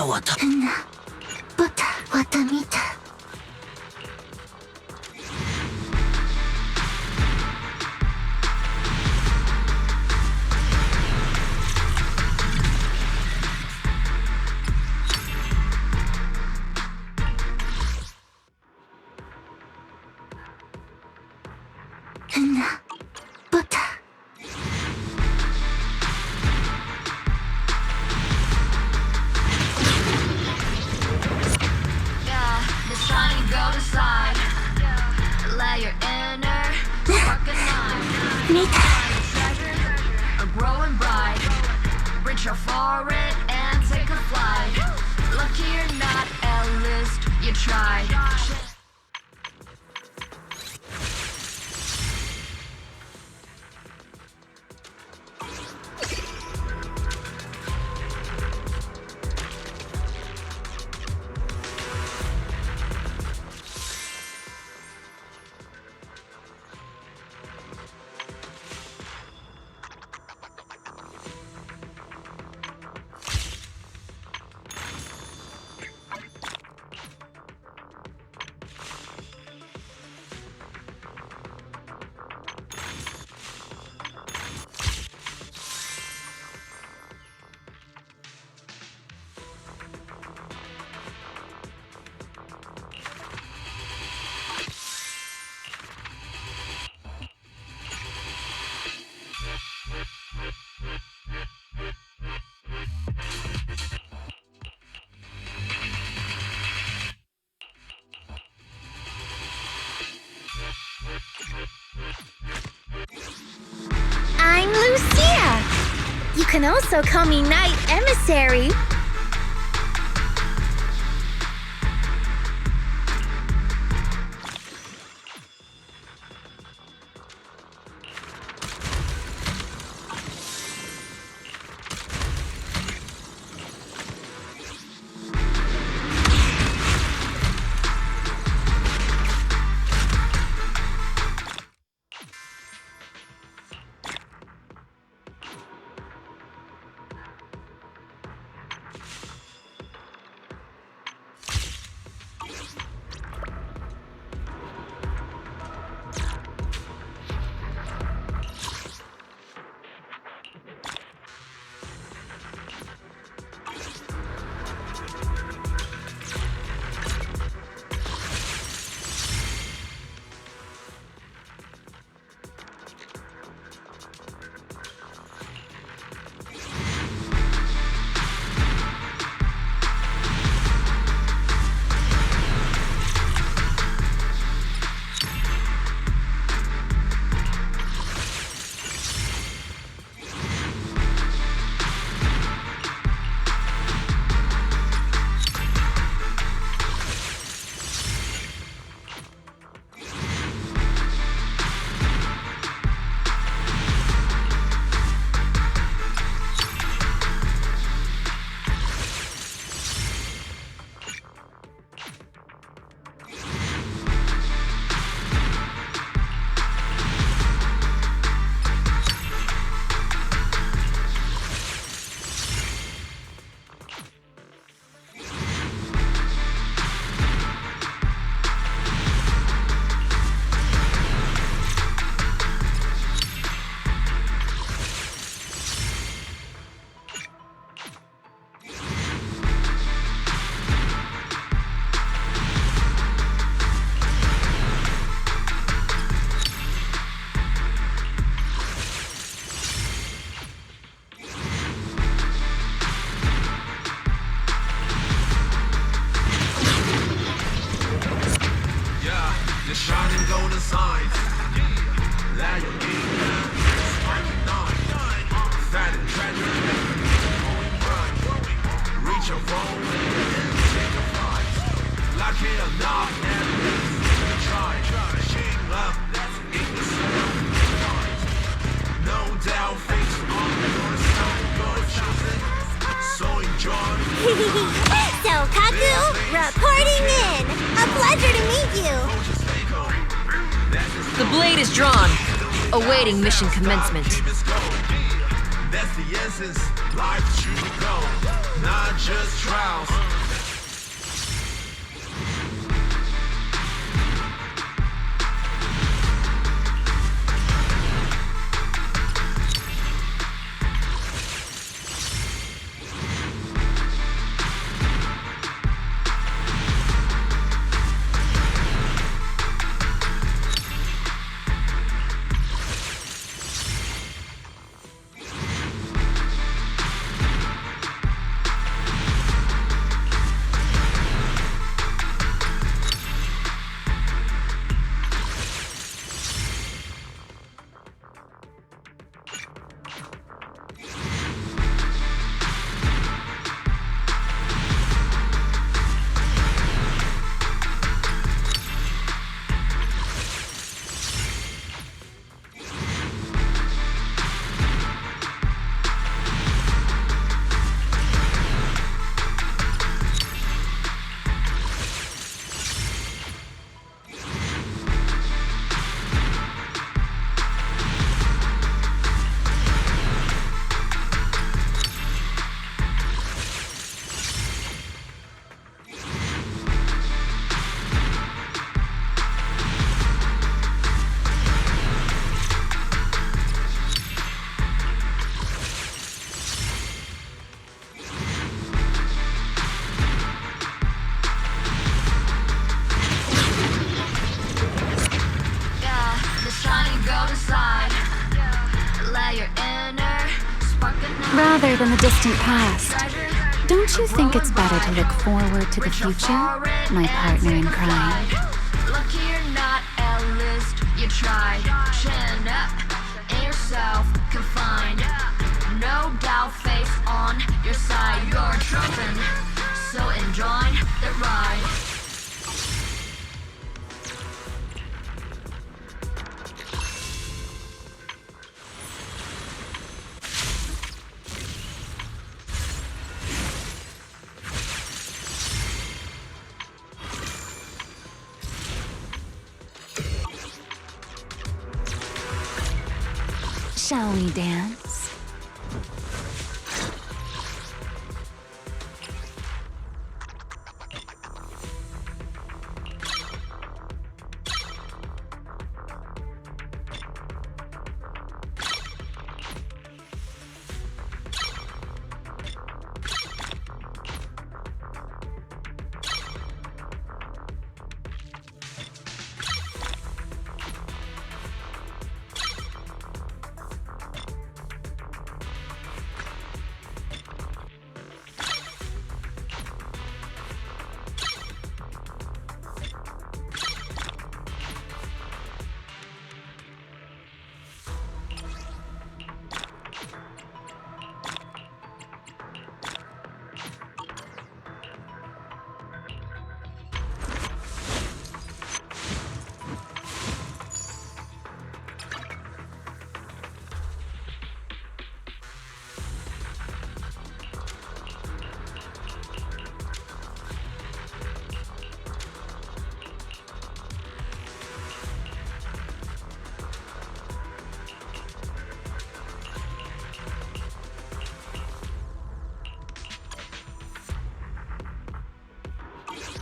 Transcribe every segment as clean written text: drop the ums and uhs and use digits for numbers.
たわた。ボタわた見た。ボタ。見た。Reach out for it and take a flight. Lucky or not, at least you tried. I'm Lucia. You can also call me Night Emissary. The shining golden signs. Lion King, striking nine. Fat and tragic, going right. Reach your phone and take a flight. Lucky or not, at least you try. Ching up, in the sun. No doubt, face on your side. You're chosen, so enjoy. So, Kaku, reporting in. A pleasure to meet you. The blade is drawn, awaiting mission commencement. That's the essence. life to go, not just trials. Rather than the distant past, don't you think it's better to look forward to the future, my partner in crime? Lucky you're not A-list, you tried. Chin up, in yourself confined. No doubt, face on your side. You're tripping, so enjoy the ride. Shall we dance?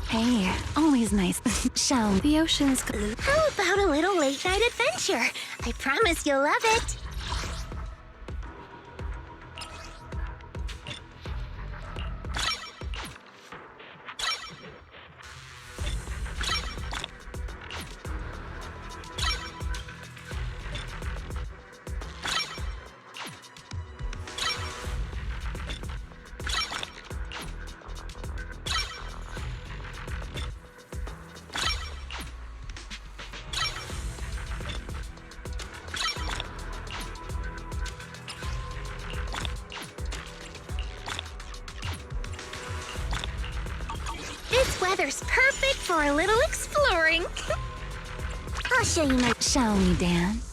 Hey, always nice. Shall we? The ocean's... How about a little late-night adventure? I promise you'll love it. This weather's perfect for a little exploring. I'll show you my... Shall we dance?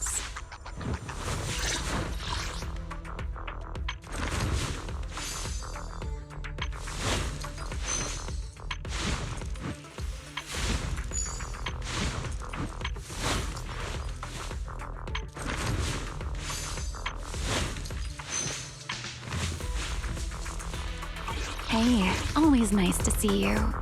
Hey, always nice to see you.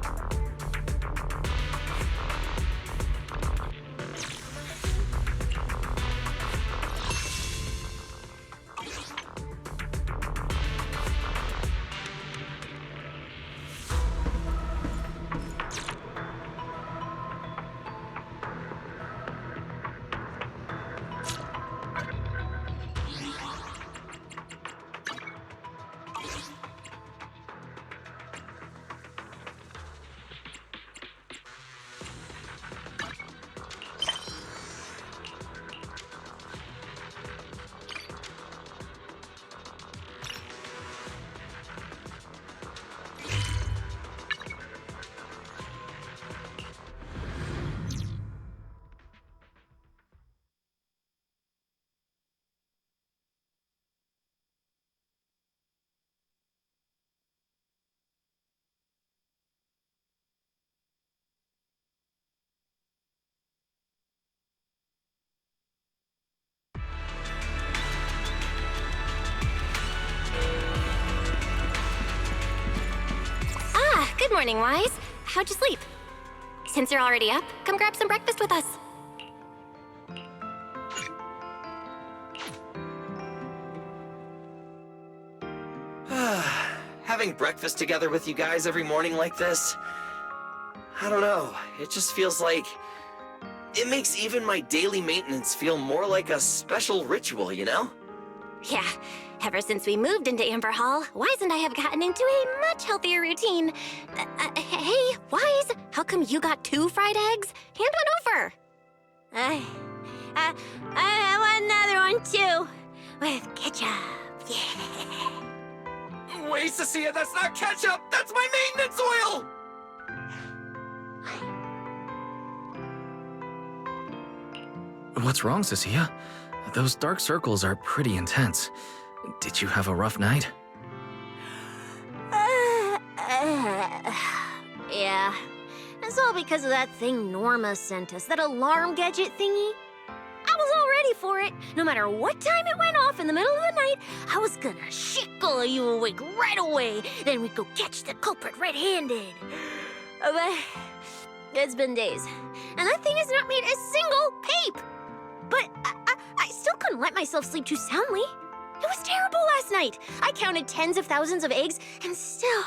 Good morning, Wise. How'd you sleep? Since you're already up, come grab some breakfast with us. Having breakfast together with you guys every morning like this, I don't know, it just feels like... It makes even my daily maintenance feel more like a special ritual, you know? Yeah, ever since we moved into Amber Hall, Wise and I have gotten into a much healthier routine. Hey, Wise, how come you got 2 fried eggs? Hand one over. I want another one too, with ketchup. Yeah. Wait, Cecilia, that's not ketchup! That's my maintenance oil! What's wrong, Cecilia? Those dark circles are pretty intense. Did you have a rough night? Yeah. It's all because of that thing Norma sent us, that alarm gadget thingy. I was all ready for it. No matter what time it went off in the middle of the night, I was gonna shake all of you awake right away. Then we'd go catch the culprit red-handed. But it's been days, and that thing has not made a single peep. But I still couldn't let myself sleep too soundly. It was terrible last night. I counted tens of thousands of eggs and still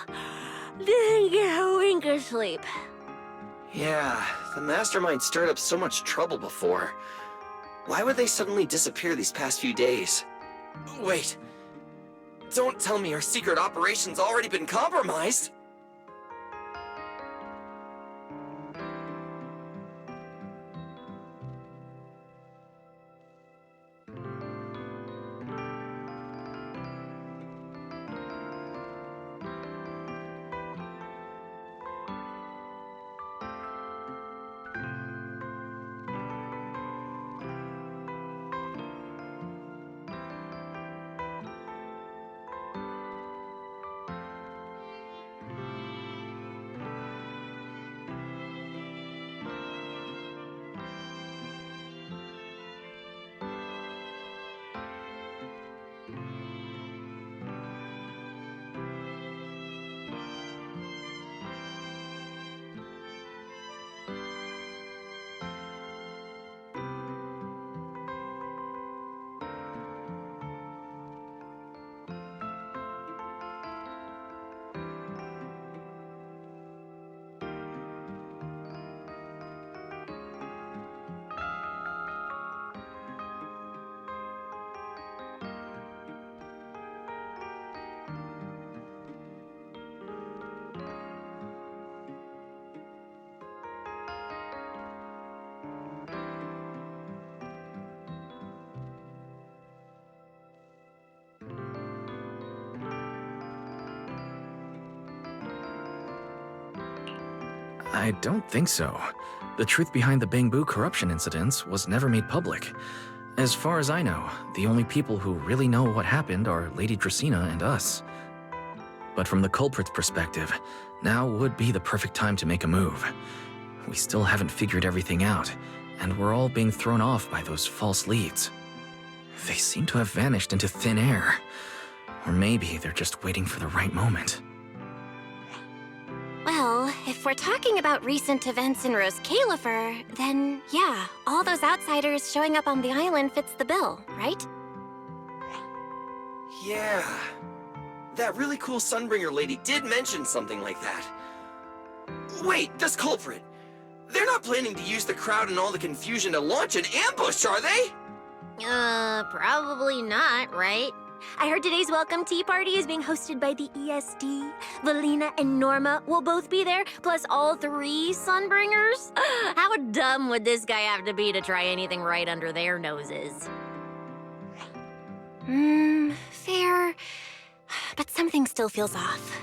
didn't get a wink of sleep. Yeah, the mastermind stirred up so much trouble before. Why would they suddenly disappear these past few days? Wait, don't tell me our secret operation's already been compromised! I don't think so. The truth behind the Bangbu corruption incidents was never made public. As far as I know, the only people who really know what happened are Lady Dracaena and us. But from the culprit's perspective, now would be the perfect time to make a move. We still haven't figured everything out, and we're all being thrown off by those false leads. They seem to have vanished into thin air. Or maybe they're just waiting for the right moment. we're talking about recent events in Rose Califer, then yeah, all those outsiders showing up on the island fits the bill, right? Yeah. That really cool Sunbringer lady did mention something like that. Wait, this culprit. They're not planning to use the crowd and all the confusion to launch an ambush, are they? Probably not, right? I heard today's welcome tea party is being hosted by the ESD. Valina and Norma will both be there, plus all 3 Sunbringers. How dumb would this guy have to be to try anything right under their noses? Fair. But something still feels off.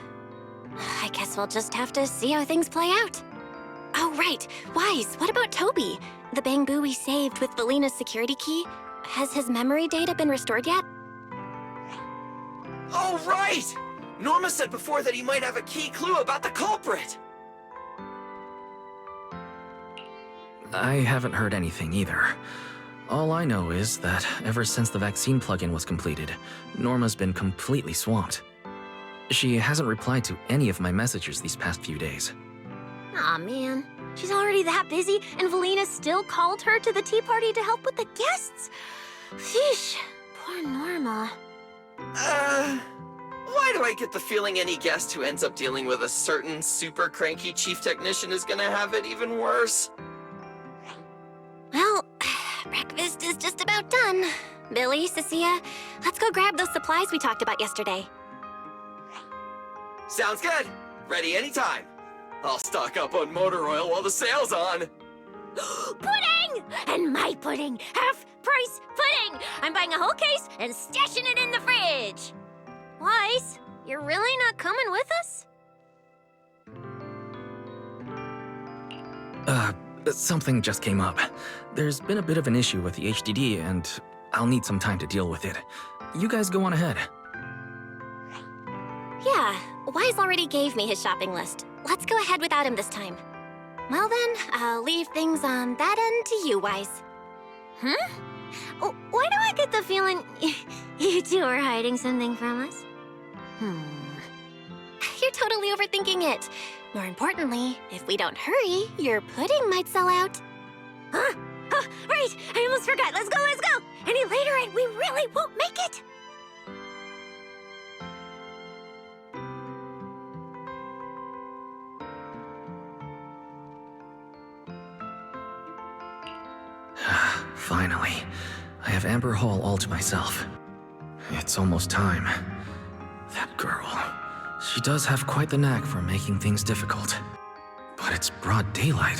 I guess we'll just have to see how things play out. Oh, right. Wise, what about Toby? The bamboo we saved with Valina's security key? Has his memory data been restored yet? Oh, right! Norma said before that he might have a key clue about the culprit. I haven't heard anything either. All I know is that ever since the vaccine plugin was completed, Norma's been completely swamped. She hasn't replied to any of my messages these past few days. Aw, man. She's already that busy, and Valina still called her to the tea party to help with the guests? Sheesh, poor Norma. Why do I get the feeling any guest who ends up dealing with a certain super cranky chief technician is gonna have it even worse? Well, breakfast is just about done. Billy, Cecilia, let's go grab those supplies we talked about yesterday. Sounds good. Ready anytime. I'll stock up on motor oil while the sale's on. Pudding! And my pudding! Half-price pudding! I'm buying a whole case and stashing it in the fridge! Wise, you're really not coming with us? Something just came up. There's been a bit of an issue with the HDD, and I'll need some time to deal with it. You guys go on ahead. Yeah, Wise already gave me his shopping list. Let's go ahead without him this time. Well then, I'll leave things on that end to you, Wise. Huh? Oh, why do I get the feeling you two are hiding something from us? You're totally overthinking it. More importantly, if we don't hurry, your pudding might sell out. Huh? Right! I almost forgot. Let's go, let's go! Any later and we really won't make it! Finally, I have Amber Hall all to myself. It's almost time. That girl, she does have quite the knack for making things difficult. But it's broad daylight.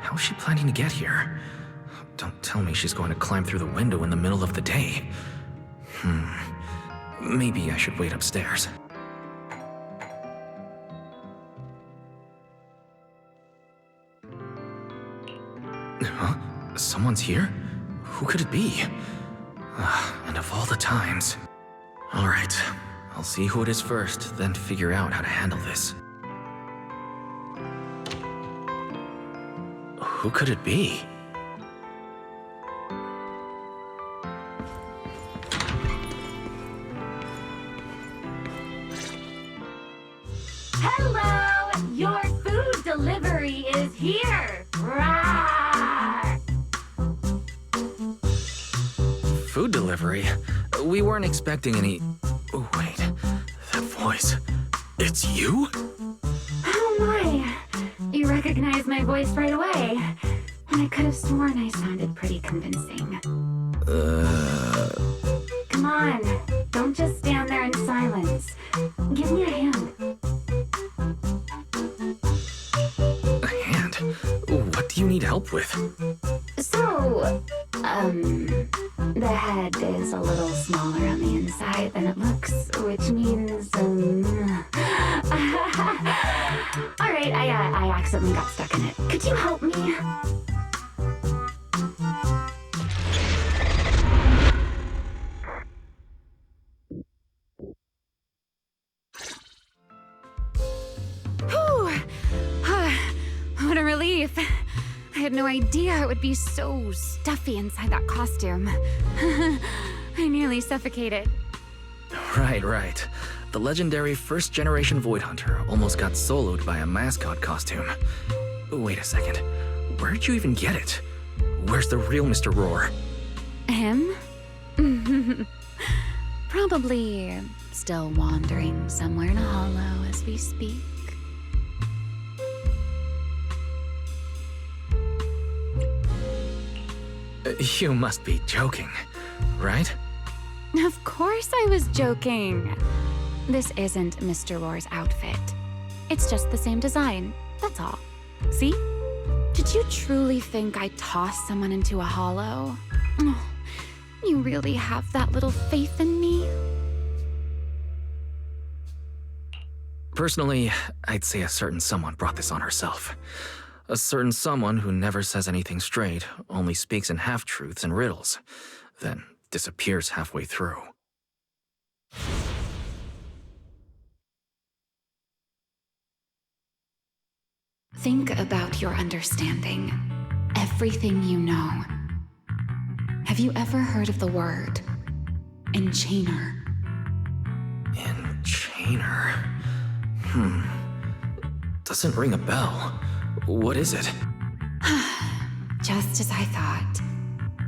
How is she planning to get here? Don't tell me she's going to climb through the window in the middle of the day. Maybe I should wait upstairs. Huh? Someone's here? Who could it be? And of all the times... Alright, I'll see who it is first, then figure out how to handle this. Who could it be? Hello! Your food delivery is here! Rawr! Food delivery? We weren't expecting any... Oh, wait. That voice... It's you? Oh my! You recognize my voice right away. And I could have sworn I sounded pretty convincing. Come on, don't just stand there in silence. Give me a hand. A hand? What do you need help with? So, the head is a little smaller on the inside than it looks, which means, Alright, I accidentally got stuck in it. Could you help me? What a relief. I had no idea it would be so stuffy inside that costume. I nearly suffocated. Right. the legendary first-generation Void Hunter almost got soloed by a mascot costume. Wait a second. Where'd you even get it? Where's the real Mr. Roar? Him? Probably still wandering somewhere in a hollow as we speak. You must be joking, right? Of course I was joking. This isn't Mr. Roar's outfit. It's just the same design, that's all. See? Did you truly think I tossed someone into a hollow? Oh, you really have that little faith in me? Personally, I'd say a certain someone brought this on herself. A certain someone who never says anything straight, only speaks in half-truths and riddles, then disappears halfway through. Think about your understanding. Everything you know. Have you ever heard of the word enchainer? Enchainer? Doesn't ring a bell. What is it? Just as I thought.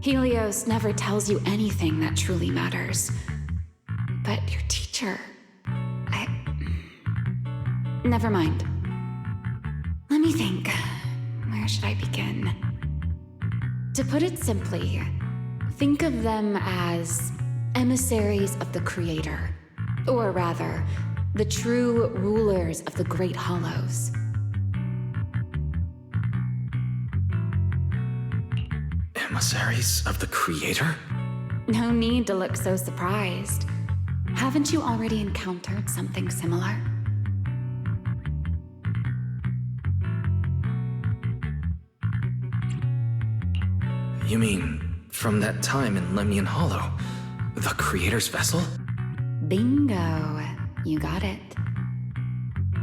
Helios never tells you anything that truly matters. But your teacher... Never mind. Let me think. Where should I begin? To put it simply, think of them as emissaries of the Creator. Or rather, the true rulers of the Great Hollows. Emissaries of the Creator? No need to look so surprised. Haven't you already encountered something similar? You mean, from that time in Lemnian Hollow? The Creator's vessel? Bingo. You got it.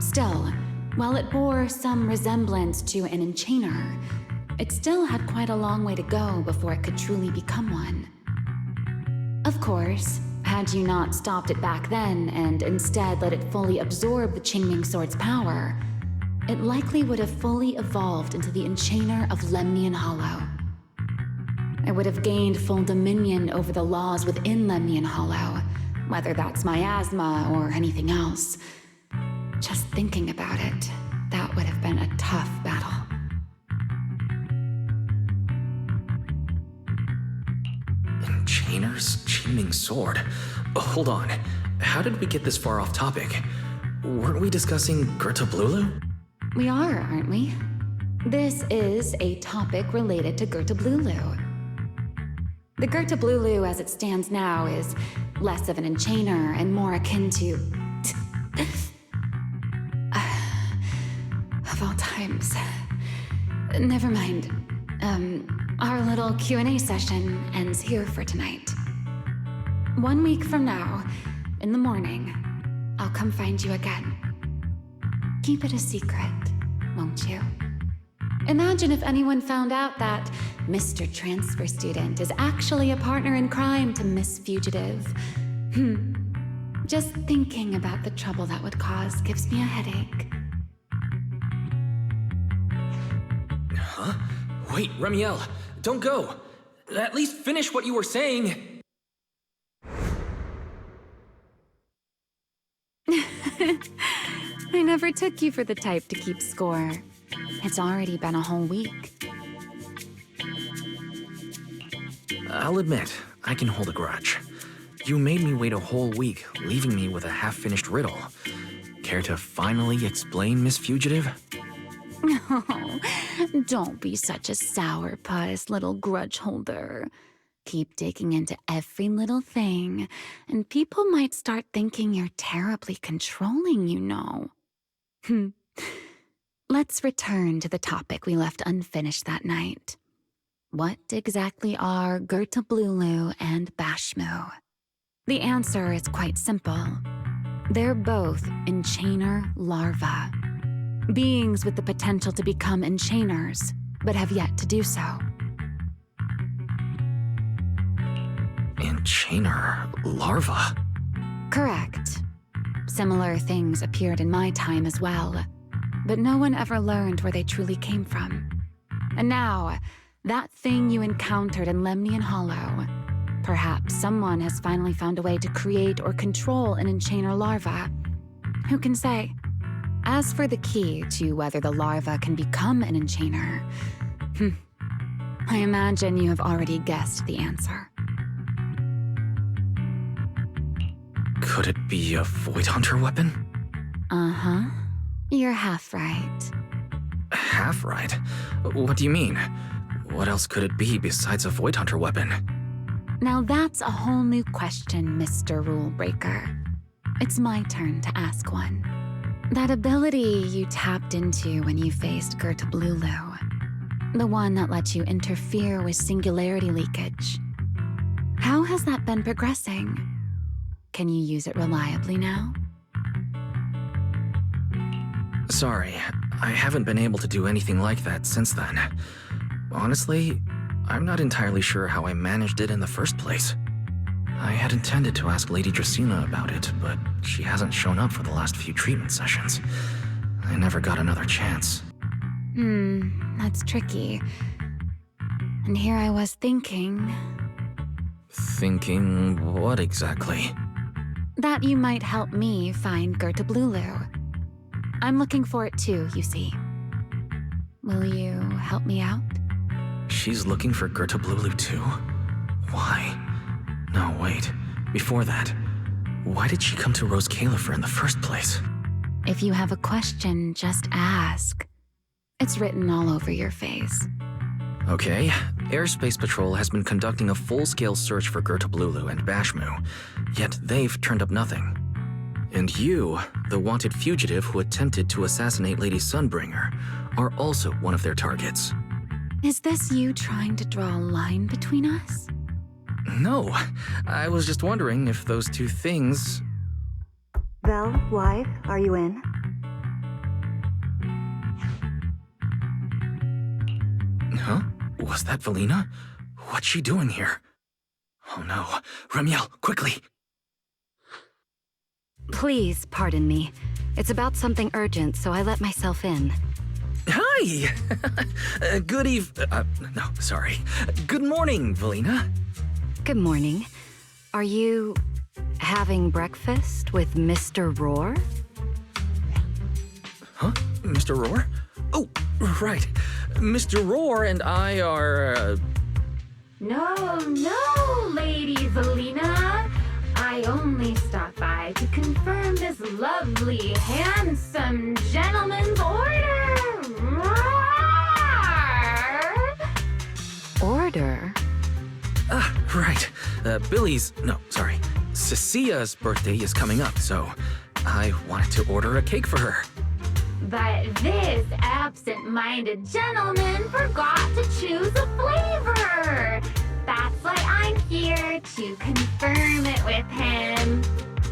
Still, while it bore some resemblance to an enchainer, it still had quite a long way to go before it could truly become one. Of course, had you not stopped it back then and instead let it fully absorb the Qingming Sword's power, it likely would have fully evolved into the Enchainer of Lemnian Hollow. It would have gained full dominion over the laws within Lemnian Hollow, whether that's miasma or anything else. Just thinking about it, that would have been a tough battle. Enchainer's Qingming Sword? Hold on. How did we get this far off topic? Weren't we discussing Gerta-Blulu? We are, aren't we? This is a topic related to Gerta-Blulu. The Gerta-Blulu as it stands now is less of an enchainer and more akin to... of all times. Never mind. Our little Q&A session ends here for tonight. 1 week from now, in the morning, I'll come find you again. Keep it a secret, won't you? Imagine if anyone found out that Mr. Transfer Student is actually a partner in crime to Miss Fugitive. Just thinking about the trouble that would cause gives me a headache. Huh? Wait, Remiel, don't go. At least finish what you were saying. I never took you for the type to keep score. It's already been a whole week. I'll admit, I can hold a grudge. You made me wait a whole week, leaving me with a half-finished riddle. Care to finally explain, Miss Fugitive? Oh, don't be such a sourpuss, little grudge holder. Keep digging into every little thing, and people might start thinking you're terribly controlling, you know. Let's return to the topic we left unfinished that night. What exactly are Gerta-Blulu and Bashmu? The answer is quite simple. They're both enchainer larvae. Beings with the potential to become enchainers, but have yet to do so. Enchainer larva? Correct. Similar things appeared in my time as well, but no one ever learned where they truly came from. And now, that thing you encountered in Lemnian Hollow, perhaps someone has finally found a way to create or control an enchainer larva. Who can say? As for the key to whether the larva can become an enchainer, I imagine you have already guessed the answer. Could it be a Void Hunter weapon? Uh-huh. You're half right. Half right? What do you mean? What else could it be besides a Void Hunter weapon? Now that's a whole new question, Mr. Rule Breaker. It's my turn to ask one. That ability you tapped into when you faced Gertablulu, the one that lets you interfere with singularity leakage. How has that been progressing? Can you use it reliably now? Sorry, I haven't been able to do anything like that since then. Honestly, I'm not entirely sure how I managed it in the first place. I had intended to ask Lady Dracaena about it, but she hasn't shown up for the last few treatment sessions. I never got another chance. That's tricky. And here I was thinking... Thinking what exactly? that you might help me find Gertablulu. I'm looking for it too, you see. Will you help me out? She's looking for Gertablulu too? Why? No, wait. Before that, why did she come to Rose Califer in the first place? If you have a question, just ask. It's written all over your face. Okay, Airspace Patrol has been conducting a full-scale search for Gertablulu and Bashmu, yet they've turned up nothing. And you, the wanted fugitive who attempted to assassinate Lady Sunbringer, are also one of their targets. Is this you trying to draw a line between us? No, I was just wondering if those two things... Vel, wife, are you in? Huh? Was that Valina? What's she doing here? Oh no. Remiel, quickly! Please pardon me. It's about something urgent, so I let myself in. Hi! No, sorry. Good morning, Valina. Good morning. Are you having breakfast with Mr. Roar? Huh? Mr. Roar? Oh, right. Mr. Roar and I are, No, Lady Valina. I only stopped by to confirm this lovely, handsome gentleman's order. Order? Right. Cecia's birthday is coming up, so I wanted to order a cake for her. But this absent-minded gentleman forgot to choose a flavor. That's why I'm here to confirm it with him.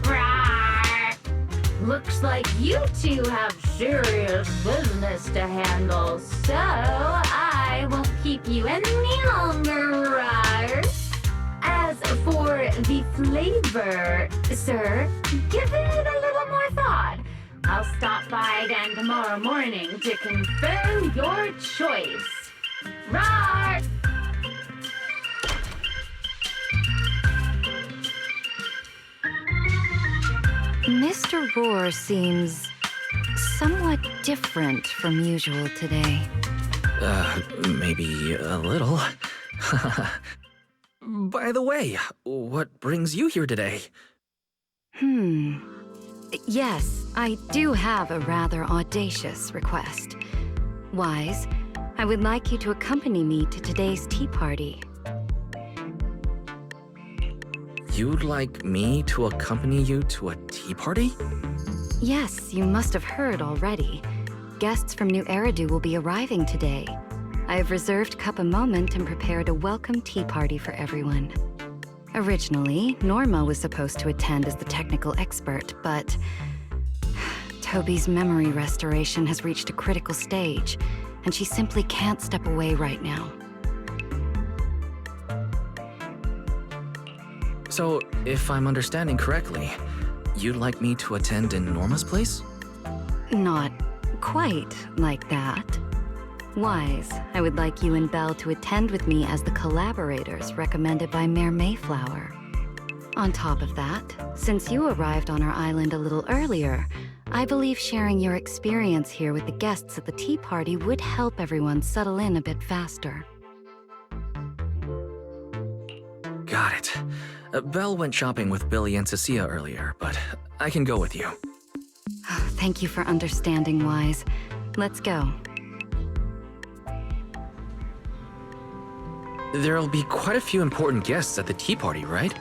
Rawr. Looks like you two have serious business to handle, so I won't keep you any longer, Rawr. As for the flavor, sir, give it a little more thought. I'll stop by again tomorrow morning to confirm your choice. Rawr! Mr. Roar seems somewhat different from usual today. Maybe a little. By the way, what brings you here today? Yes, I do have a rather audacious request. Wise, I would like you to accompany me to today's tea party. You'd like me to accompany you to a tea party? Yes, you must have heard already. Guests from New Eridu will be arriving today. I have reserved Cup a Moment and prepared a welcome tea party for everyone. Originally, Norma was supposed to attend as the technical expert, but Toby's memory restoration has reached a critical stage, and she simply can't step away right now. So, if I'm understanding correctly, you'd like me to attend in Norma's place? Not quite like that. Wise, I would like you and Belle to attend with me as the collaborators recommended by Mayor Mayflower. On top of that, since you arrived on our island a little earlier, I believe sharing your experience here with the guests at the tea party would help everyone settle in a bit faster. Got it. Belle went shopping with Billy and Cecilia earlier, but I can go with you. Thank you for understanding, Wise. Let's go. There'll be quite a few important guests at the tea party, right?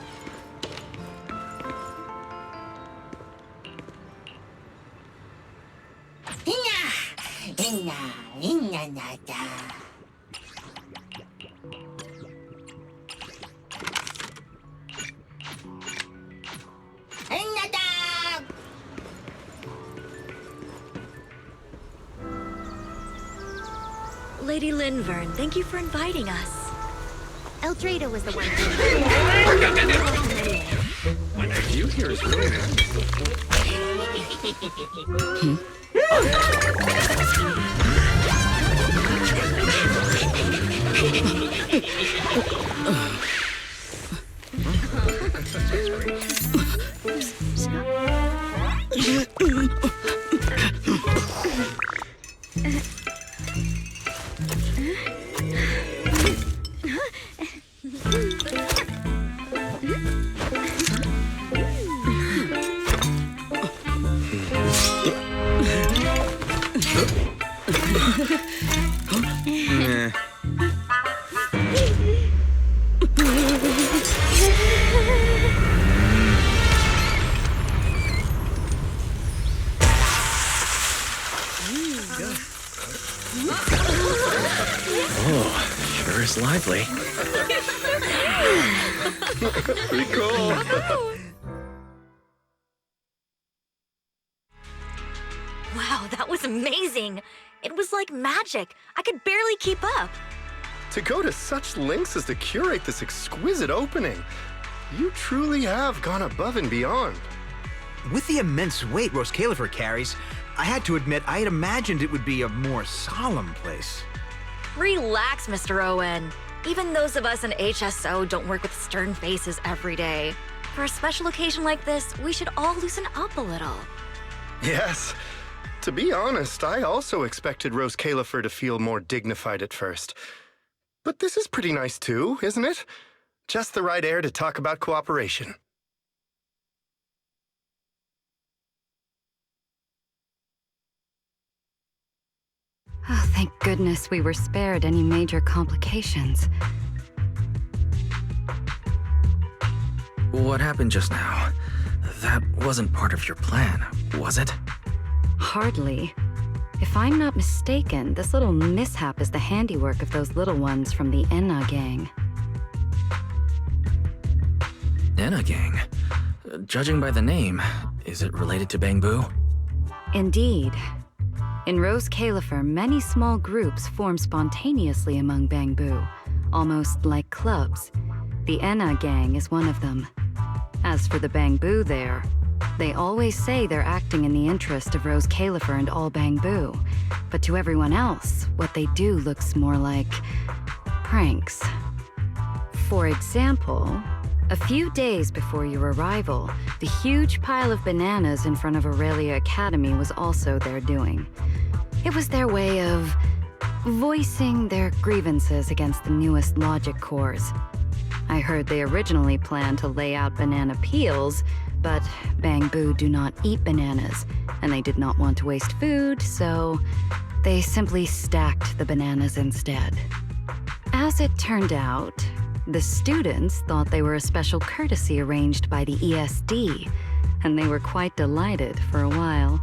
Lady Linvern, thank you for inviting us. Eldrada was the one. You here is really nice. Sure is lively. Pretty cool. Wow, that was amazing. It was like magic. I could barely keep up. To go to such lengths as to curate this exquisite opening, you truly have gone above and beyond. With the immense weight Rose Califer carries, I had to admit I had imagined it would be a more solemn place. Relax, Mr. Owen. Even those of us in HSO don't work with stern faces every day. For a special occasion like this, we should all loosen up a little. Yes. To be honest, I also expected Rose Califer to feel more dignified at first. But this is pretty nice too, isn't it? Just the right air to talk about cooperation. Oh, thank goodness we were spared any major complications. What happened just now? That wasn't part of your plan, was it? Hardly. If I'm not mistaken, this little mishap is the handiwork of those little ones from the Enna gang. Enna gang? Judging by the name, is it related to Bangbu? Indeed. In Rose Califer, many small groups form spontaneously among Bangbu, almost like clubs. The Enna gang is one of them. As for the Bangbu there, they always say they're acting in the interest of Rose Califer and all Bangbu, but to everyone else, what they do looks more like pranks. For example, a few days before your arrival, the huge pile of bananas in front of Aurelia Academy was also their doing. It was their way of voicing their grievances against the newest logic cores. I heard they originally planned to lay out banana peels, but Bangbu do not eat bananas, and they did not want to waste food, so they simply stacked the bananas instead. As it turned out, the students thought they were a special courtesy arranged by the ESD, and they were quite delighted for a while.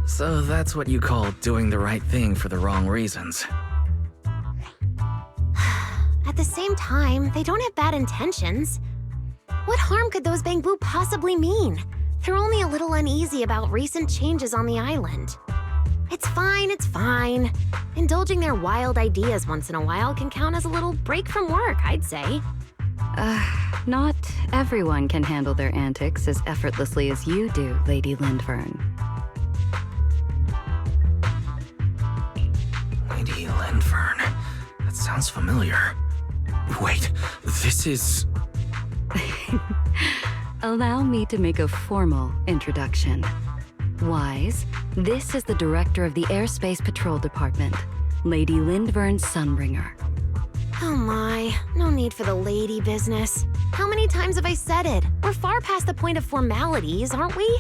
So that's what you call doing the right thing for the wrong reasons. At the same time, they don't have bad intentions. What harm could those Bangbu possibly mean? They're only a little uneasy about recent changes on the island. It's fine, it's fine. Indulging their wild ideas once in a while can count as a little break from work, I'd say. Not everyone can handle their antics as effortlessly as you do, Lady Lindvern. Lady Lindvern. That sounds familiar. Wait, this is... Allow me to make a formal introduction. Wise, this is the director of the Airspace Patrol Department, Lady Lindvern Sunbringer. Oh my, no need for the lady business. How many times have I said it? We're far past the point of formalities, aren't we?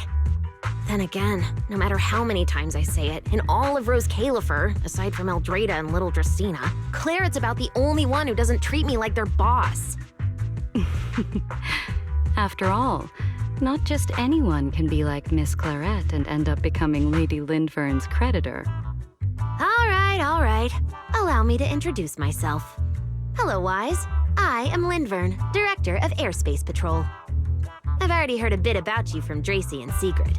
Then again, no matter how many times I say it, in all of Rose Califer, aside from Eldrada and little Dracena, Claret's about the only one who doesn't treat me like their boss. After all, not just anyone can be like Miss Claret and end up becoming Lady Lindvern's creditor. All right. Allow me to introduce myself. Hello, Wise. I am Lindvern, Director of Airspace Patrol. I've already heard a bit about you from Dracy in secret.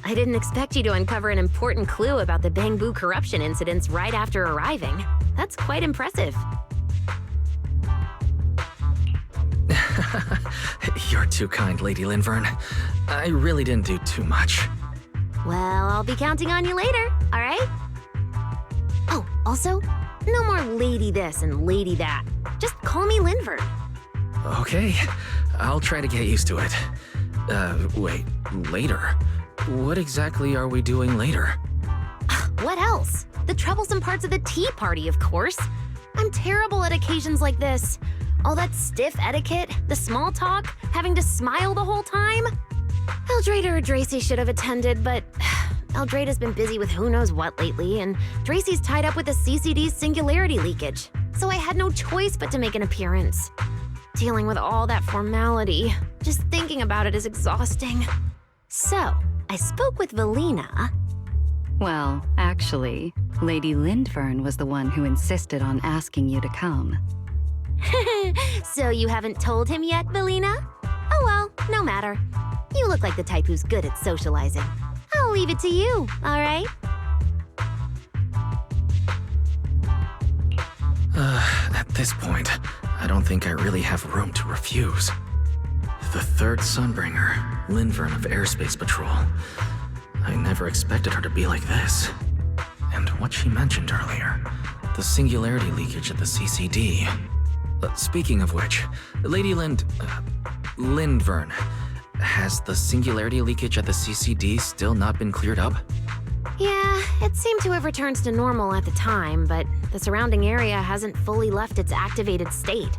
I didn't expect you to uncover an important clue about the Bangbu corruption incidents right after arriving. That's quite impressive. You're too kind, Lady Lindvern. I really didn't do too much. Well, I'll be counting on you later, all right? Oh, also, no more lady this and lady that. Just call me Lindvern. Okay, I'll try to get used to it. Wait, later? What exactly are we doing later? What else? The troublesome parts of the tea party, of course. I'm terrible at occasions like this. All that stiff etiquette, the small talk, having to smile the whole time. Eldrada or Dracy should have attended, but Eldrada's been busy with who knows what lately, and Dracy's tied up with the CCD's singularity leakage, so I had no choice but to make an appearance. Dealing with all that formality, just thinking about it is exhausting. So, I spoke with Valina. Well, actually, Lady Lindvern was the one who insisted on asking you to come. So you haven't told him yet, Valina? Oh well, no matter. You look like the type who's good at socializing. I'll leave it to you, all right? At this point, I don't think I really have room to refuse. The third Sunbringer, Lindvern of Airspace Patrol. I never expected her to be like this. And what she mentioned earlier, the singularity leakage at the CCD. Speaking of which, Lady Lindvern, has the singularity leakage at the CCD still not been cleared up? Yeah, it seemed to have returned to normal at the time, but the surrounding area hasn't fully left its activated state.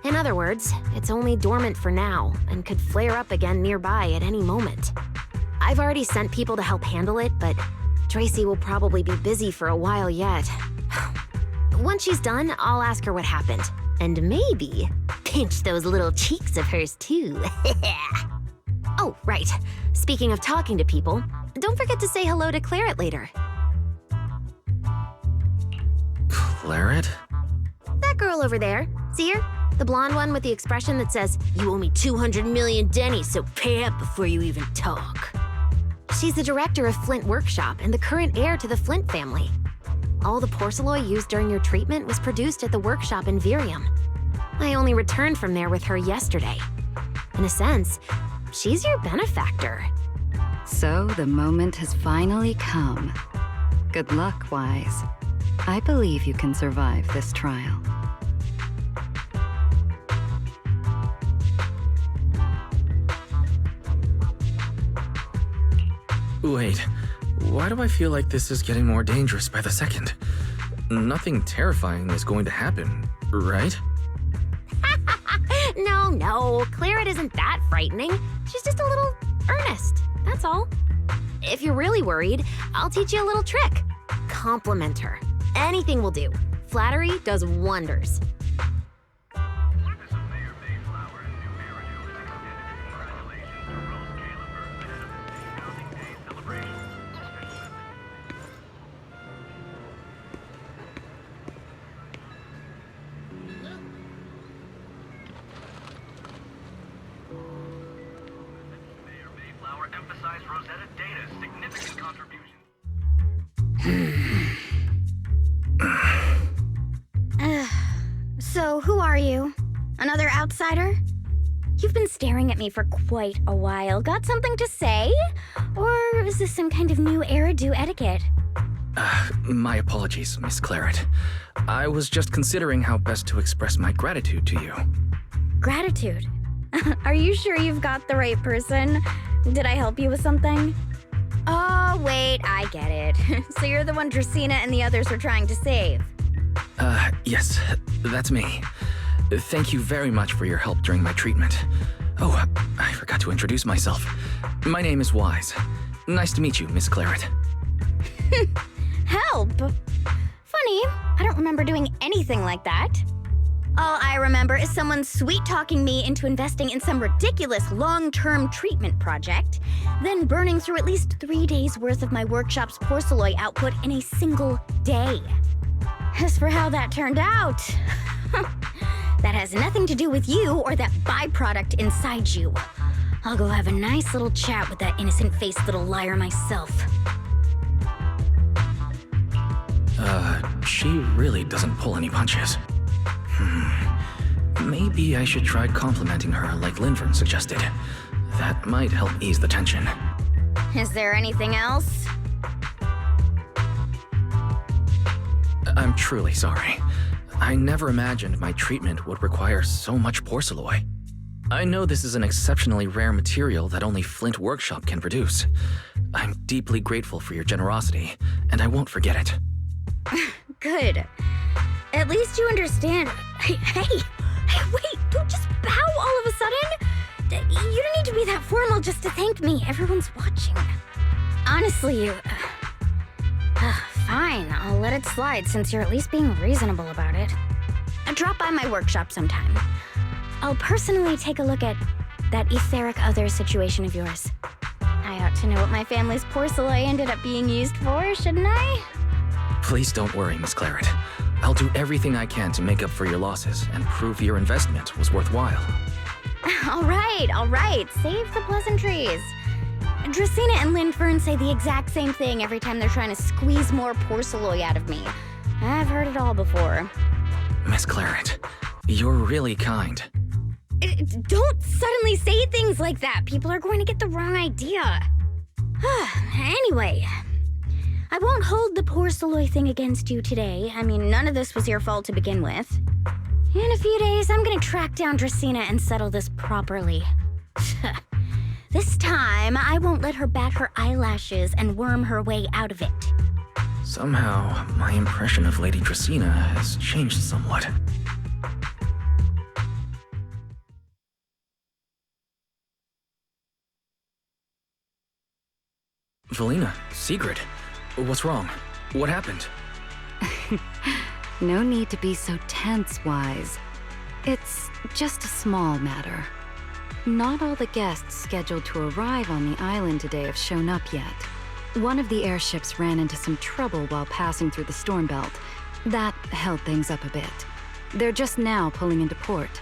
In other words, it's only dormant for now and could flare up again nearby at any moment. I've already sent people to help handle it, but Dracy will probably be busy for a while yet. Once she's done, I'll ask her what happened. And maybe pinch those little cheeks of hers too. Oh, right. Speaking of talking to people, don't forget to say hello to Claret later. Claret? That girl over there. See her? The blonde one with the expression that says, "You owe me 200 million dennies, so pay up before you even talk." She's the director of Flint Workshop and the current heir to the Flint family. All the porcelain used during your treatment was produced at the workshop in Virium. I only returned from there with her yesterday. In a sense, she's your benefactor. So the moment has finally come. Good luck, Wise. I believe you can survive this trial. Wait, why do I feel like this is getting more dangerous by the second? Nothing terrifying is going to happen, right? No, Claret isn't that frightening. She's just a little earnest, that's all. If you're really worried, I'll teach you a little trick. Compliment her. Anything will do. Flattery does wonders. So, who are you? Another outsider? You've been staring at me for quite a while. Got something to say? Or is this some kind of new Eridu etiquette? My apologies, Miss Claret. I was just considering how best to express my gratitude to you. Gratitude? Are you sure you've got the right person? Did I help you with something? Oh, wait, I get it. So you're the one Dracaena and the others were trying to save. Yes, that's me. Thank you very much for your help during my treatment. Oh, I forgot to introduce myself. My name is Wise. Nice to meet you, Miss Claret. Help? Funny, I don't remember doing anything like that. All I remember is someone sweet-talking me into investing in some ridiculous long-term treatment project, then burning through at least 3 days' worth of my workshop's porcelain output in a single day. As for how that turned out, that has nothing to do with you or that byproduct inside you. I'll go have a nice little chat with that innocent-faced little liar myself. She really doesn't pull any punches. Maybe I should try complimenting her like Linvern suggested. That might help ease the tension. Is there anything else? I'm truly sorry. I never imagined my treatment would require so much porcelain. I know this is an exceptionally rare material that only Flint Workshop can produce. I'm deeply grateful for your generosity, and I won't forget it. Good. At least you understand. Hey, wait, don't just bow all of a sudden. You don't need to be that formal just to thank me. Everyone's watching. Honestly, you... fine, I'll let it slide since you're at least being reasonable about it. Drop by my workshop sometime. I'll personally take a look at that etheric other situation of yours. I ought to know what my family's porcelain ended up being used for, shouldn't I? Please don't worry, Miss Claret. I'll do everything I can to make up for your losses and prove your investment was worthwhile. All right. Save the pleasantries. Dracaena and Linfern say the exact same thing every time they're trying to squeeze more porcelain out of me. I've heard it all before. Miss Claret, you're really kind. Don't suddenly say things like that. People are going to get the wrong idea. Anyway, I won't hold the porcelain thing against you today. I mean, none of this was your fault to begin with. In a few days, I'm gonna track down Dracaena and settle this properly. This time, I won't let her bat her eyelashes and worm her way out of it. Somehow, my impression of Lady Dracaena has changed somewhat. Valina, Sigrid, what's wrong? What happened? No need to be so tense, Wise. It's just a small matter. Not all the guests scheduled to arrive on the island today have shown up yet. One of the airships ran into some trouble while passing through the storm belt. That held things up a bit. They're just now pulling into port.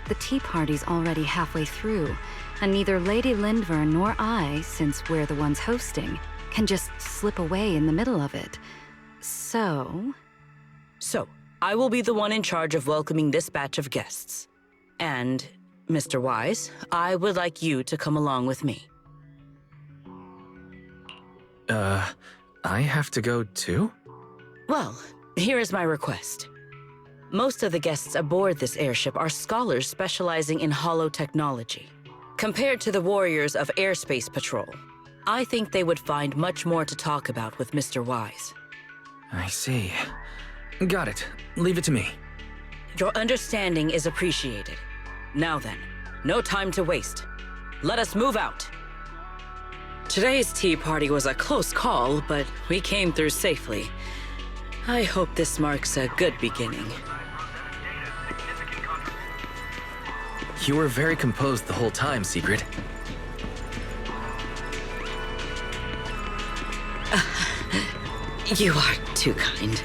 The tea party's already halfway through, and neither Lady Linvern nor I, since we're the ones hosting, can just slip away in the middle of it. So, I will be the one in charge of welcoming this batch of guests. And, Mr. Wise, I would like you to come along with me. I have to go too? Well, here is my request. Most of the guests aboard this airship are scholars specializing in holo technology. Compared to the warriors of Airspace Patrol, I think they would find much more to talk about with Mr. Wise. I see. Got it. Leave it to me. Your understanding is appreciated. Now then, no time to waste. Let us move out. Today's tea party was a close call, but we came through safely. I hope this marks a good beginning. You were very composed the whole time, Sigrid. You are too kind.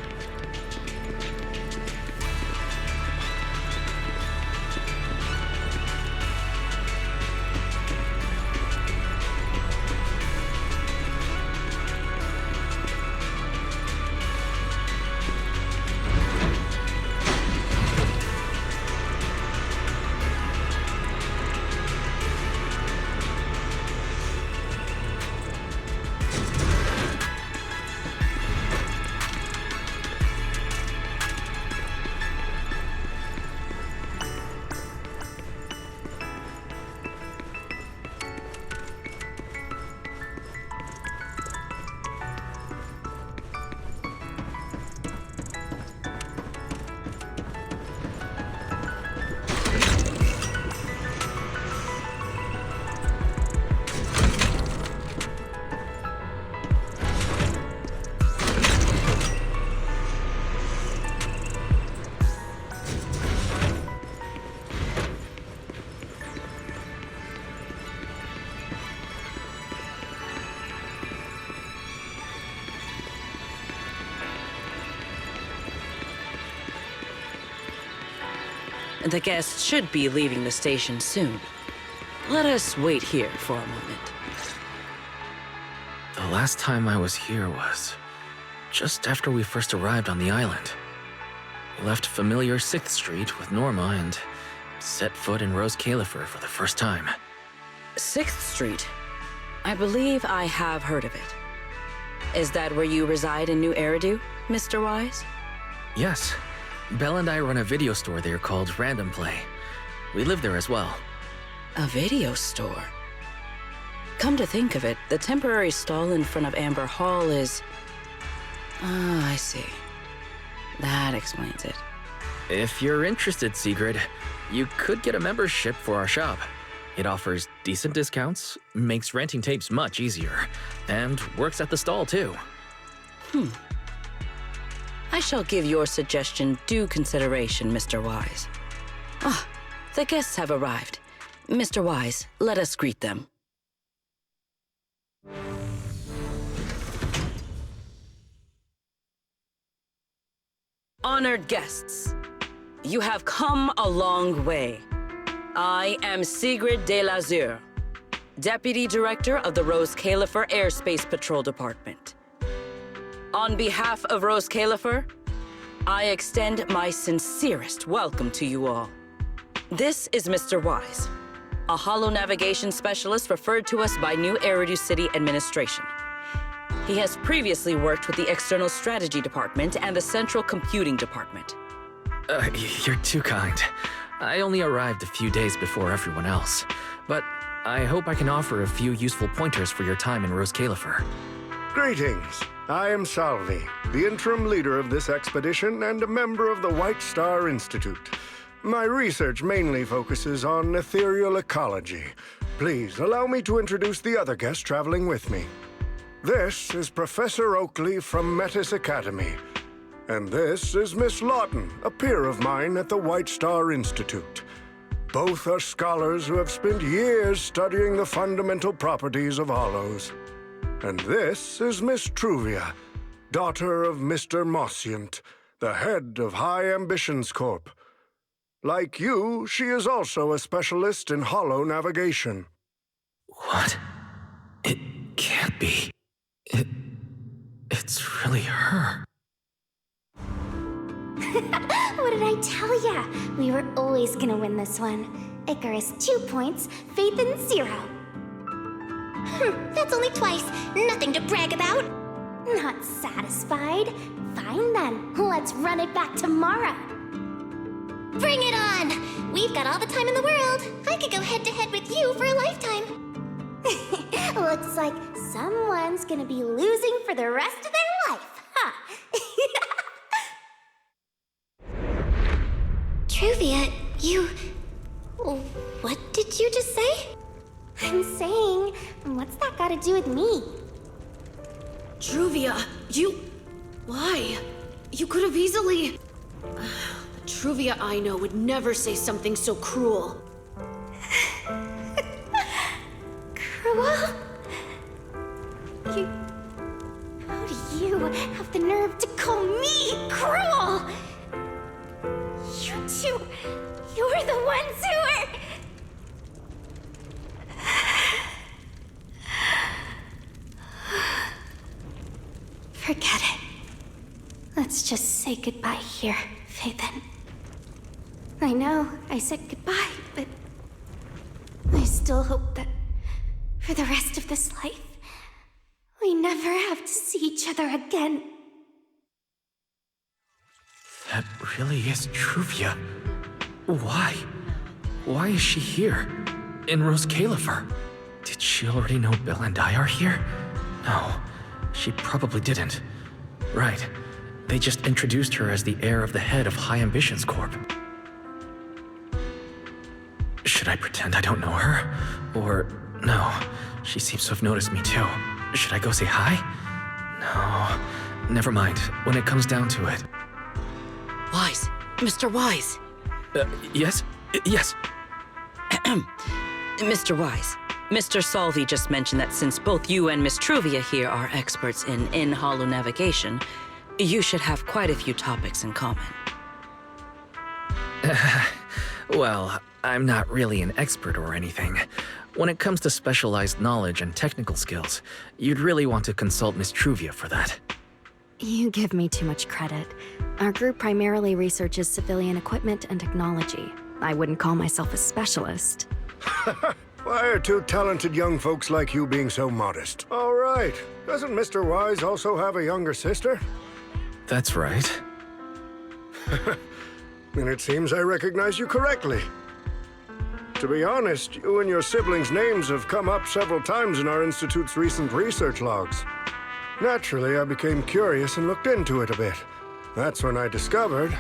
The guests should be leaving the station soon. Let us wait here for a moment. The last time I was here was just after we first arrived on the island. We left familiar 6th Street with Norma and set foot in Rose Califer for the first time. 6th Street? I believe I have heard of it. Is that where you reside in New Eridu, Mr. Wise? Yes. Belle and I run a video store there called Random Play. We live there as well. A video store? Come to think of it, the temporary stall in front of Amber Hall is... Ah, I see. That explains it. If you're interested, Sigrid, you could get a membership for our shop. It offers decent discounts, makes renting tapes much easier, and works at the stall too. I shall give your suggestion due consideration, Mr. Wise. Ah, the guests have arrived. Mr. Wise, let us greet them. Honored guests, you have come a long way. I am Sigrid de Lazure, Deputy Director of the Rose Califer Airspace Patrol Department. On behalf of Rose Califer, I extend my sincerest welcome to you all. This is Mr. Wise, a holo navigation specialist referred to us by New Eridu City Administration. He has previously worked with the External Strategy Department and the Central Computing Department. You're too kind. I only arrived a few days before everyone else, but I hope I can offer a few useful pointers for your time in Rose Califer. Greetings. I am Salvi, the interim leader of this expedition and a member of the White Star Institute. My research mainly focuses on ethereal ecology. Please allow me to introduce the other guest traveling with me. This is Professor Oakley from Metis Academy. And this is Miss Lawton, a peer of mine at the White Star Institute. Both are scholars who have spent years studying the fundamental properties of hollows. And this is Miss Truvia, daughter of Mr. Mossient, the head of High Ambitions Corp. Like you, she is also a specialist in holo navigation. What? It can't be. It's really her. What did I tell ya? We were always gonna win this one. Icarus 2 points, Phaethon 0. That's only twice. Nothing to brag about. Not satisfied? Fine then. Let's run it back tomorrow. Bring it on! We've got all the time in the world. I could go head-to-head with you for a lifetime. Looks like someone's gonna be losing for the rest of their life, huh? Truvia, you... What did you just say? I'm saying, what's that got to do with me? Truvia, you... Why? You could have easily... The Truvia I know would never say something so cruel. Cruel? How do you have the nerve to call me cruel? You two... You're the ones who are... Forget it. Let's just say goodbye here, Phaethon. I know I said goodbye, but I still hope that for the rest of this life, we never have to see each other again. That really is Truvia. Why? Why is she here? In Rose Califer? Did she already know Belle and I are here? No, she probably didn't. Right. They just introduced her as the heir of the head of High Ambitions Corp. Should I pretend I don't know her? Or no, she seems to have noticed me too. Should I go say hi? No, never mind. When it comes down to it. Wise, Mr. Wise. Yes? Yes. Mr. Wise, Mr. Salvi just mentioned that since both you and Miss Truvia here are experts in holo navigation, you should have quite a few topics in common. Well, I'm not really an expert or anything. When it comes to specialized knowledge and technical skills, you'd really want to consult Miss Truvia for that. You give me too much credit. Our group primarily researches civilian equipment and technology. I wouldn't call myself a specialist. Why are two talented young folks like you being so modest? All right. Doesn't Mr. Wise also have a younger sister? That's right. Then it seems I recognize you correctly. To be honest, you and your siblings' names have come up several times in our Institute's recent research logs. Naturally, I became curious and looked into it a bit. That's when I discovered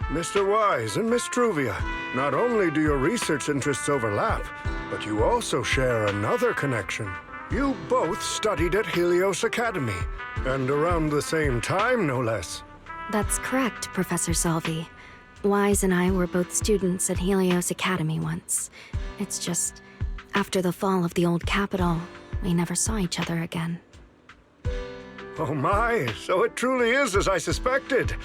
Mr. Wise and Miss Truvia. Not only do your research interests overlap, but you also share another connection. You both studied at Helios Academy, and around the same time, no less. That's correct, Professor Salvi. Wise and I were both students at Helios Academy once. It's just, after the fall of the old capital, we never saw each other again. Oh my, so it truly is as I suspected.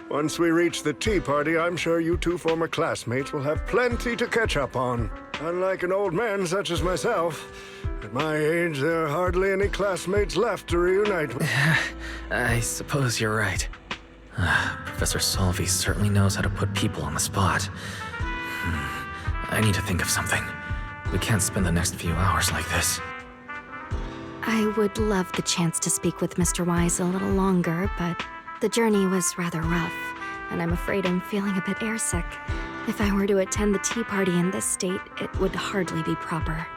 Once we reach the tea party, I'm sure you two former classmates will have plenty to catch up on. Unlike an old man such as myself, at my age, there are hardly any classmates left to reunite with. I suppose you're right. Professor Salvi certainly knows how to put people on the spot. I need to think of something. We can't spend the next few hours like this. I would love the chance to speak with Mr. Wise a little longer, but the journey was rather rough, and I'm afraid I'm feeling a bit airsick. If I were to attend the tea party in this state, it would hardly be proper.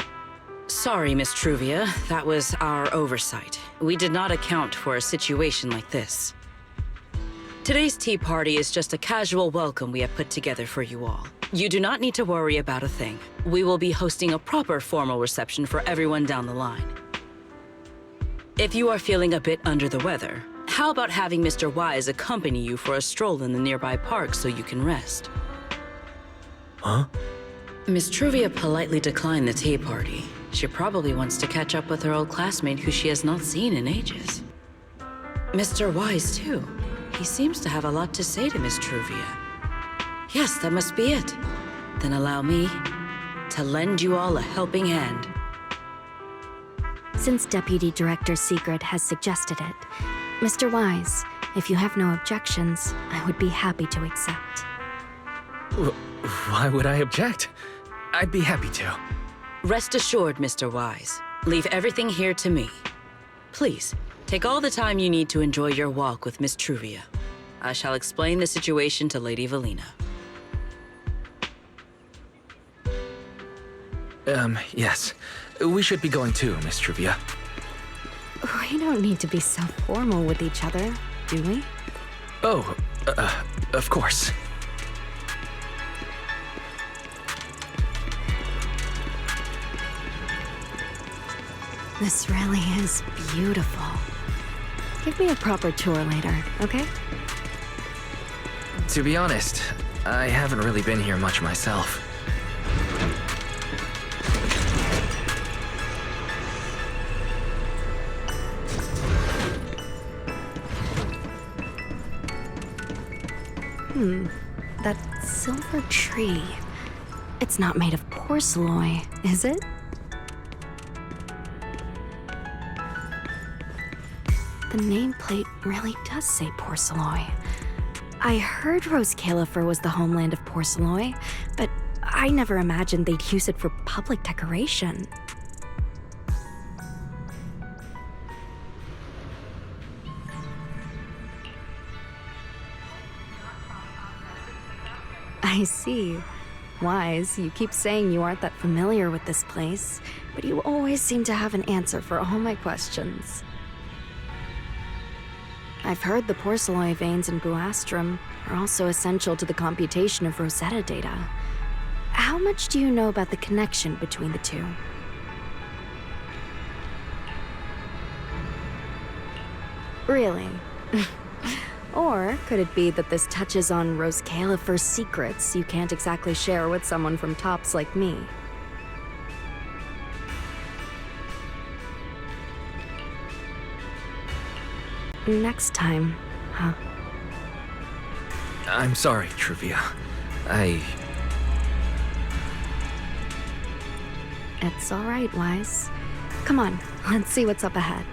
Sorry, Miss Truvia. That was our oversight. We did not account for a situation like this. Today's tea party is just a casual welcome we have put together for you all. You do not need to worry about a thing. We will be hosting a proper formal reception for everyone down the line. If you are feeling a bit under the weather, how about having Mr. Wise accompany you for a stroll in the nearby park so you can rest? Huh? Miss Truvia politely declined the tea party. She probably wants to catch up with her old classmate who she has not seen in ages. Mr. Wise, too. He seems to have a lot to say to Miss Truvia. Yes, that must be it. Then allow me to lend you all a helping hand. Since Deputy Director Secret has suggested it, Mr. Wise, if you have no objections, I would be happy to accept. Why would I object? I'd be happy to. Rest assured, Mr. Wise. Leave everything here to me. Please, take all the time you need to enjoy your walk with Miss Truvia. I shall explain the situation to Lady Valina. Yes. We should be going too, Miss Truvia. We don't need to be so formal with each other, do we? Oh, of course. This really is beautiful. Give me a proper tour later, okay? To be honest, I haven't really been here much myself. That silver tree. It's not made of porcelain, is it? The nameplate really does say porcelain. I heard Rose Califer was the homeland of porcelain, but I never imagined they'd use it for public decoration. I see. Wise, you keep saying you aren't that familiar with this place, but you always seem to have an answer for all my questions. I've heard the porcelain veins in Buastrum are also essential to the computation of Rosetta data. How much do you know about the connection between the two? Really? Or could it be that this touches on Rose Califer's secrets you can't exactly share with someone from Tops like me? Next time, huh? I'm sorry, Truvia. I It's all right, Wise. Come on, let's see what's up ahead.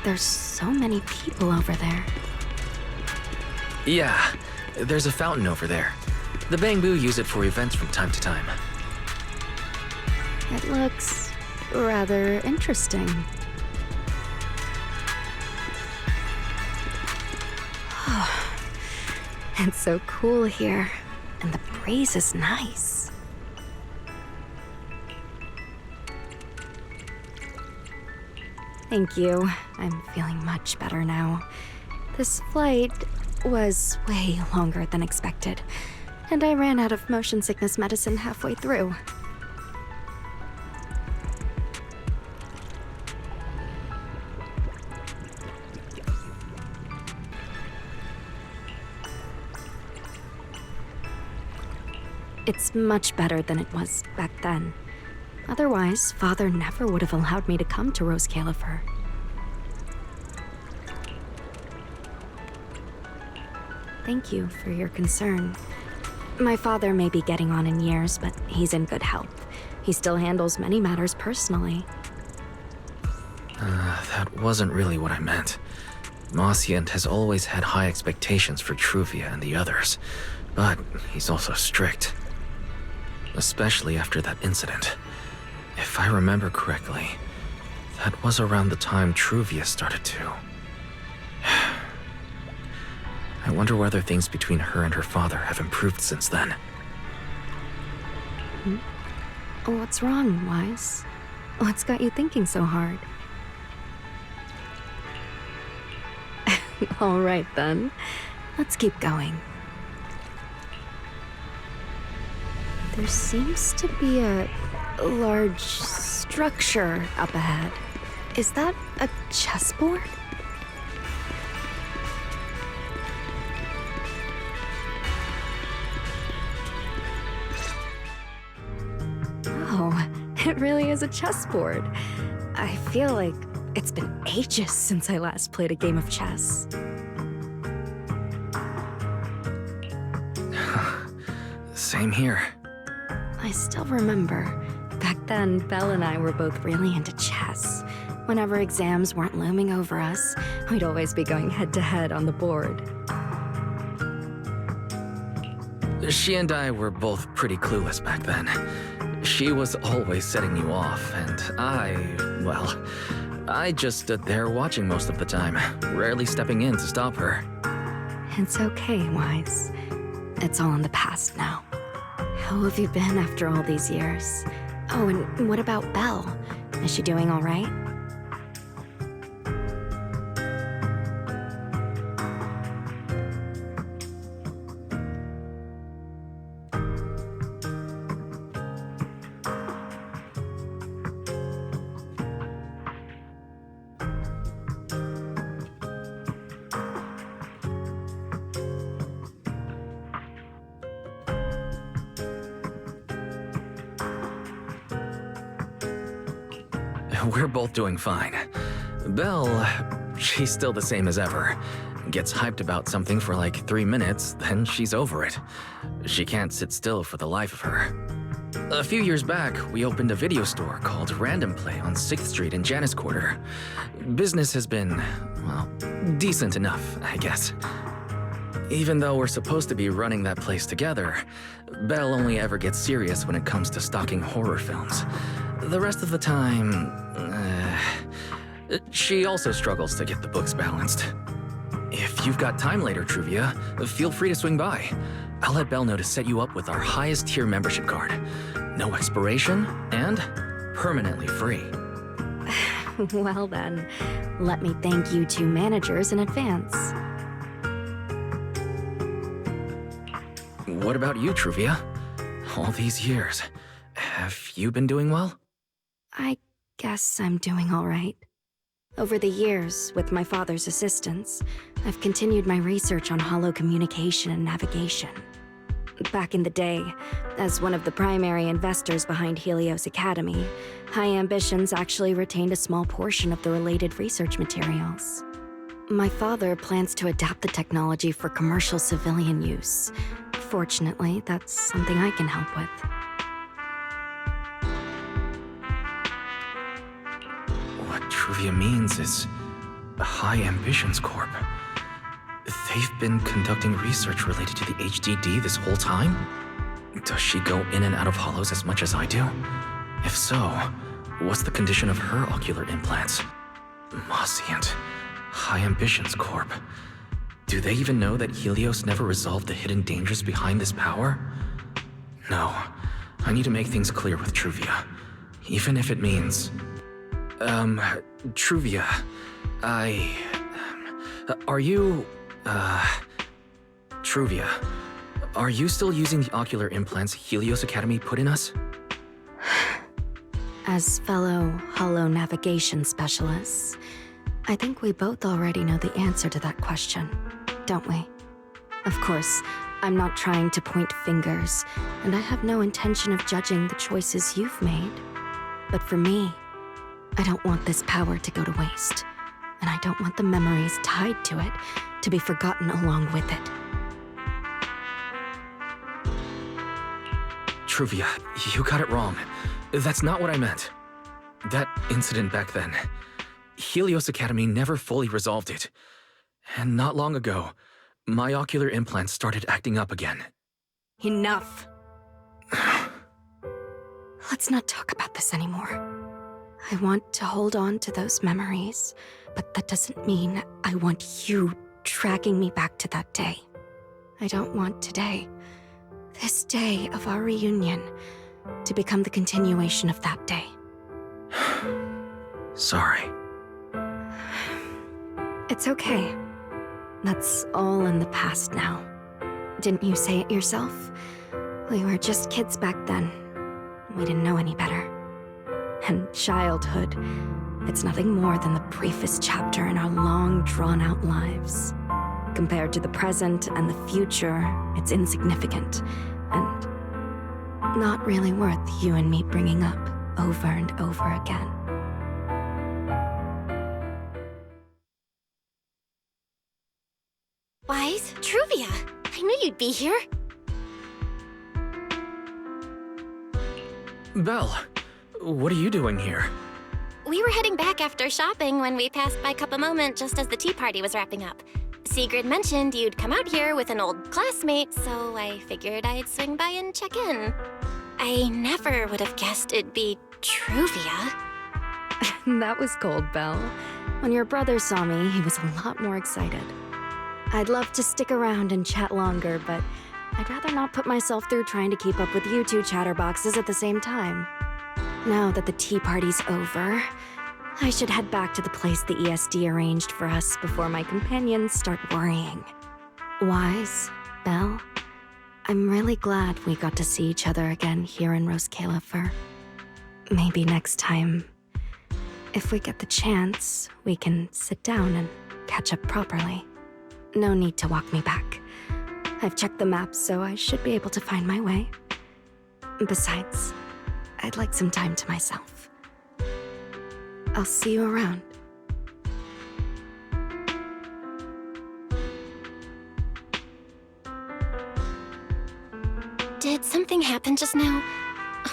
There's so many people over there. Yeah, there's a fountain over there. The Bangbu use it for events from time to time. It looks rather interesting. It's so cool here, and the breeze is nice. Thank you. I'm feeling much better now. This flight was way longer than expected, and I ran out of motion sickness medicine halfway through. It's much better than it was back then. Otherwise, Father never would have allowed me to come to Rose Califer. Thank you for your concern. My father may be getting on in years, but he's in good health. He still handles many matters personally. That wasn't really what I meant. Mossiant has always had high expectations for Truvia and the others, but he's also strict. Especially after that incident. If I remember correctly, that was around the time Truvia started to. I wonder whether things between her and her father have improved since then. What's wrong, Wise? What's got you thinking so hard? All right, then. Let's keep going. There seems to be a large structure up ahead. Is that a chessboard? Oh, it really is a chessboard. I feel like it's been ages since I last played a game of chess. Same here. I still remember. Back then, Belle and I were both really into chess. Whenever exams weren't looming over us, we'd always be going head-to-head on the board. She and I were both pretty clueless back then. She was always setting you off, and I just stood there watching most of the time, rarely stepping in to stop her. It's okay, Wise. It's all in the past now. How have you been after all these years? Oh, and what about Belle? Is she doing all right? We're both doing fine. Belle, she's still the same as ever. Gets hyped about something for like 3 minutes, then she's over it. She can't sit still for the life of her. A few years back, we opened a video store called Random Play on 6th Street in Janus Quarter. Business has been, well, decent enough, I guess. Even though we're supposed to be running that place together, Belle only ever gets serious when it comes to stocking horror films. The rest of the time, she also struggles to get the books balanced. If you've got time later, Truvia, feel free to swing by. I'll let Belle know to set you up with our highest tier membership card. No expiration, and permanently free. Well then, let me thank you two managers in advance. What about you, Truvia? All these years, have you been doing well? I guess I'm doing all right. Over the years, with my father's assistance, I've continued my research on hollow communication and navigation. Back in the day, as one of the primary investors behind Helios Academy, High Ambitions actually retained a small portion of the related research materials. My father plans to adapt the technology for commercial civilian use. Fortunately, that's something I can help with. What Truvia means is High Ambitions Corp. They've been conducting research related to the HDD this whole time? Does she go in and out of hollows as much as I do? If so, what's the condition of her ocular implants? Mosient. High Ambitions Corp. Do they even know that Helios never resolved the hidden dangers behind this power? No. I need to make things clear with Truvia. Even if it means... Truvia, are you... Truvia, are you still using the ocular implants Helios Academy put in us? As fellow hollow navigation specialists, I think we both already know the answer to that question, don't we? Of course, I'm not trying to point fingers, and I have no intention of judging the choices you've made. But for me, I don't want this power to go to waste, and I don't want the memories tied to it to be forgotten along with it. Truvia, you got it wrong. That's not what I meant. That incident back then, Helios Academy never fully resolved it. And not long ago, my ocular implants started acting up again. Enough. Let's not talk about this anymore. I want to hold on to those memories, but that doesn't mean I want you dragging me back to that day. I don't want today, this day of our reunion, to become the continuation of that day. Sorry. It's okay. That's all in the past now. Didn't you say it yourself? We were just kids back then. We didn't know any better. And childhood, it's nothing more than the briefest chapter in our long, drawn-out lives. Compared to the present and the future, it's insignificant, and not really worth you and me bringing up over and over again. Wise, Truvia, I knew you'd be here. Belle, what are you doing here? We were heading back after shopping when we passed by Cup a Moment just as the tea party was wrapping up. Sigrid mentioned you'd come out here with an old classmate, so I figured I'd swing by and check in. I never would have guessed it'd be Truvia. That was cold, Belle. When your brother saw me, he was a lot more excited. I'd love to stick around and chat longer, but I'd rather not put myself through trying to keep up with you two chatterboxes at the same time. Now that the tea party's over, I should head back to the place the ESD arranged for us before my companions start worrying. Wise, Belle, I'm really glad we got to see each other again here in Roskilde. Maybe next time, if we get the chance, we can sit down and catch up properly. No need to walk me back. I've checked the map, so I should be able to find my way. Besides, I'd like some time to myself. I'll see you around. Did something happen just now?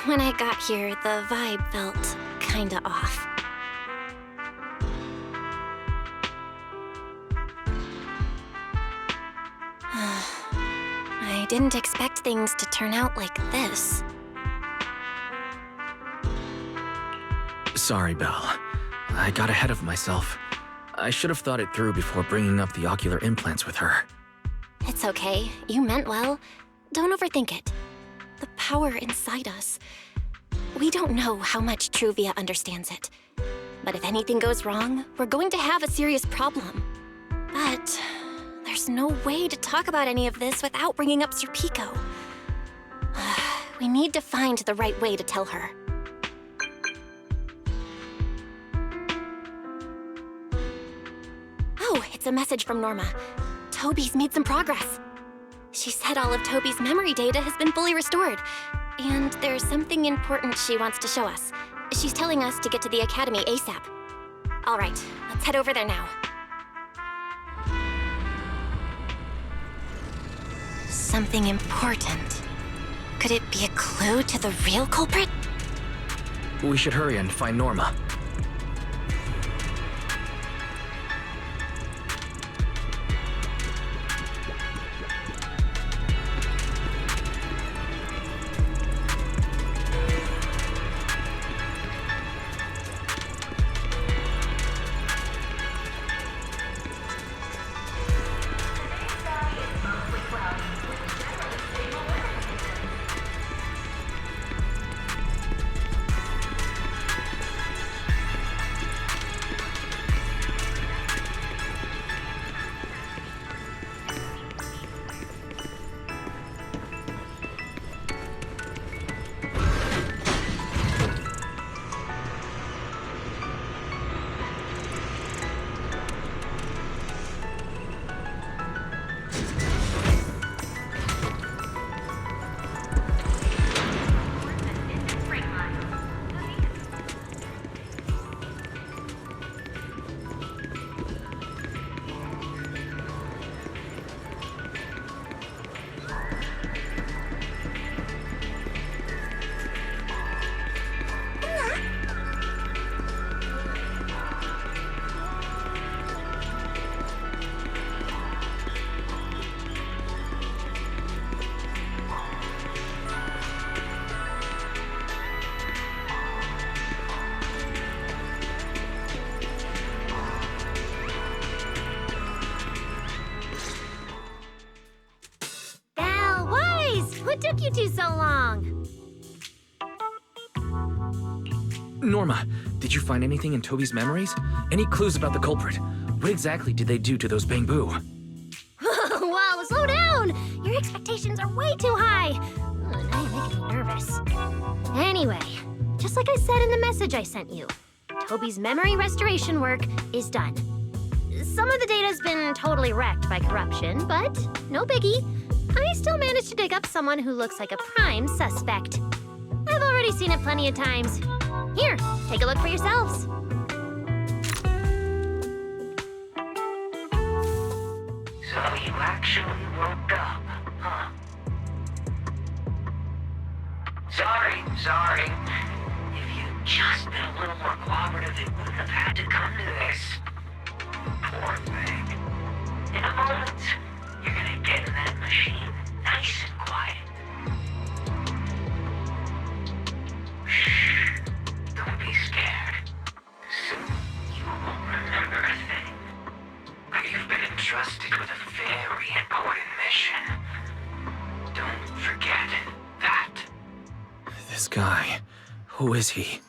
When I got here, the vibe felt kinda off. I didn't expect things to turn out like this. Sorry, Belle. I got ahead of myself. I should have thought it through before bringing up the ocular implants with her. It's okay. You meant well. Don't overthink it. The power inside us. We don't know how much Truvia understands it. But if anything goes wrong, we're going to have a serious problem. But there's no way to talk about any of this without bringing up Serpico. We need to find the right way to tell her. Oh, it's a message from Norma. Toby's made some progress. She said all of Toby's memory data has been fully restored. And there's something important she wants to show us. She's telling us to get to the Academy ASAP. All right, let's head over there now. Something important. Could it be a clue to the real culprit? We should hurry and find Norma. What took you two so long? Norma, did you find anything in Toby's memories? Any clues about the culprit? What exactly did they do to those bamboo? Whoa, slow down! Your expectations are way too high. Now you're making me nervous. Anyway, just like I said in the message I sent you, Toby's memory restoration work is done. Some of the data's been totally wrecked by corruption, but no biggie. I still managed to dig up someone who looks like a prime suspect. I've already seen it plenty of times. Here, take a look for yourselves. So you actually woke up, huh? Sorry. If you'd just been a little more cooperative, it wouldn't have had to come to this. Poor thing. In a moment, you're gonna get in that machine, nice and quiet. Shh. Don't be scared. Soon you won't remember a thing. But you've been entrusted with a very important mission. Don't forget that. This guy, who is he?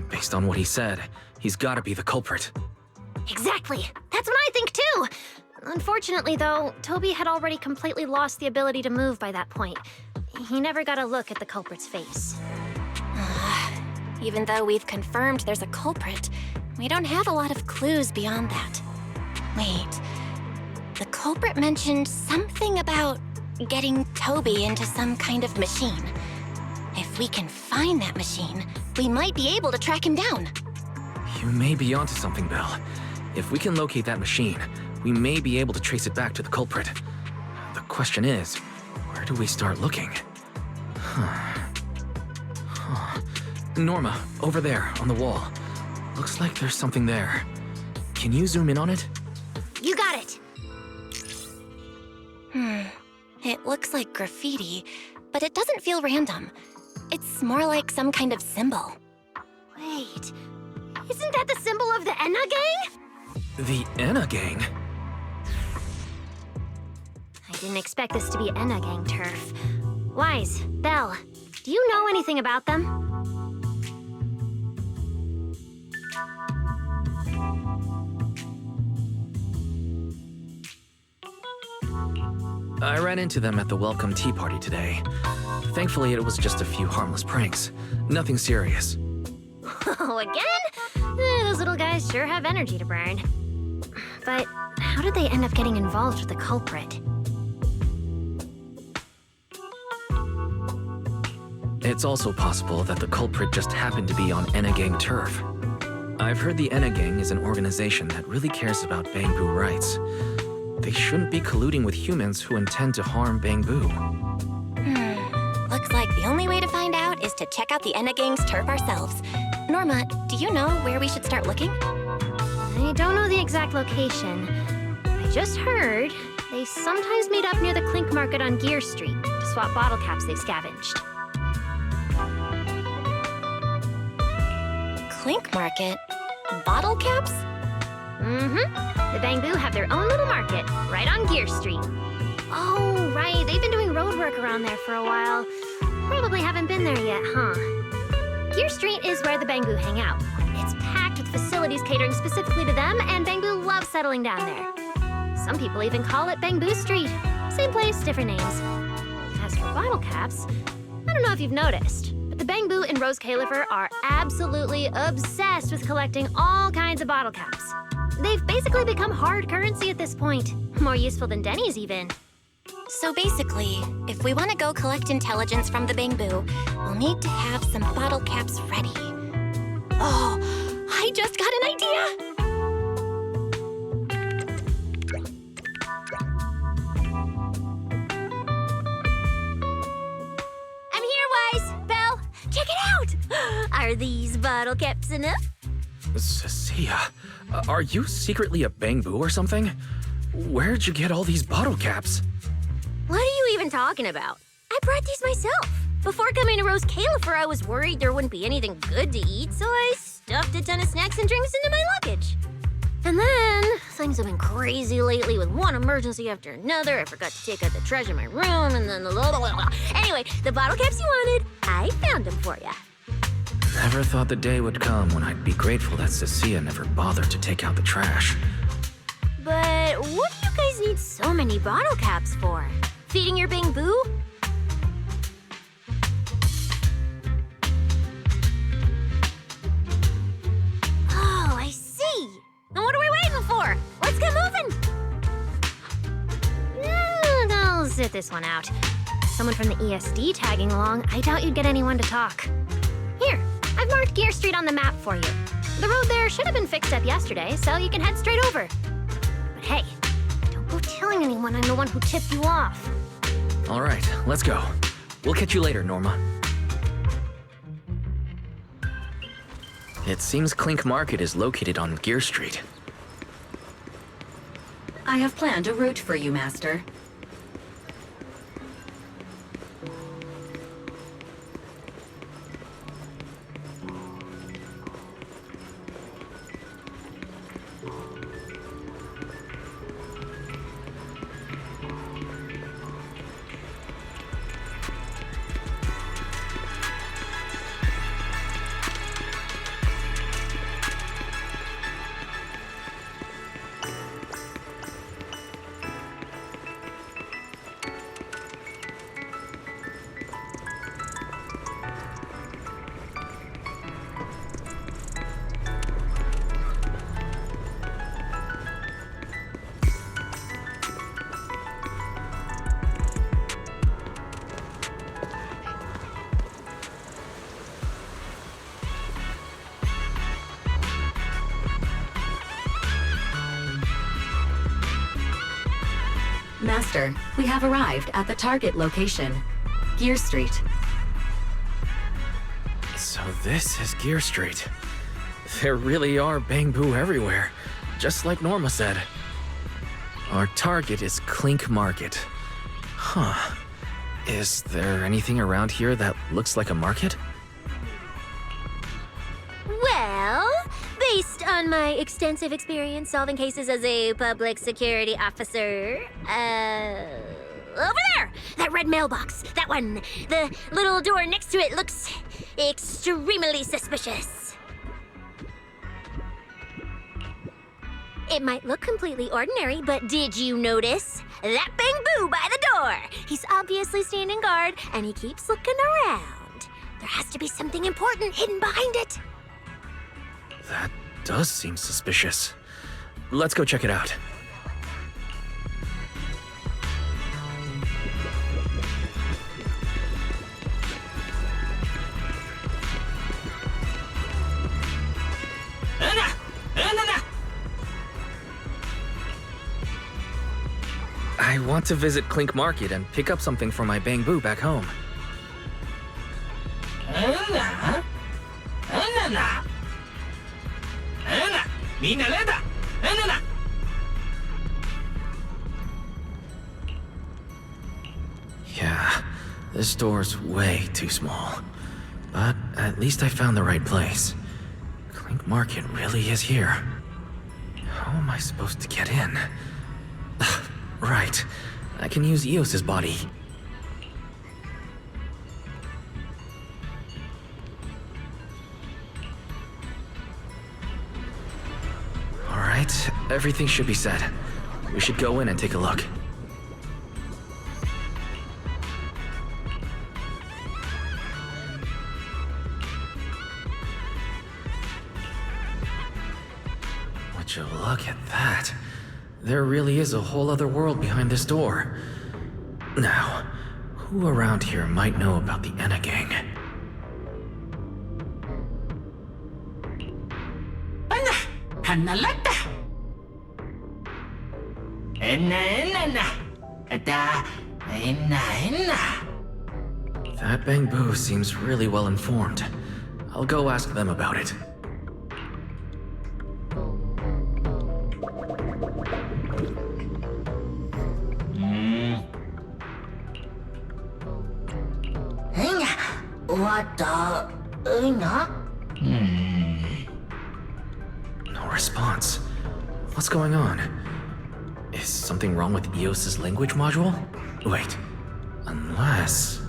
Based on what he said, he's gotta be the culprit. Exactly. That's what I think too. Unfortunately, though, Toby had already completely lost the ability to move by that point. He never got a look at the culprit's face. Even though we've confirmed there's a culprit, we don't have a lot of clues beyond that. Wait, the culprit mentioned something about getting Toby into some kind of machine. If we can find that machine, we might be able to track him down. You may be onto something, Belle. If we can locate that machine, we may be able to trace it back to the culprit. The question is, where do we start looking? Norma, over there, on the wall. Looks like there's something there. Can you zoom in on it? You got it! It looks like graffiti, but it doesn't feel random. It's more like some kind of symbol. Wait, isn't that the symbol of the Enna gang? The Enna gang? I didn't expect this to be Enna gang turf. Wise, Belle, do you know anything about them? I ran into them at the welcome tea party today. Thankfully, it was just a few harmless pranks. Nothing serious. Oh, again? Those little guys sure have energy to burn. But how did they end up getting involved with the culprit? It's also possible that the culprit just happened to be on Enegang turf. I've heard the Enegang is an organization that really cares about Bangbu rights. They shouldn't be colluding with humans who intend to harm Bangbu. Looks like the only way to find out is to check out the Enegang's turf ourselves. Norma, do you know where we should start looking? I don't know the exact location. I just heard they sometimes meet up near the Clink Market on Gear Street to swap bottle caps they scavenged. Clink Market? Bottle caps? The Bangbu have their own little market right on Gear Street. Oh, right. They've been doing road work around there for a while. Probably haven't been there yet, huh? Gear Street is where the Bangbu hang out. It's packed with facilities catering specifically to them, and Bangbu loves settling down there. Some people even call it Bangbu Street. Same place, different names. As for bottle caps, I don't know if you've noticed, but the Bangbu and Rose Califer are absolutely obsessed with collecting all kinds of bottle caps. They've basically become hard currency at this point. More useful than Denny's, even. So basically, if we want to go collect intelligence from the Bangbu, we'll need to have some bottle caps ready. Oh, I just got an idea! I'm here, Wise! Belle, check it out! Are these bottle caps enough? Cecilia, are you secretly a Bangbu or something? Where'd you get all these bottle caps? What are you even talking about? I brought these myself. Before coming to Rose Califer, I was worried there wouldn't be anything good to eat, so I stuffed a ton of snacks and drinks into my luggage. And then, things have been crazy lately with one emergency after another. I forgot to take out the trash in my room, and then Anyway, the bottle caps you wanted, I found them for ya. Never thought the day would come when I'd be grateful that Cecilia never bothered to take out the trash. But what do you guys need so many bottle caps for? Feeding your Bangbu? Oh, I see. Then what are we waiting for? Let's get moving. I'll sit this one out. Someone from the ESD tagging along, I doubt you'd get anyone to talk. Here, I've marked Gear Street on the map for you. The road there should have been fixed up yesterday, so you can head straight over. But hey, don't go telling anyone I'm the one who tipped you off. All right, let's go. We'll catch you later, Norma. It seems Clink Market is located on Gear Street. I have planned a route for you, Master. Master, we have arrived at the target location, Gear Street. So this is Gear Street. There really are Bangbu everywhere, just like Norma said. Our target is Clink Market. Huh. Is there anything around here that looks like a market? Well, based on my extensive experience solving cases as a public security officer, over there! That red mailbox, that one. The little door next to it looks extremely suspicious. It might look completely ordinary, but did you notice? That Bangbu by the door! He's obviously standing guard, and he keeps looking around. There has to be something important hidden behind it. That does seem suspicious. Let's go check it out. I want to visit Clink Market and pick up something for my bamboo back home. Yeah, this door's way too small. But at least I found the right place. Clink Market really is here. How am I supposed to get in? Right. I can use Eos's body. Alright, everything should be set. We should go in and take a look. Would you look at that? There really is a whole other world behind this door. Now, who around here might know about the Enna gang? That bamboo seems really well informed. I'll go ask them about it. No response. What's going on? Is something wrong with Eos's language module? Wait, unless...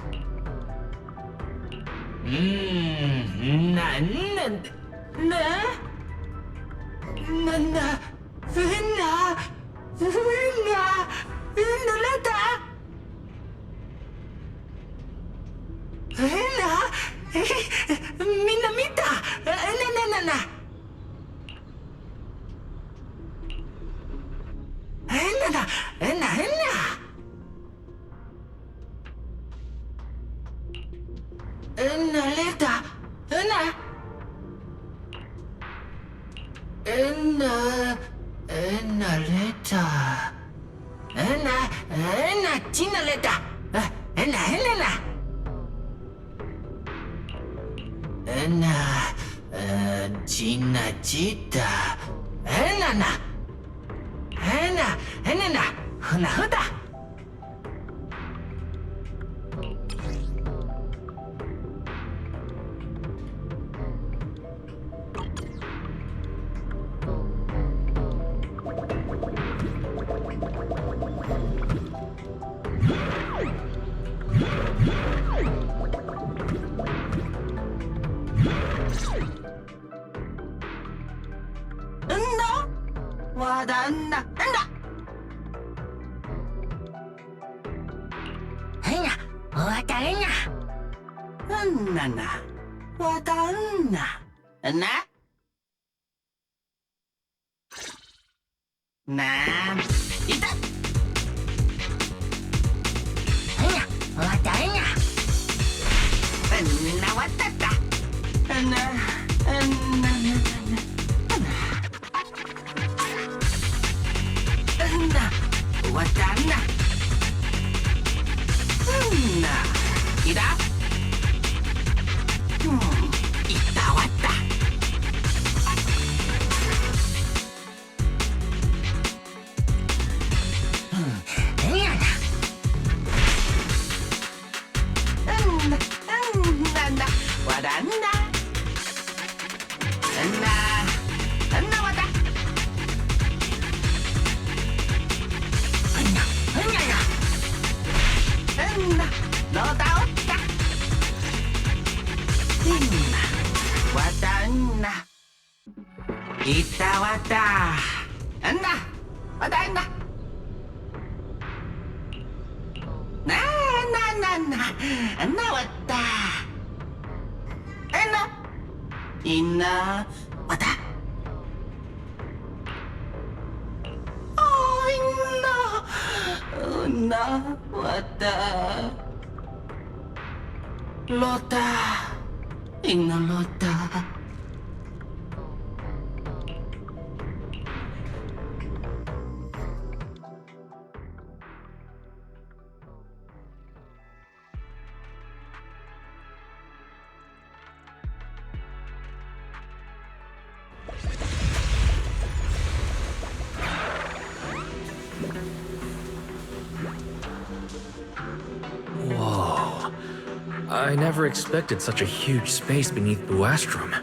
I never expected such a huge space beneath Buastrom.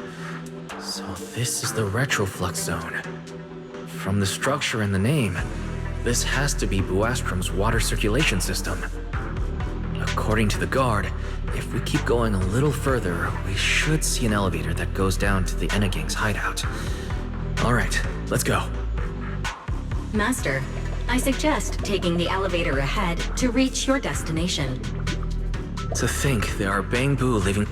So this is the retroflux zone. From the structure and the name, this has to be Buastrom's water circulation system. According to the guard, if we keep going a little further, we should see an elevator that goes down to the Enegang's hideout. All right, let's go. Master, I suggest taking the elevator ahead to reach your destination. To think there are Bangbu living...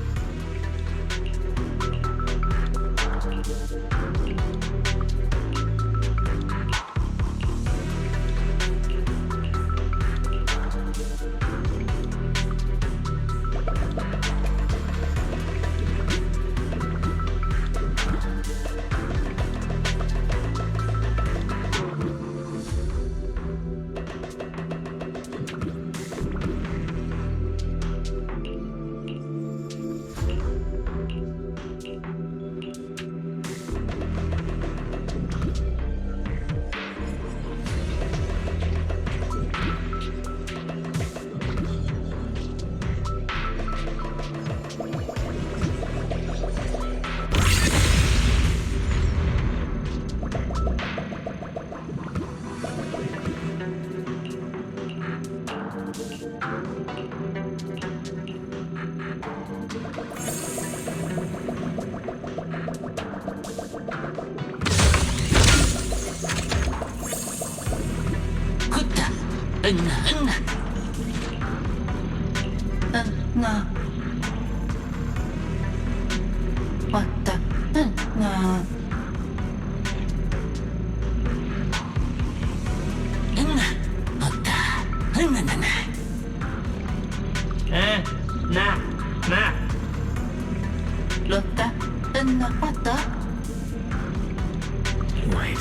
Wait,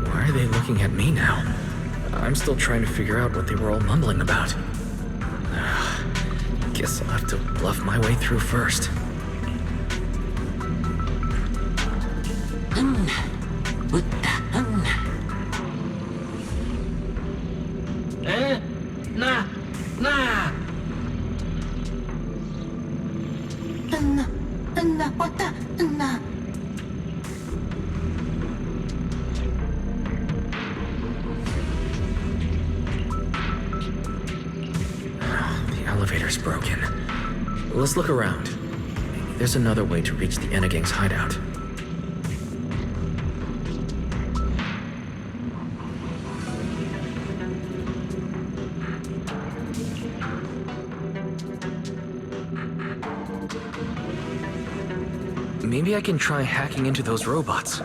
why are they looking at me now? I'm still trying to figure out what they were all mumbling about. Guess I'll have to bluff my way through first. Elevator's broken. Let's look around. Maybe there's another way to reach the Enegang's hideout. Maybe I can try hacking into those robots.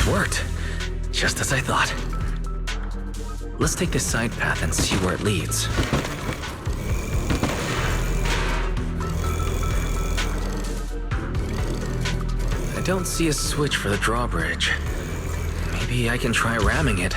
Worked. Just as I thought. Let's take this side path and see where it leads. I don't see a switch for the drawbridge. Maybe I can try ramming it.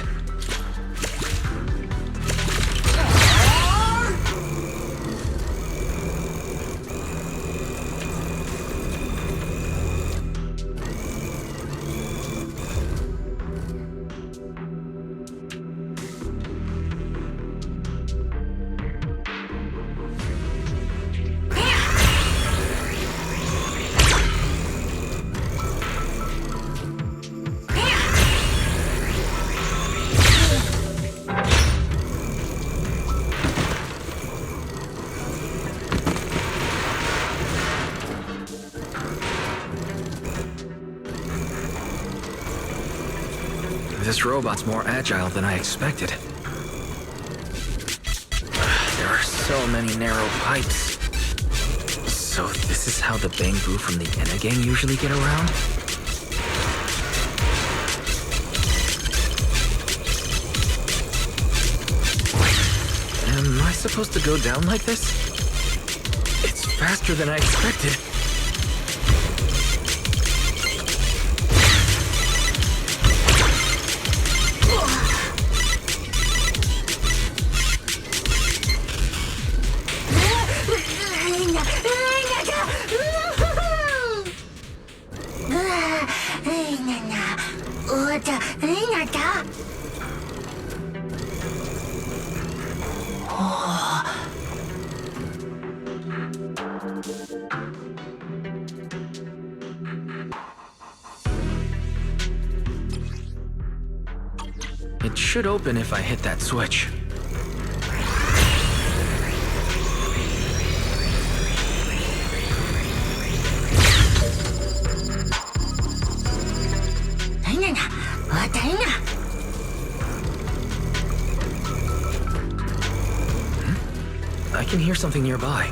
This robot's more agile than I expected. There are so many narrow pipes. So this is how the Bangbu from the Enegang usually get around? Am I supposed to go down like this? It's faster than I expected. It should open if I hit that switch. I can hear something nearby.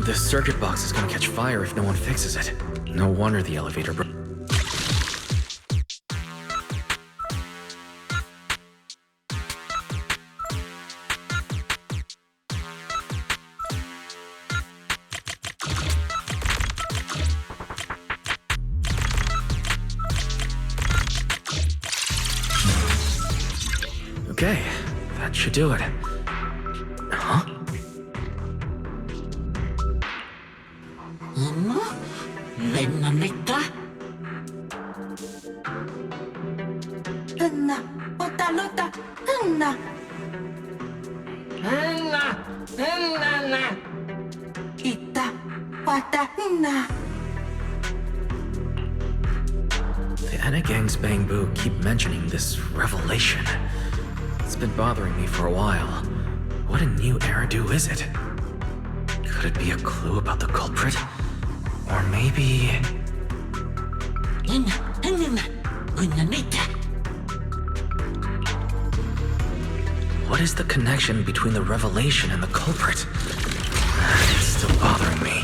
This circuit box is gonna catch fire if no one fixes it. No wonder the elevator broke. Okay, that should do it. Huh? The Enna Gang's Bangbu keep mentioning this revelation. It's been bothering me for a while. What a new Eridu is it? Could it be a clue about the culprit? Or maybe... What is the connection between the revelation and the culprit? It's still bothering me.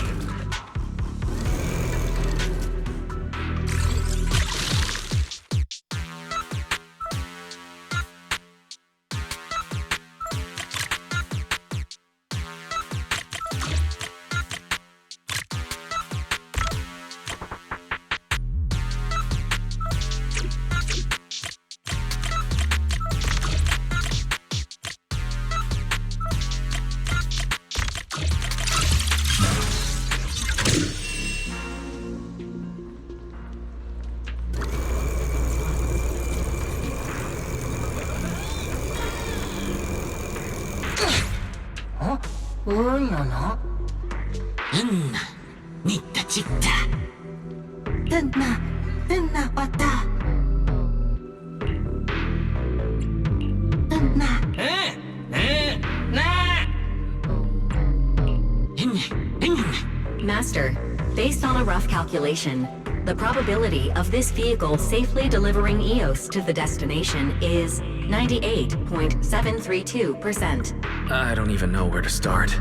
Master, based on a rough calculation, the probability of this vehicle safely delivering EOS to the destination is 98.732%. I don't even know where to start.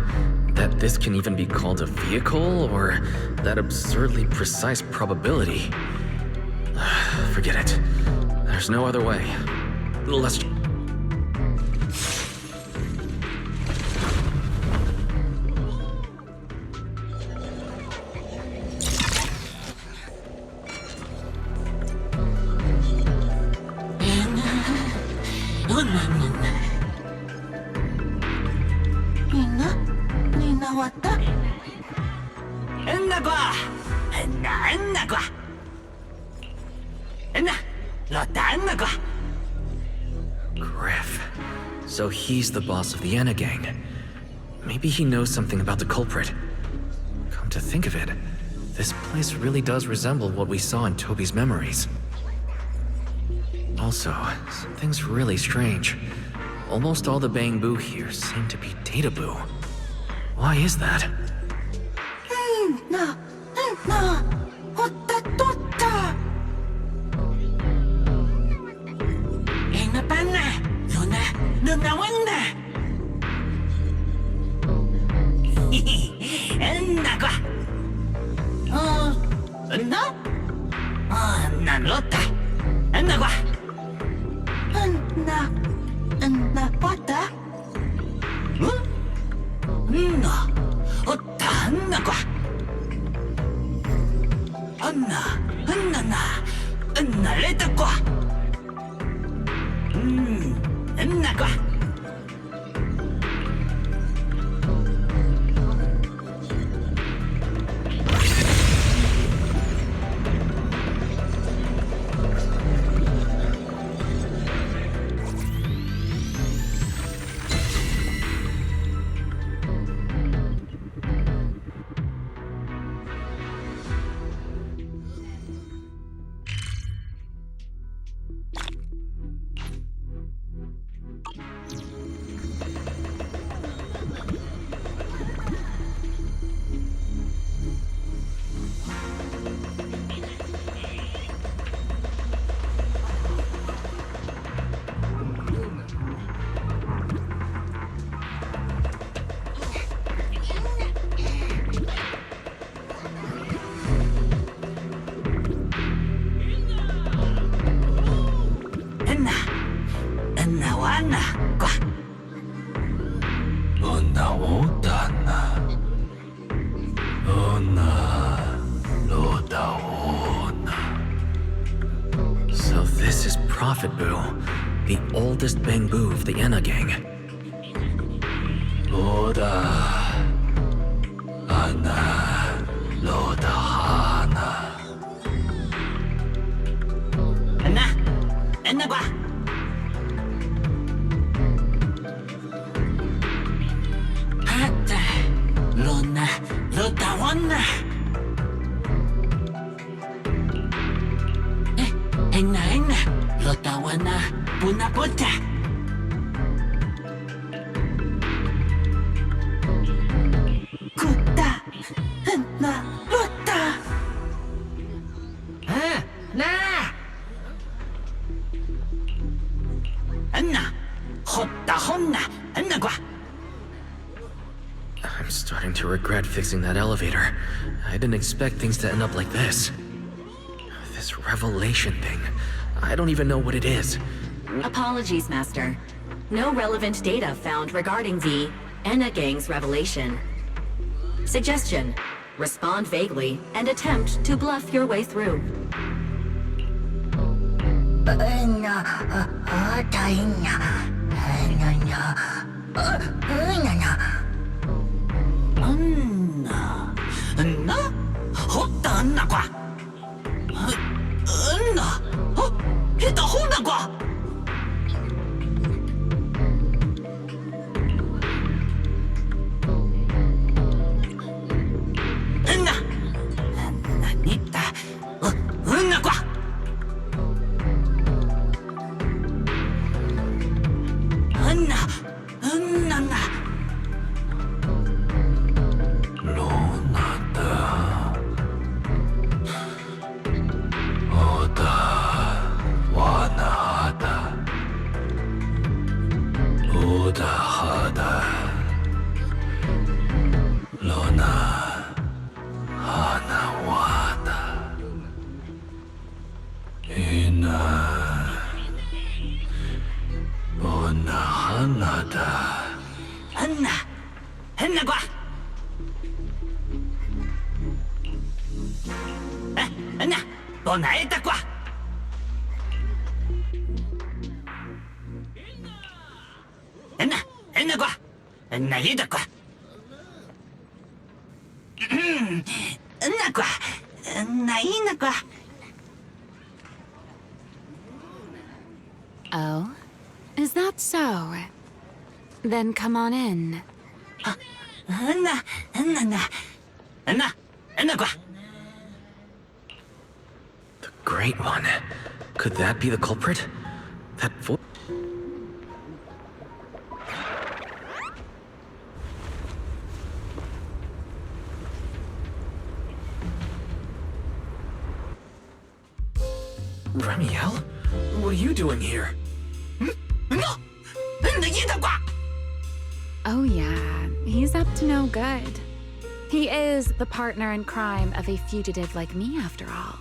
That this can even be called a vehicle, or that absurdly precise probability. Forget it. There's no other way. Let's... Griff. So he's the boss of the Enna Gang. Maybe he knows something about the culprit. Come to think of it, this place really does resemble what we saw in Toby's memories. Also, something's really strange. Almost all the Bangbu here seem to be Databu. Why is that? Prophet Boo, the oldest Bangbu of the Enna gang. Loda, Anna, Loda Hana. Enna ba? Hata, Lona, Loda Wana. Enna, Loda Wana, Puna Puta. Kuta, Enna, Loda. Na. Anna, Hotta Honna, Anna Gua. I'm starting to regret fixing that elevator. I didn't expect things to end up like this. This revelation thing. I don't even know what it is. Apologies, Master. No relevant data found regarding the Enna Gang's revelation. Suggestion: respond vaguely and attempt to bluff your way through. Oh? Is that so? Then come on in. The Great One. Could that be the culprit? That voice. Remiel? What are you doing here? Oh yeah, he's up to no good. He is the partner in crime of a fugitive like me, after all.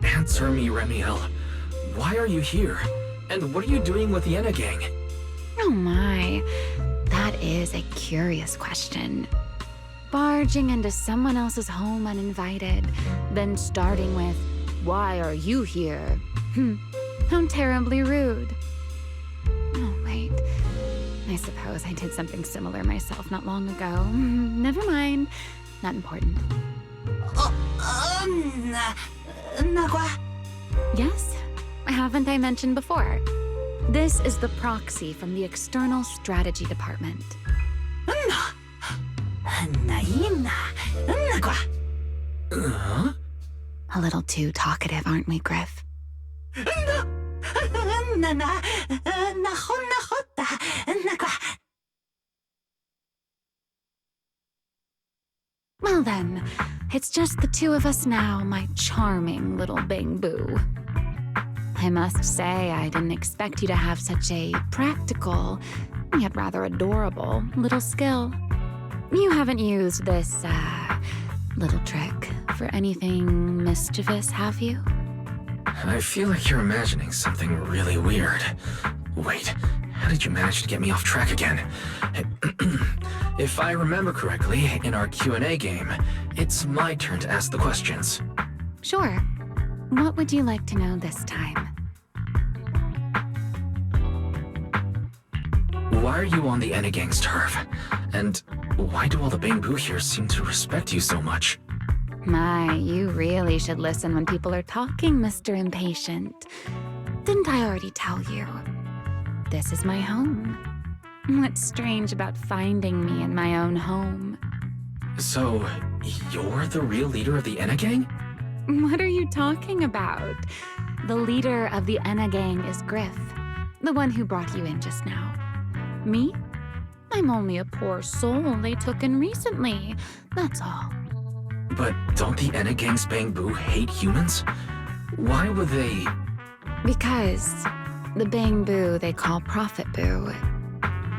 Answer me, Remiel. Why are you here? And what are you doing with the Enna gang? Oh my, that is a curious question. Barging into someone else's home uninvited, then starting with, "Why are you here?" How terribly rude. Oh, wait. I suppose I did something similar myself not long ago. Never mind. Not important. Yes? Haven't I mentioned before? This is the proxy from the External Strategy Department. A little too talkative, aren't we, Griff? Well then, it's just the two of us now, my charming little Bangbu. I must say, I didn't expect you to have such a practical, yet rather adorable, little skill. You haven't used this, little trick for anything mischievous, have you? I feel like you're imagining something really weird. Wait, how did you manage to get me off track again? If I remember correctly, in our Q&A game, it's my turn to ask the questions. Sure. What would you like to know this time? why are you on the Enna Gang's turf? And why do all the Bangbu here seem to respect you so much? My, you really should listen when people are talking, Mr. Impatient. Didn't I already tell you? This is my home. What's strange about finding me in my own home? So, you're the real leader of the Enna Gang? What are you talking about? The leader of the Enna Gang is Griff, the one who brought you in just now. Me? I'm only a poor soul they took in recently, that's all. But don't the Enna Gang's Bangbu hate humans? Why would they... Because the Bangbu they call Prophet Boo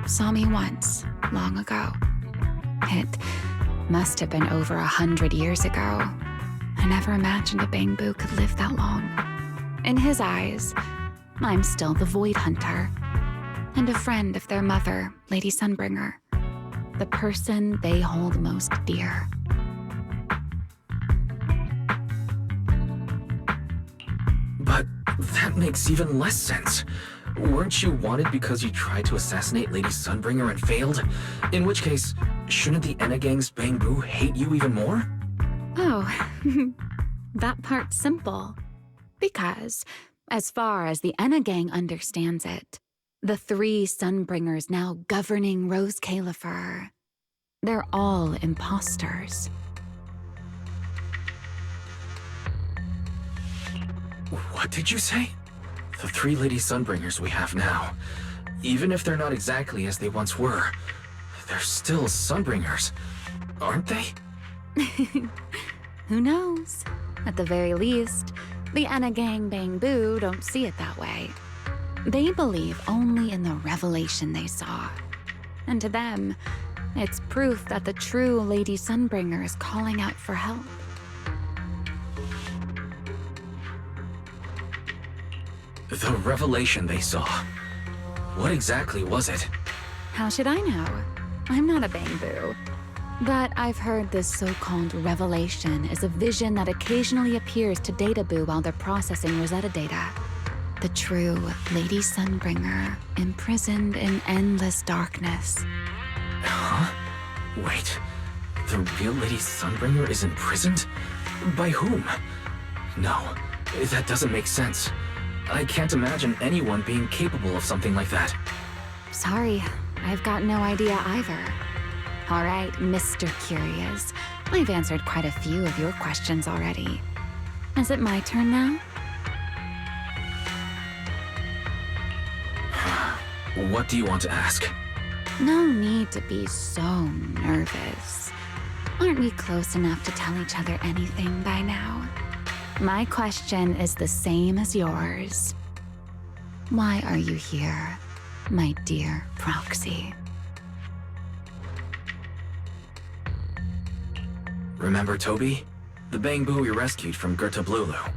saw me once, long ago. It must have been over 100 years ago. I never imagined a Bangbu could live that long. In his eyes, I'm still the Void Hunter, and a friend of their mother, Lady Sunbringer, the person they hold most dear. But that makes even less sense. Weren't you wanted because you tried to assassinate Lady Sunbringer and failed? In which case, shouldn't the Enna Gang's Bangbu hate you even more? Oh, that part's simple. Because, as far as the Enna Gang understands it, the 3 Sunbringers now governing Rose Califer, they're all imposters. What did you say? The 3 Lady Sunbringers we have now, even if they're not exactly as they once were, they're still Sunbringers, aren't they? Who knows? At the very least, the Enna Gang Bangbu don't see it that way. They believe only in the revelation they saw. And to them, it's proof that the true Lady Sunbringer is calling out for help. The revelation they saw. What exactly was it? How should I know? I'm not a Bangbu. But I've heard this so-called revelation is a vision that occasionally appears to Databoo while they're processing Rosetta data. The true Lady Sunbringer, imprisoned in endless darkness. Huh? Wait, the real Lady Sunbringer is imprisoned? By whom? No, that doesn't make sense. I can't imagine anyone being capable of something like that. Sorry, I've got no idea either. All right, Mr. Curious. I've answered quite a few of your questions already. Is it my turn now? What do you want to ask? No need to be so nervous. Aren't we close enough to tell each other anything by now? My question is the same as yours. Why are you here, my dear Proxy? Remember Toby? The Bangbu we rescued from Gertablulu.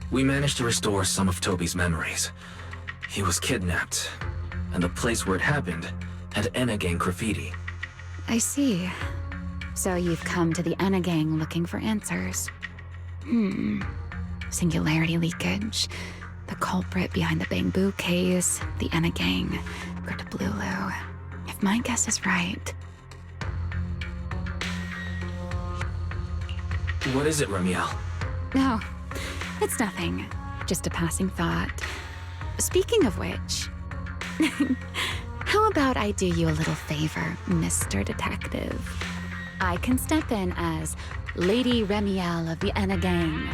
We managed to restore some of Toby's memories. He was kidnapped, and the place where it happened had Enna Gang graffiti. I see. So you've come to the Enna Gang looking for answers. Singularity leakage, the culprit behind the Bangbu case, the Enna Gang, Gertablulu. If my guess is right... What is it, Ramiel? No, it's nothing. Just a passing thought. Speaking of which, how about I do you a little favor, Mr. Detective? I can step in as Lady Ramiel of the Enna Gang,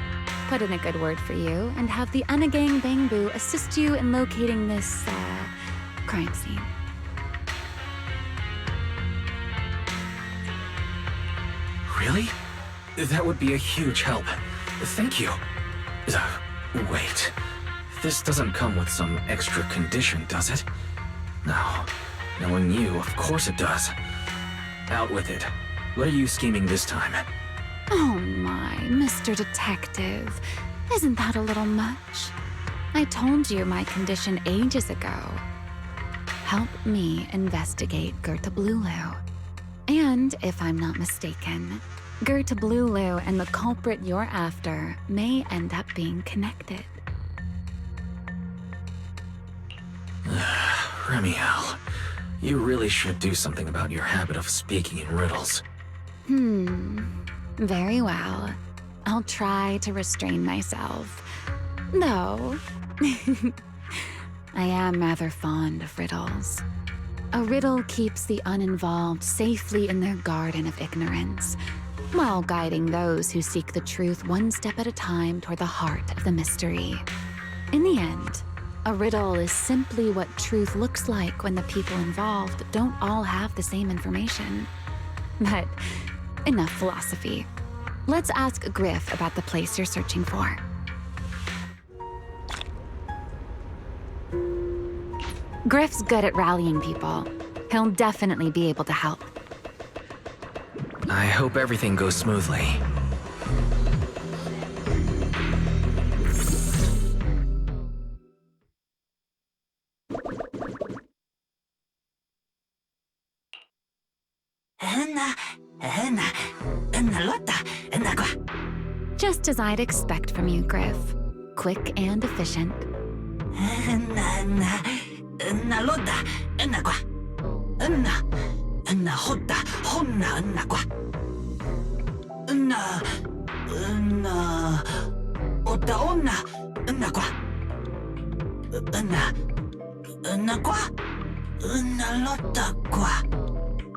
put in a good word for you, and have the Enna Gang Bangbu assist you in locating this, crime scene. Really? That would be a huge help. Thank you. Wait. This doesn't come with some extra condition, does it? No. Knowing you, of course it does. Out with it. What are you scheming this time? Oh my, Mr. Detective. Isn't that a little much? I told you my condition ages ago. Help me investigate Gertablulu. And, if I'm not mistaken, Gertablulu and the culprit you're after may end up being connected. Ramiel, You really should do something about your habit of speaking in riddles. Very well. I'll try to restrain myself. Though, I am rather fond of riddles. A riddle keeps the uninvolved safely in their garden of ignorance, while guiding those who seek the truth one step at a time toward the heart of the mystery. In the end, a riddle is simply what truth looks like when the people involved don't all have the same information. But enough philosophy. Let's ask Griff about the place you're searching for. Griff's good at rallying people. He'll definitely be able to help. I hope everything goes smoothly. Just as I'd expect from you, Griff. Quick and efficient.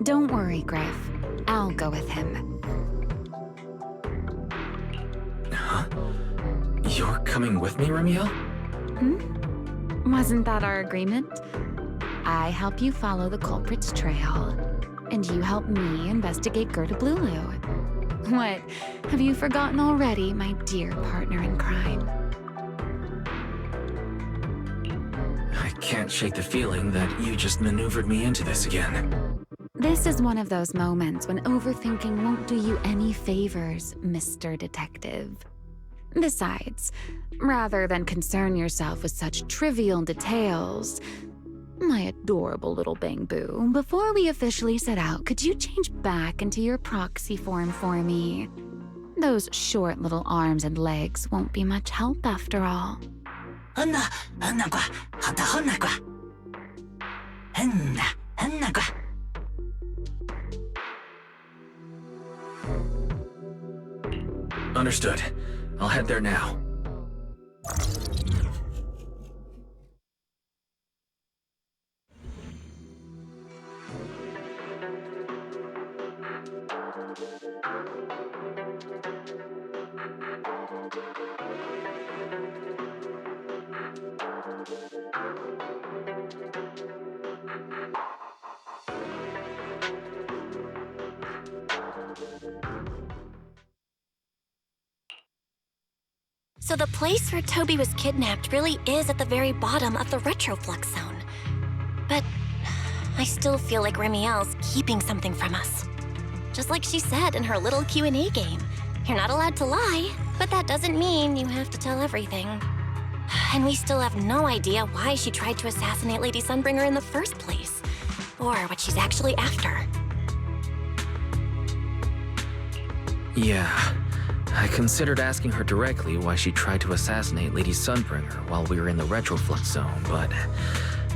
Don't worry, Griff. I'll go with him. Huh? You're coming with me, Remiel? Wasn't that our agreement? I help you follow the culprit's trail, and you help me investigate Gerda Blulu. What? Have you forgotten already, my dear partner in crime? I can't shake the feeling that you just maneuvered me into this again. This is one of those moments when overthinking won't do you any favors, Mr. Detective. Besides, rather than concern yourself with such trivial details, my adorable little Bang-Boo, before we officially set out, could you change back into your proxy form for me? Those short little arms and legs won't be much help after all. Understood. I'll head there now. So the place where Toby was kidnapped really is at the very bottom of the Retroflux zone. But I still feel like Remiel's keeping something from us. Just like she said in her little Q&A game. You're not allowed to lie, but that doesn't mean you have to tell everything. And we still have no idea why she tried to assassinate Lady Sunbringer in the first place, or what she's actually after. Yeah. I considered asking her directly why she tried to assassinate Lady Sunbringer while we were in the Retroflux zone, but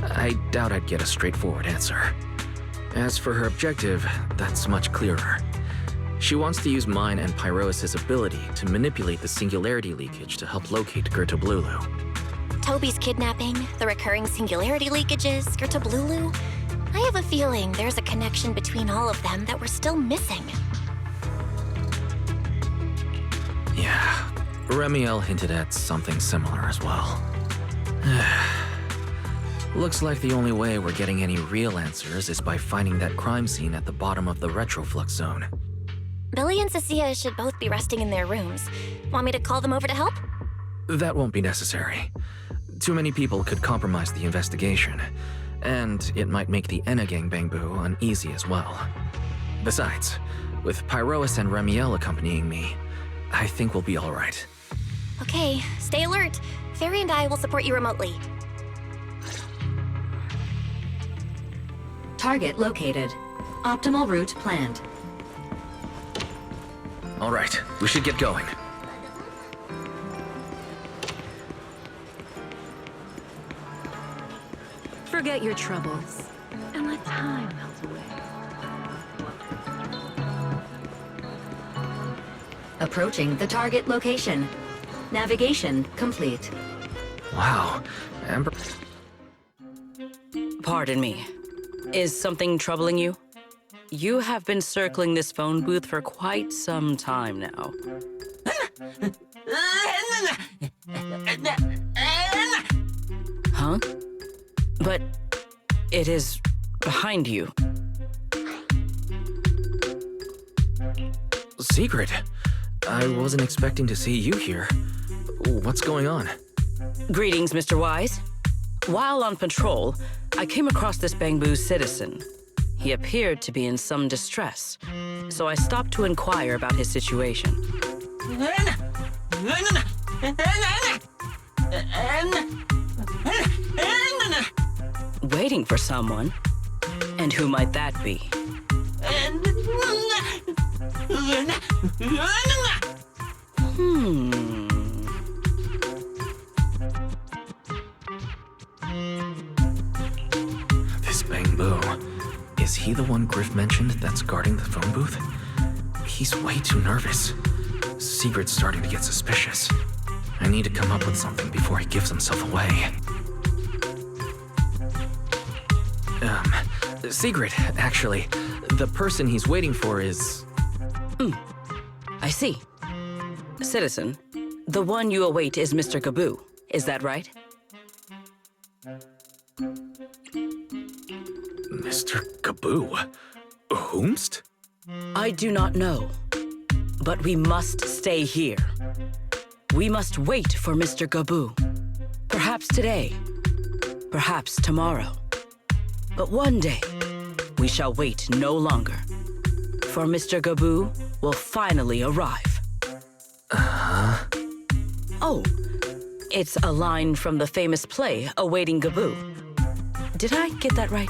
I doubt I'd get a straightforward answer. As for her objective, that's much clearer. She wants to use mine and Pyrois' ability to manipulate the singularity leakage to help locate Gerda Blulu. Toby's kidnapping, the recurring singularity leakages, Gerda Blulu. I have a feeling there's a connection between all of them that we're still missing. Yeah, Remiel hinted at something similar as well. Looks like the only way we're getting any real answers is by finding that crime scene at the bottom of the Retroflux zone. Billy and Cecilia should both be resting in their rooms. Want me to call them over to help? That won't be necessary. Too many people could compromise the investigation, and it might make the Enna gang Bang-Boo uneasy as well. Besides, with Pyrois and Remiel accompanying me, I think we'll be all right. Okay, stay alert. Fairy and I will support you remotely. Target located. Optimal route planned. All right, we should get going. Forget your troubles, and my time melt away. Approaching the target location. Navigation complete. Wow, Amber. Pardon me. Is something troubling you? You have been circling this phone booth for quite some time now. Huh? But it is behind you. Secret. I wasn't expecting to see you here. What's going on? Greetings, Mr. Wise. While on patrol, I came across this Bangbu citizen. He appeared to be in some distress, so I stopped to inquire about his situation. Waiting for someone? And who might that be? This Bangbu. Is he the one Griff mentioned that's guarding the phone booth? He's way too nervous. Secret's starting to get suspicious. I need to come up with something before he gives himself away. Secret, actually. The person he's waiting for is... I see. Citizen, the one you await is Mr. Gaboo. Is that right? Mr. Gaboo? Whomst? I do not know. But we must stay here. We must wait for Mr. Gaboo. Perhaps today. Perhaps tomorrow. But one day, we shall wait no longer. For Mr. Gaboo will finally arrive. Oh, it's a line from the famous play, Awaiting Gaboo. Did I get that right,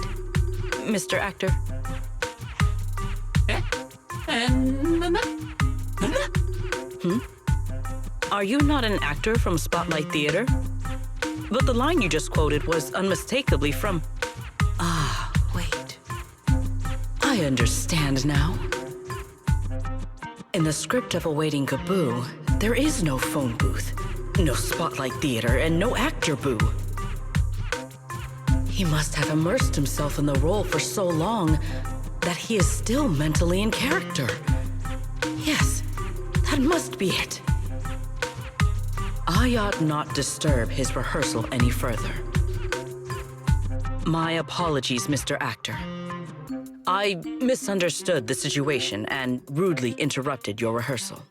Mr. Actor? Are you not an actor from Spotlight Theater? But the line you just quoted was unmistakably from... Ah, wait. I understand now. In the script of Awaiting Gaboo, there is no phone booth, no Spotlight Theater, and no actor boo. He must have immersed himself in the role for so long that he is still mentally in character. Yes, that must be it. I ought not disturb his rehearsal any further. My apologies, Mr. Actor. I misunderstood the situation and rudely interrupted your rehearsal.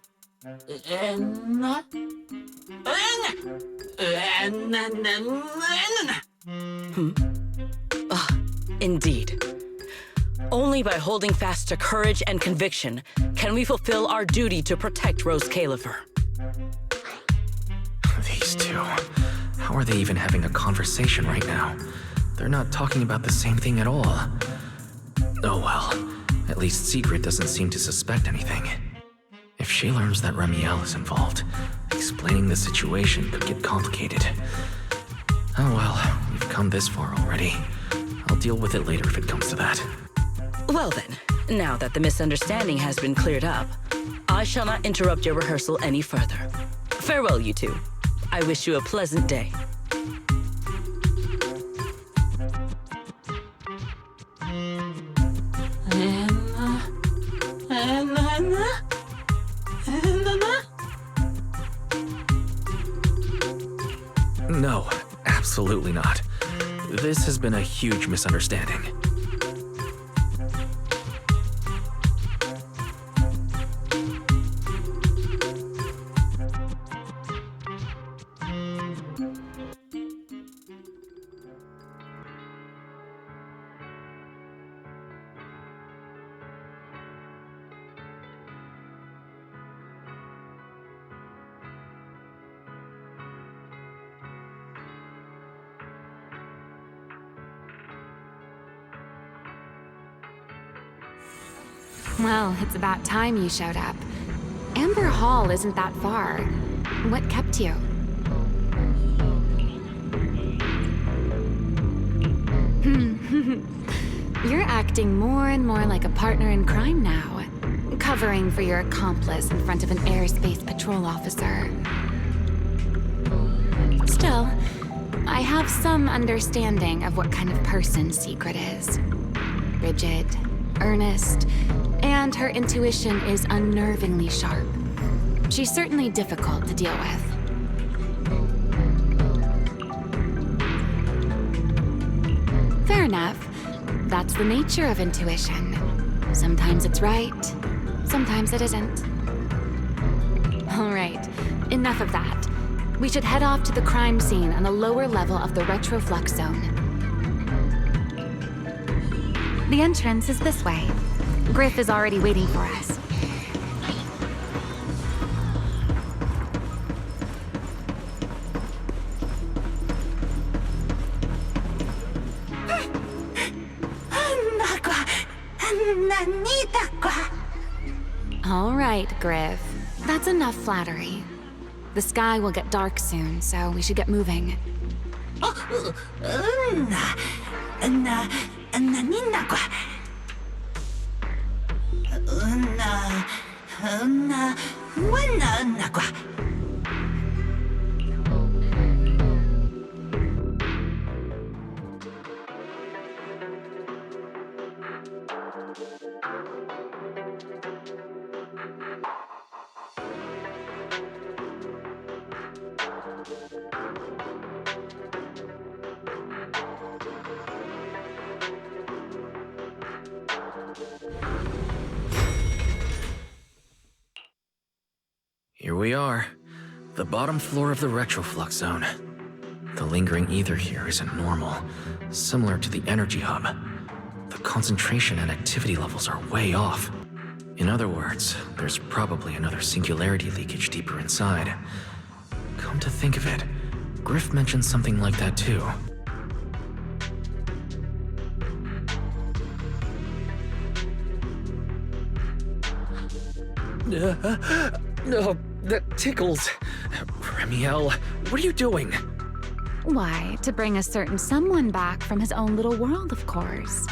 Indeed. Only by holding fast to courage and conviction can we fulfill our duty to protect Rose Califer. These two. How are they even having a conversation right now? They're not talking about the same thing at all. Oh well. At least Secret doesn't seem to suspect anything. If she learns that Remiel is involved, explaining the situation could get complicated. Oh well, we've come this far already. I'll deal with it later if it comes to that. Well then, now that the misunderstanding has been cleared up, I shall not interrupt your rehearsal any further. Farewell, you two. I wish you a pleasant day. No, absolutely not. This has been a huge misunderstanding. Well, it's about time you showed up. Amber Hall isn't that far. What kept you? You're acting more and more like a partner in crime now, covering for your accomplice in front of an airspace patrol officer. Still, I have some understanding of what kind of person Secret is. Rigid, earnest, and her intuition is unnervingly sharp. She's certainly difficult to deal with. Fair enough. That's the nature of intuition. Sometimes it's right, sometimes it isn't. All right, enough of that. We should head off to the crime scene on the lower level of the retroflux zone. The entrance is this way. Griff is already waiting for us. All right, Griff. That's enough flattery. The sky will get dark soon, so we should get moving. Here we are, the bottom floor of the retroflux zone. The lingering ether here isn't normal, similar to the energy hub. The concentration and activity levels are way off. In other words, there's probably another singularity leakage deeper inside. Come to think of it, Griff mentioned something like that too. No, that tickles. Remiel, what are you doing? Why, to bring a certain someone back from his own little world, of course.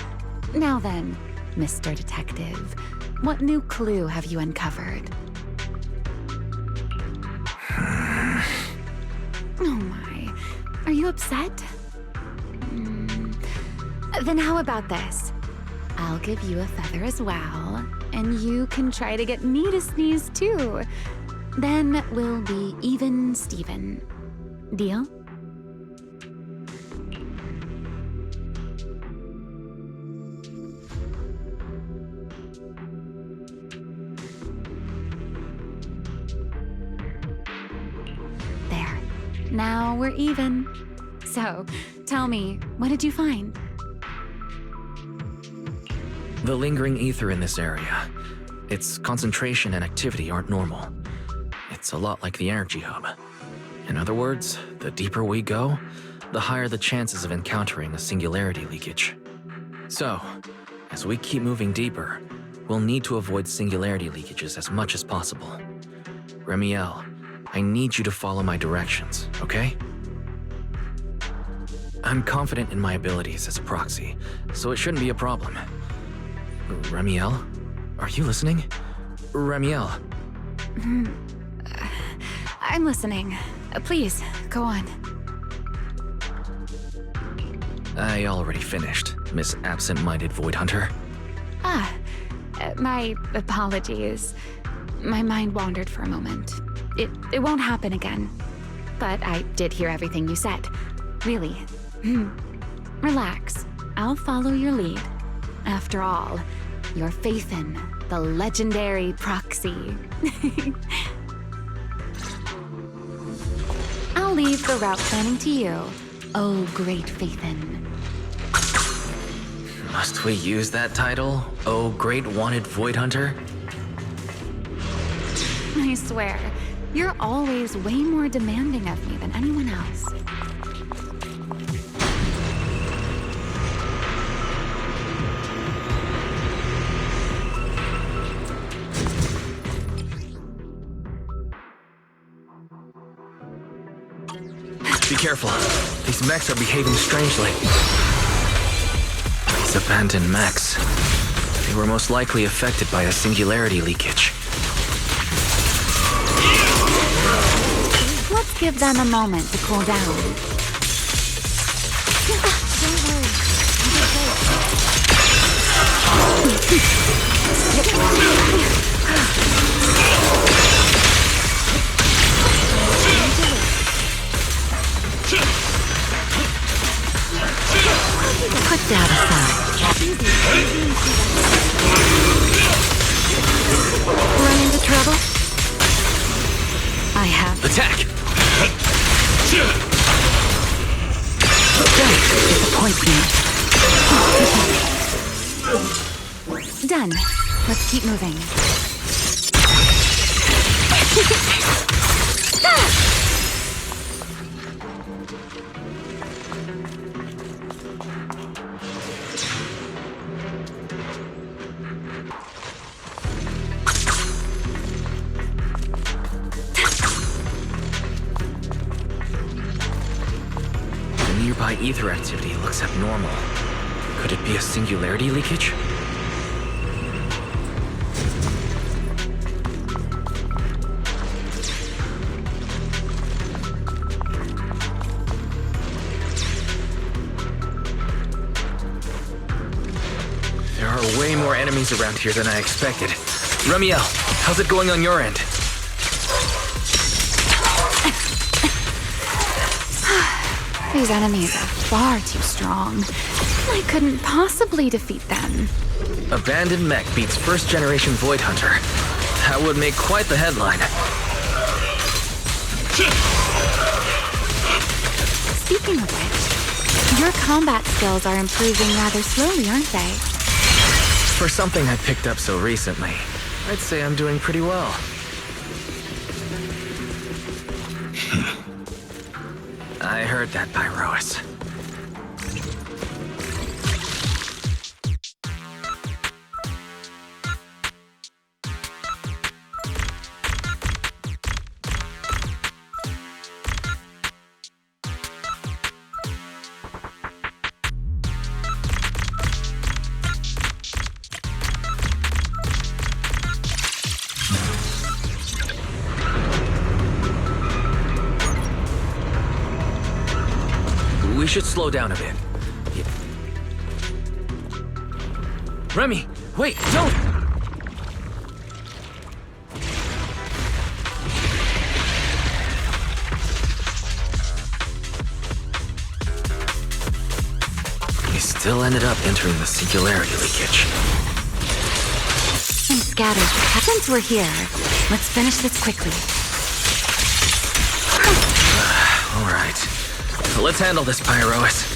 Now then, Mr. Detective, what new clue have you uncovered? Oh my, are you upset? Then how about this? I'll give you a feather as well, and you can try to get me to sneeze too. Then we'll be even Steven. Deal? There. Now we're even. So, tell me, what did you find? The lingering ether in this area. Its concentration and activity aren't normal. It's a lot like the energy hub. In other words, the deeper we go, the higher the chances of encountering a singularity leakage. So, as we keep moving deeper, we'll need to avoid singularity leakages as much as possible. Remiel, I need you to follow my directions, okay? I'm confident in my abilities as a proxy, so it shouldn't be a problem. Remiel? Are you listening? Remiel. I'm listening. Please, go on. I already finished, Miss Absent-Minded Void Hunter. My apologies. My mind wandered for a moment. It won't happen again. But I did hear everything you said. Really. Relax. I'll follow your lead. After all, you're Faithin, the legendary proxy. I'll leave the route planning to you, oh great Faithin. Must we use that title, oh great wanted Void Hunter? I swear, you're always way more demanding of me than anyone else. Be careful. These mechs are behaving strangely. I These abandoned mechs. They were most likely affected by a singularity leakage. Let's give them a moment to cool down. Don't worry. Put that aside. Run into trouble? I have. Attack! Don't disappoint me. Done. Let's keep moving. The nearby ether activity looks abnormal. Could it be a singularity leakage? There are way more enemies around here than I expected. Remiel, how's it going on your end? These enemies are far too strong. I couldn't possibly defeat them. Abandoned mech beats first-generation Void Hunter. That would make quite the headline. Speaking of which, your combat skills are improving rather slowly, aren't they? For something I picked up so recently, I'd say I'm doing pretty well. I heard that, Pyrois. We should slow down a bit. Remy, wait, don't! We still ended up entering the singularity leakage. I'm scattered. Since we're here, let's finish this quickly. All right. Let's handle this, Pyrois.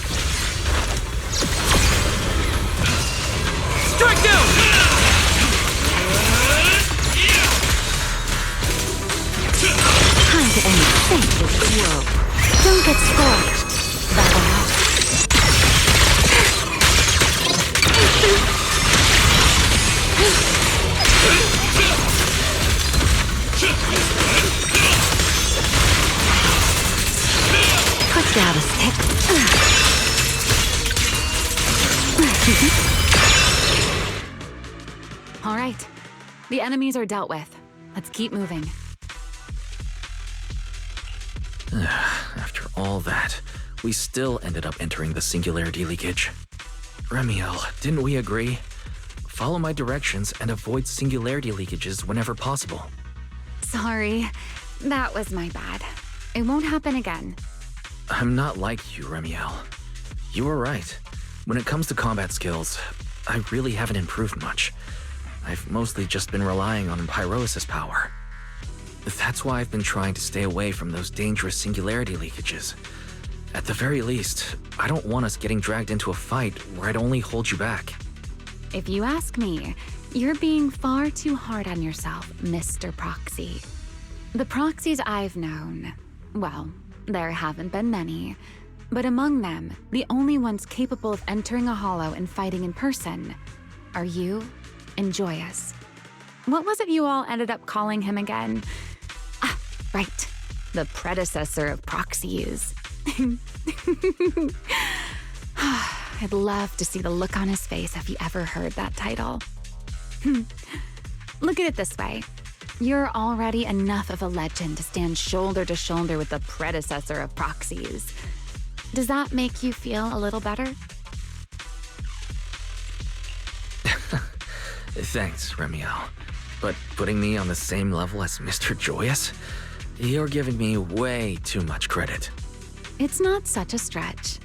Strike down! Time to end fate with the world. Don't get scorched. That'll help. Put down a stick. All right. The enemies are dealt with. Let's keep moving. After all that, we still ended up entering the singularity leakage. Remiel, didn't we agree? Follow my directions and avoid singularity leakages whenever possible. Sorry. That was my bad. It won't happen again. I'm not like you, Remiel. You were right. When it comes to combat skills, I really haven't improved much. I've mostly just been relying on Pyrois' power. That's why I've been trying to stay away from those dangerous singularity leakages. At the very least, I don't want us getting dragged into a fight where I'd only hold you back. If you ask me, you're being far too hard on yourself, Mr. Proxy. The proxies I've known, well, there haven't been many, but among them, the only ones capable of entering a hollow and fighting in person are you and Joyous. What was it you all ended up calling him again? Ah, right. The predecessor of proxies. I'd love to see the look on his face if he ever heard that title. Look at it this way. You're already enough of a legend to stand shoulder to shoulder with the predecessor of proxies. Does that make you feel a little better? Thanks, Remiel. But putting me on the same level as Mr. Joyous? You're giving me way too much credit. It's not such a stretch.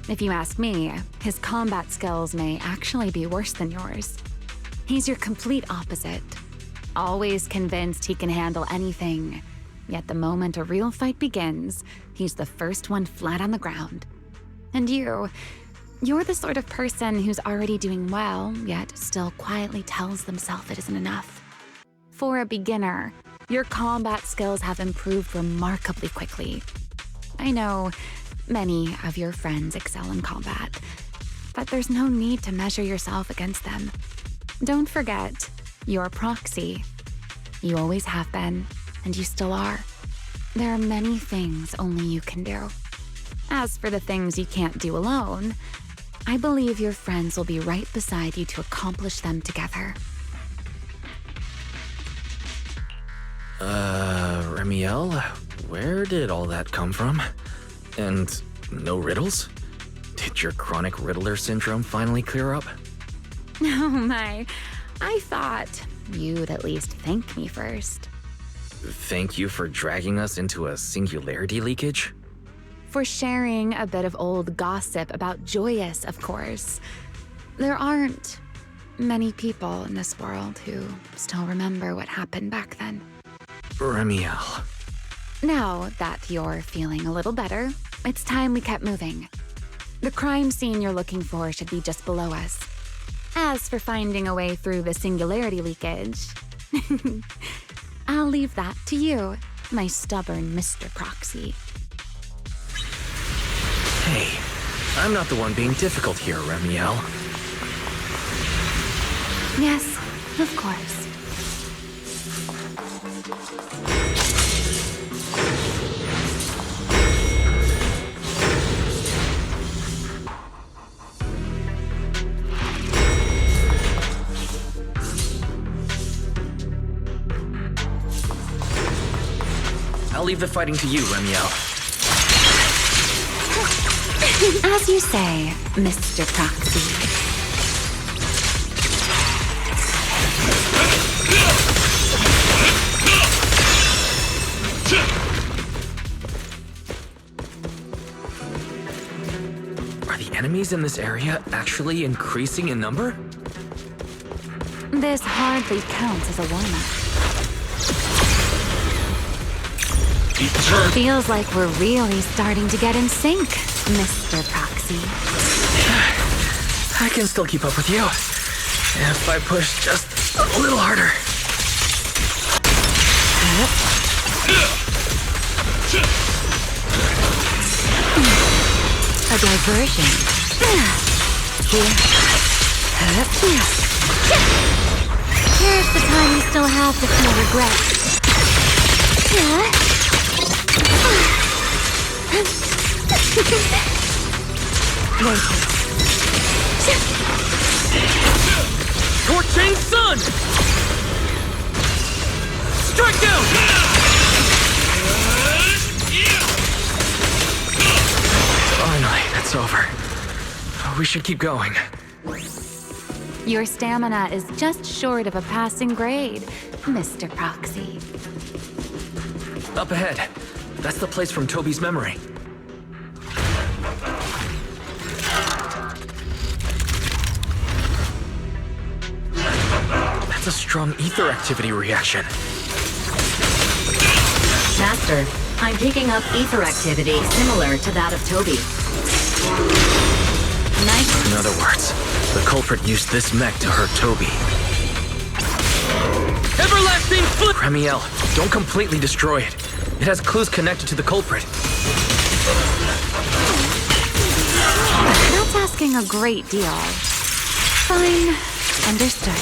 If you ask me, his combat skills may actually be worse than yours. He's your complete opposite. Always convinced he can handle anything. Yet the moment a real fight begins, he's the first one flat on the ground. And you're the sort of person who's already doing well, yet still quietly tells themselves it isn't enough. For a beginner, your combat skills have improved remarkably quickly. I know many of your friends excel in combat, but there's no need to measure yourself against them. Don't forget, you're proxy. You always have been, and you still are. There are many things only you can do. As for the things you can't do alone, I believe your friends will be right beside you to accomplish them together. Remiel, where did all that come from? And no riddles? Did your chronic riddler syndrome finally clear up? Oh my, I thought you'd at least thank me first. Thank you for dragging us into a singularity leakage? For sharing a bit of old gossip about Joyous, of course. There aren't many people in this world who still remember what happened back then. Remiel. Now that you're feeling a little better, it's time we kept moving. The crime scene you're looking for should be just below us. As for finding a way through the singularity leakage, I'll leave that to you, my stubborn Mr. Proxy. Hey, I'm not the one being difficult here, Remiel. Yes, of course. I'll leave the fighting to you, Remiel. As you say, Mr. Proxy. Are the enemies in this area actually increasing in number? This hardly counts as a warm-up. Feels like we're really starting to get in sync, Mr. Proxy. I can still keep up with you. If I push just a little harder. A diversion. Here's the time you still have to feel regret. Torching Sun! Strike down! Finally, it's over. We should keep going. Your stamina is just short of a passing grade, Mr. Proxy. Up ahead. That's the place from Toby's memory. That's a strong ether activity reaction. Master, I'm picking up ether activity similar to that of Toby. Nice. In other words, the culprit used this mech to hurt Toby. Everlasting flip! Remiel, don't completely destroy it. It has clues connected to the culprit. That's asking a great deal. Fine. Understood.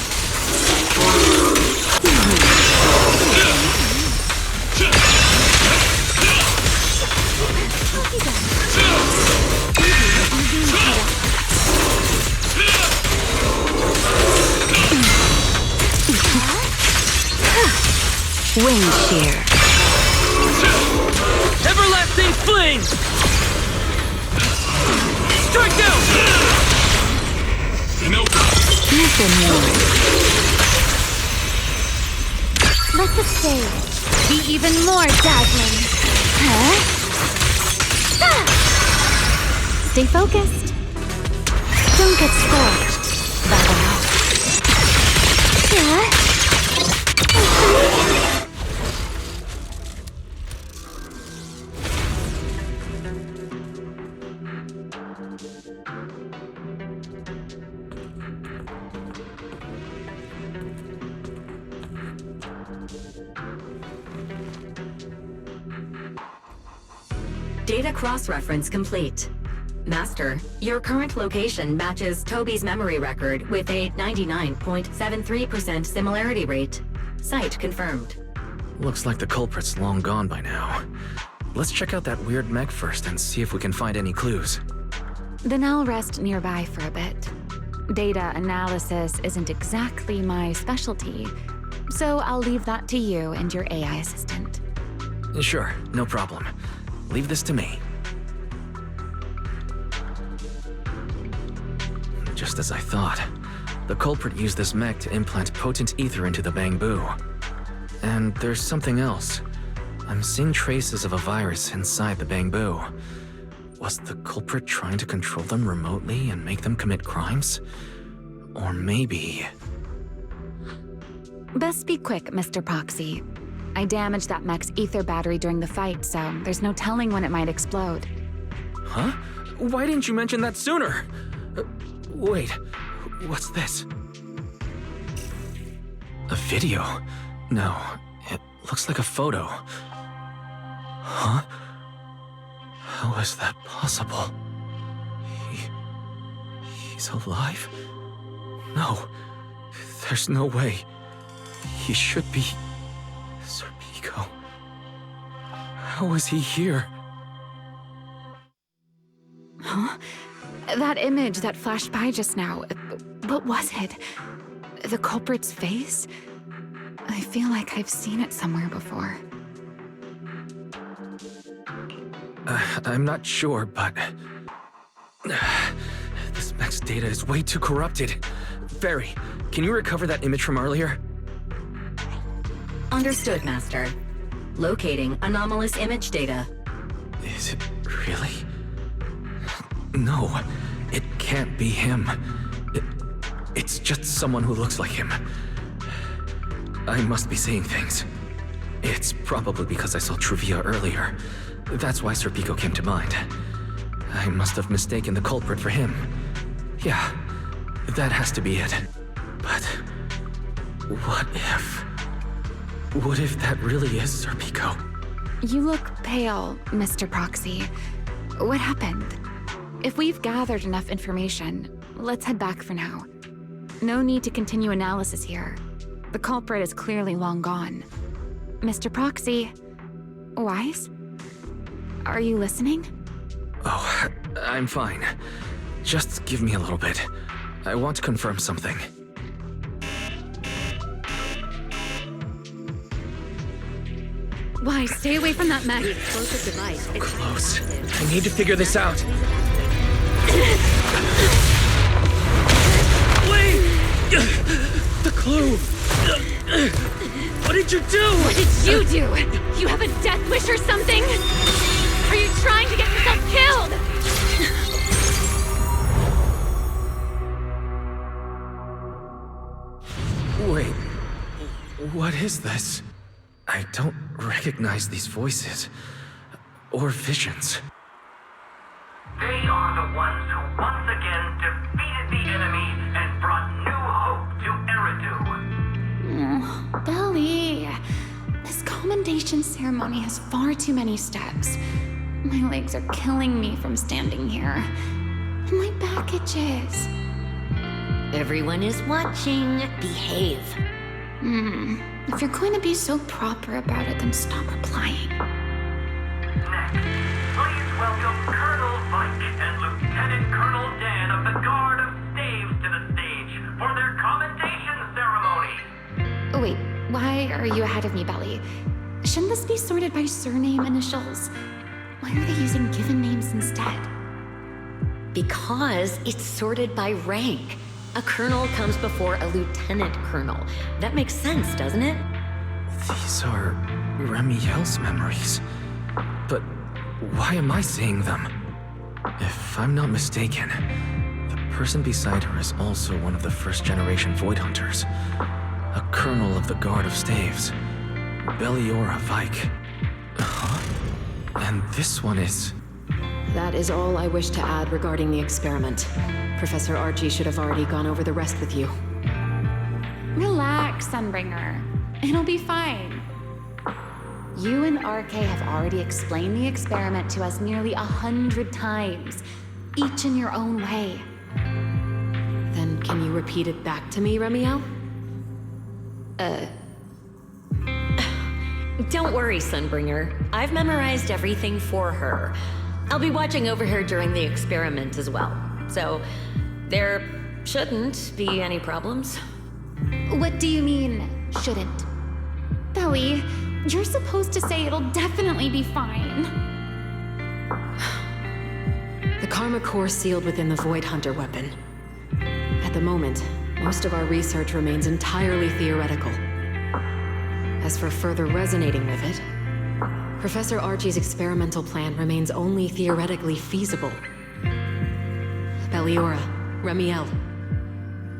Wind shear. Everlasting flames! Strike down! Ether ward. Let the stage be even more dazzling. Huh? Stay focused. Don't get scorched. Bow out. Yeah. Data cross-reference complete. Master, your current location matches Toby's memory record with a 99.73% similarity rate. Site confirmed. Looks like the culprit's long gone by now. Let's check out that weird mech first and see if we can find any clues. Then I'll rest nearby for a bit. Data analysis isn't exactly my specialty, so I'll leave that to you and your AI assistant. Sure, no problem. Leave this to me. Just as I thought. The culprit used this mech to implant potent ether into the bamboo. And there's something else. I'm seeing traces of a virus inside the bamboo. Was the culprit trying to control them remotely and make them commit crimes? Or maybe... Best be quick, Mr. Proxy. I damaged that mech's ether battery during the fight, so there's no telling when it might explode. Huh? Why didn't you mention that sooner? Wait, what's this? A video? No, it looks like a photo. Huh? How is that possible? He's alive? No, there's no way. He should be... Serpico. How is he here? Huh? That image that flashed by just now, what was it? The culprit's face? I feel like I've seen it somewhere before. I'm not sure, but... This mech's data is way too corrupted. Barry, can you recover that image from earlier? Understood, Master. Locating anomalous image data. Is it really? No, it can't be him. It's just someone who looks like him. I must be seeing things. It's probably because I saw Truvia earlier. That's why Serpico came to mind. I must have mistaken the culprit for him. Yeah, that has to be it. But what if... What if that really is Serpico? You look pale, Mr. Proxy. What happened? If we've gathered enough information, let's head back for now. No need to continue analysis here. The culprit is clearly long gone. Mr. Proxy, Wise? Are you listening? Oh, I'm fine. Just give me a little bit. I want to confirm something. Wise, stay away from that mech. Explosive device. So close. I need to figure this out. Wait! The clue! What did you do? What did you do? You have a death wish or something? Are you trying to get yourself killed? Wait, what is this? I don't recognize these voices or visions. They are the ones who once again defeated the enemy and brought new hope to Eridu. Belly, this commendation ceremony has far too many steps. My legs are killing me from standing here. And my back itches. Everyone is watching. Behave. If you're going to be so proper about it, then stop replying. Next, please welcome Colonel Mike and Lieutenant Colonel Dan of the Guard of Staves to the stage for their commendation ceremony. Oh, wait. Why are you ahead of me, Belly? Shouldn't this be sorted by surname initials? Why are they using given names instead? Because it's sorted by rank. A colonel comes before a lieutenant colonel. That makes sense, doesn't it? These are Remiel's memories. But why am I seeing them? If I'm not mistaken, the person beside her is also one of the first-generation Void Hunters. A colonel of the Guard of Staves. Belliora Vike. Huh? And this one is... That is all I wish to add regarding the experiment. Professor Archie should have already gone over the rest with you. Relax, Sunbringer. It'll be fine. You and RK have already explained the experiment to us nearly 100 times, each in your own way. Then can you repeat it back to me, Remiel? Don't worry, Sunbringer. I've memorized everything for her. I'll be watching over her during the experiment as well. So, there shouldn't be any problems. What do you mean, shouldn't? Belly, you're supposed to say it'll definitely be fine. The Karma Core sealed within the Void Hunter weapon. At the moment, most of our research remains entirely theoretical. As for further resonating with it, Professor Archie's experimental plan remains only theoretically feasible. Belliora, Remiel,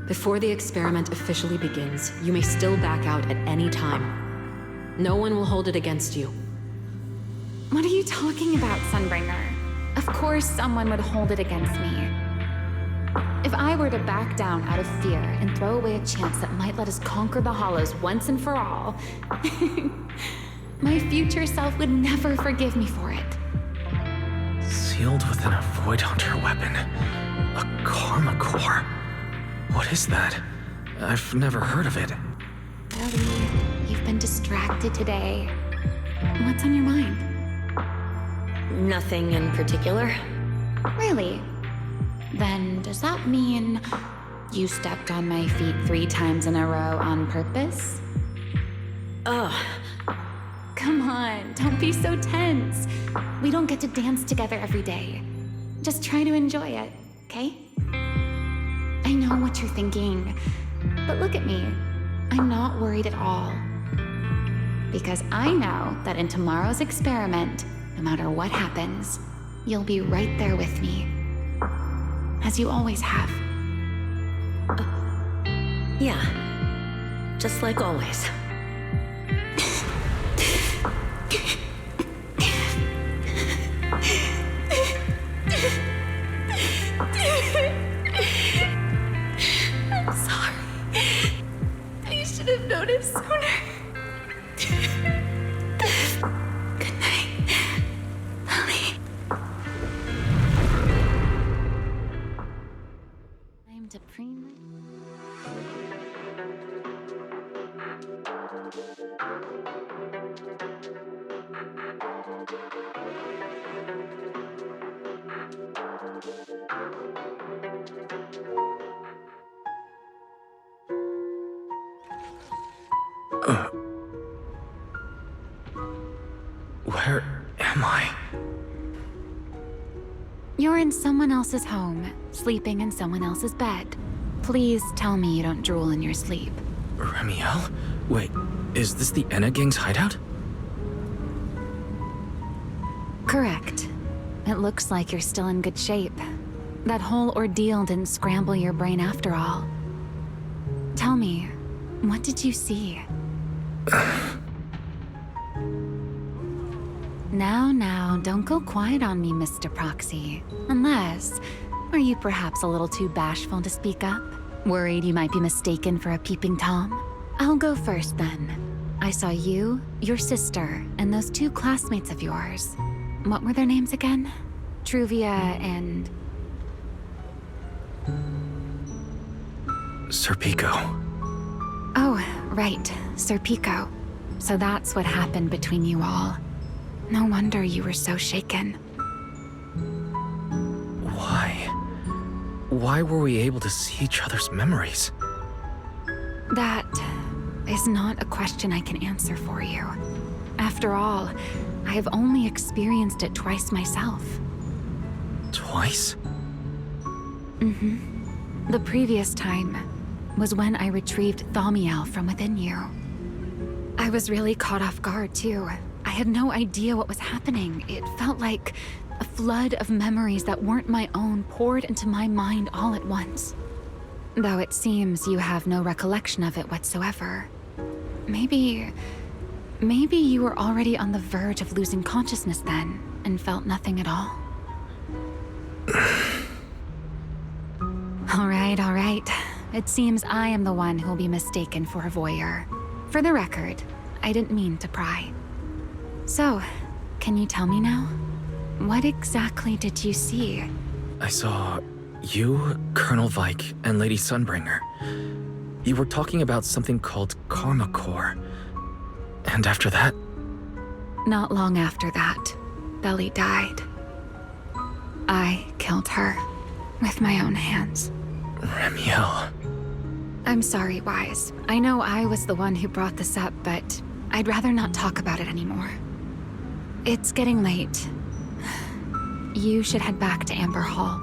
before the experiment officially begins, you may still back out at any time. No one will hold it against you. What are you talking about, Sunbringer? Of course someone would hold it against me. If I were to back down out of fear and throw away a chance that might let us conquer the Hollows once and for all, my future self would never forgive me for it. Sealed within a Void Hunter weapon. A Karma Core. What is that? I've never heard of it. Ellie, you've been distracted today. What's on your mind? Nothing in particular. Really? Then does that mean you stepped on my feet 3 times in a row on purpose? Ugh. Come on, don't be so tense. We don't get to dance together every day. Just try to enjoy it, okay? I know what you're thinking, but look at me. I'm not worried at all. Because I know that in tomorrow's experiment, no matter what happens, you'll be right there with me. As you always have. Yeah. Just like always. I'm sorry. I should have noticed sooner. Good night, Lily. Time to preen. Where am I? You're in someone else's home, sleeping in someone else's bed. Please tell me you don't drool in your sleep. Remiel? Wait, is this the Enna Gang's hideout? Correct. It looks like you're still in good shape. That whole ordeal didn't scramble your brain after all. Tell me, what did you see? Now, don't go quiet on me, Mr. Proxy. Unless, are you perhaps a little too bashful to speak up? Worried you might be mistaken for a peeping Tom? I'll go first then. I saw you, your sister, and those 2 classmates of yours. What were their names again? Truvia and... Serpico. Oh, right, Serpico. So that's what happened between you all. No wonder you were so shaken. Why? Why were we able to see each other's memories? That is not a question I can answer for you. After all, I have only experienced it twice myself. Twice? The previous time was when I retrieved Thaumiel from within you. I was really caught off guard, too. I had no idea what was happening. It felt like a flood of memories that weren't my own poured into my mind all at once. Though it seems you have no recollection of it whatsoever. Maybe you were already on the verge of losing consciousness then, and felt nothing at all. All right. It seems I am the one who'll be mistaken for a voyeur. For the record, I didn't mean to pry. So, can you tell me now? What exactly did you see? I saw you, Colonel Vike, and Lady Sunbringer. You were talking about something called Karma Core. And after that? Not long after that, Belly died. I killed her with my own hands. Ramiel. I'm sorry, Wise. I know I was the one who brought this up, but I'd rather not talk about it anymore. It's getting late. You should head back to Amber Hall.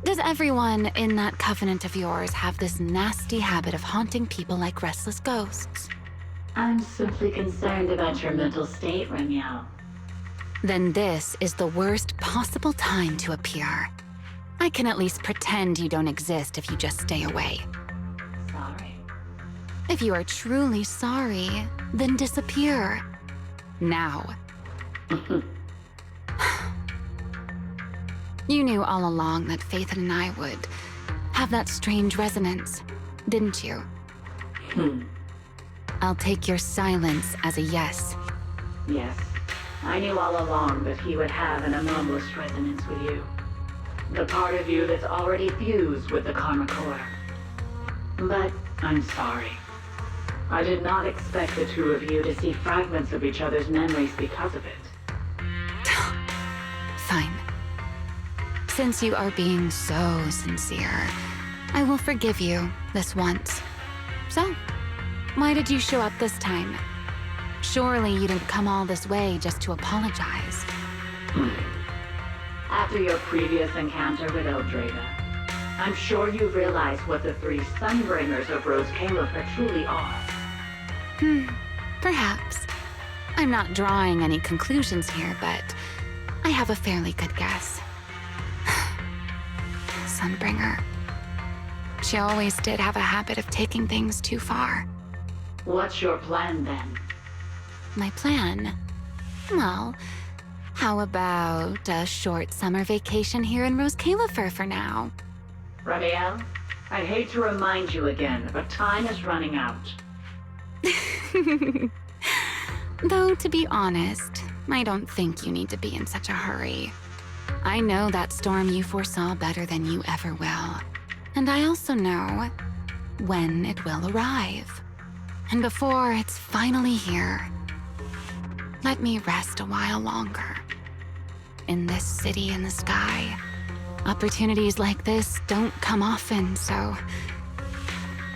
Does everyone in that covenant of yours have this nasty habit of haunting people like restless ghosts? I'm simply concerned about your mental state, Ramiel. Then this is the worst possible time to appear. I can at least pretend you don't exist if you just stay away. Sorry. If you are truly sorry, then disappear. Now. You knew all along that Faithen and I would have that strange resonance, didn't you? I'll take your silence as a yes. Yes. I knew all along that he would have an anomalous resonance with you. The part of you that's already fused with the Karma Core. But I'm sorry. I did not expect the two of you to see fragments of each other's memories because of it. Fine. Since you are being so sincere, I will forgive you this once. So, why did you show up this time? Surely you didn't come all this way just to apologize. After your previous encounter with Eldraga, I'm sure you've realized what the three Sunbringers of Rose Califer truly are. Perhaps. I'm not drawing any conclusions here, but I have a fairly good guess. Sunbringer. She always did have a habit of taking things too far. What's your plan then? My plan? Well, how about a short summer vacation here in Rose Califer for now? Ramiel, I'd hate to remind you again, but time is running out. Though, to be honest, I don't think you need to be in such a hurry. I know that storm you foresaw better than you ever will. And I also know when it will arrive. And before it's finally here, let me rest a while longer. In this city in the sky, opportunities like this don't come often, so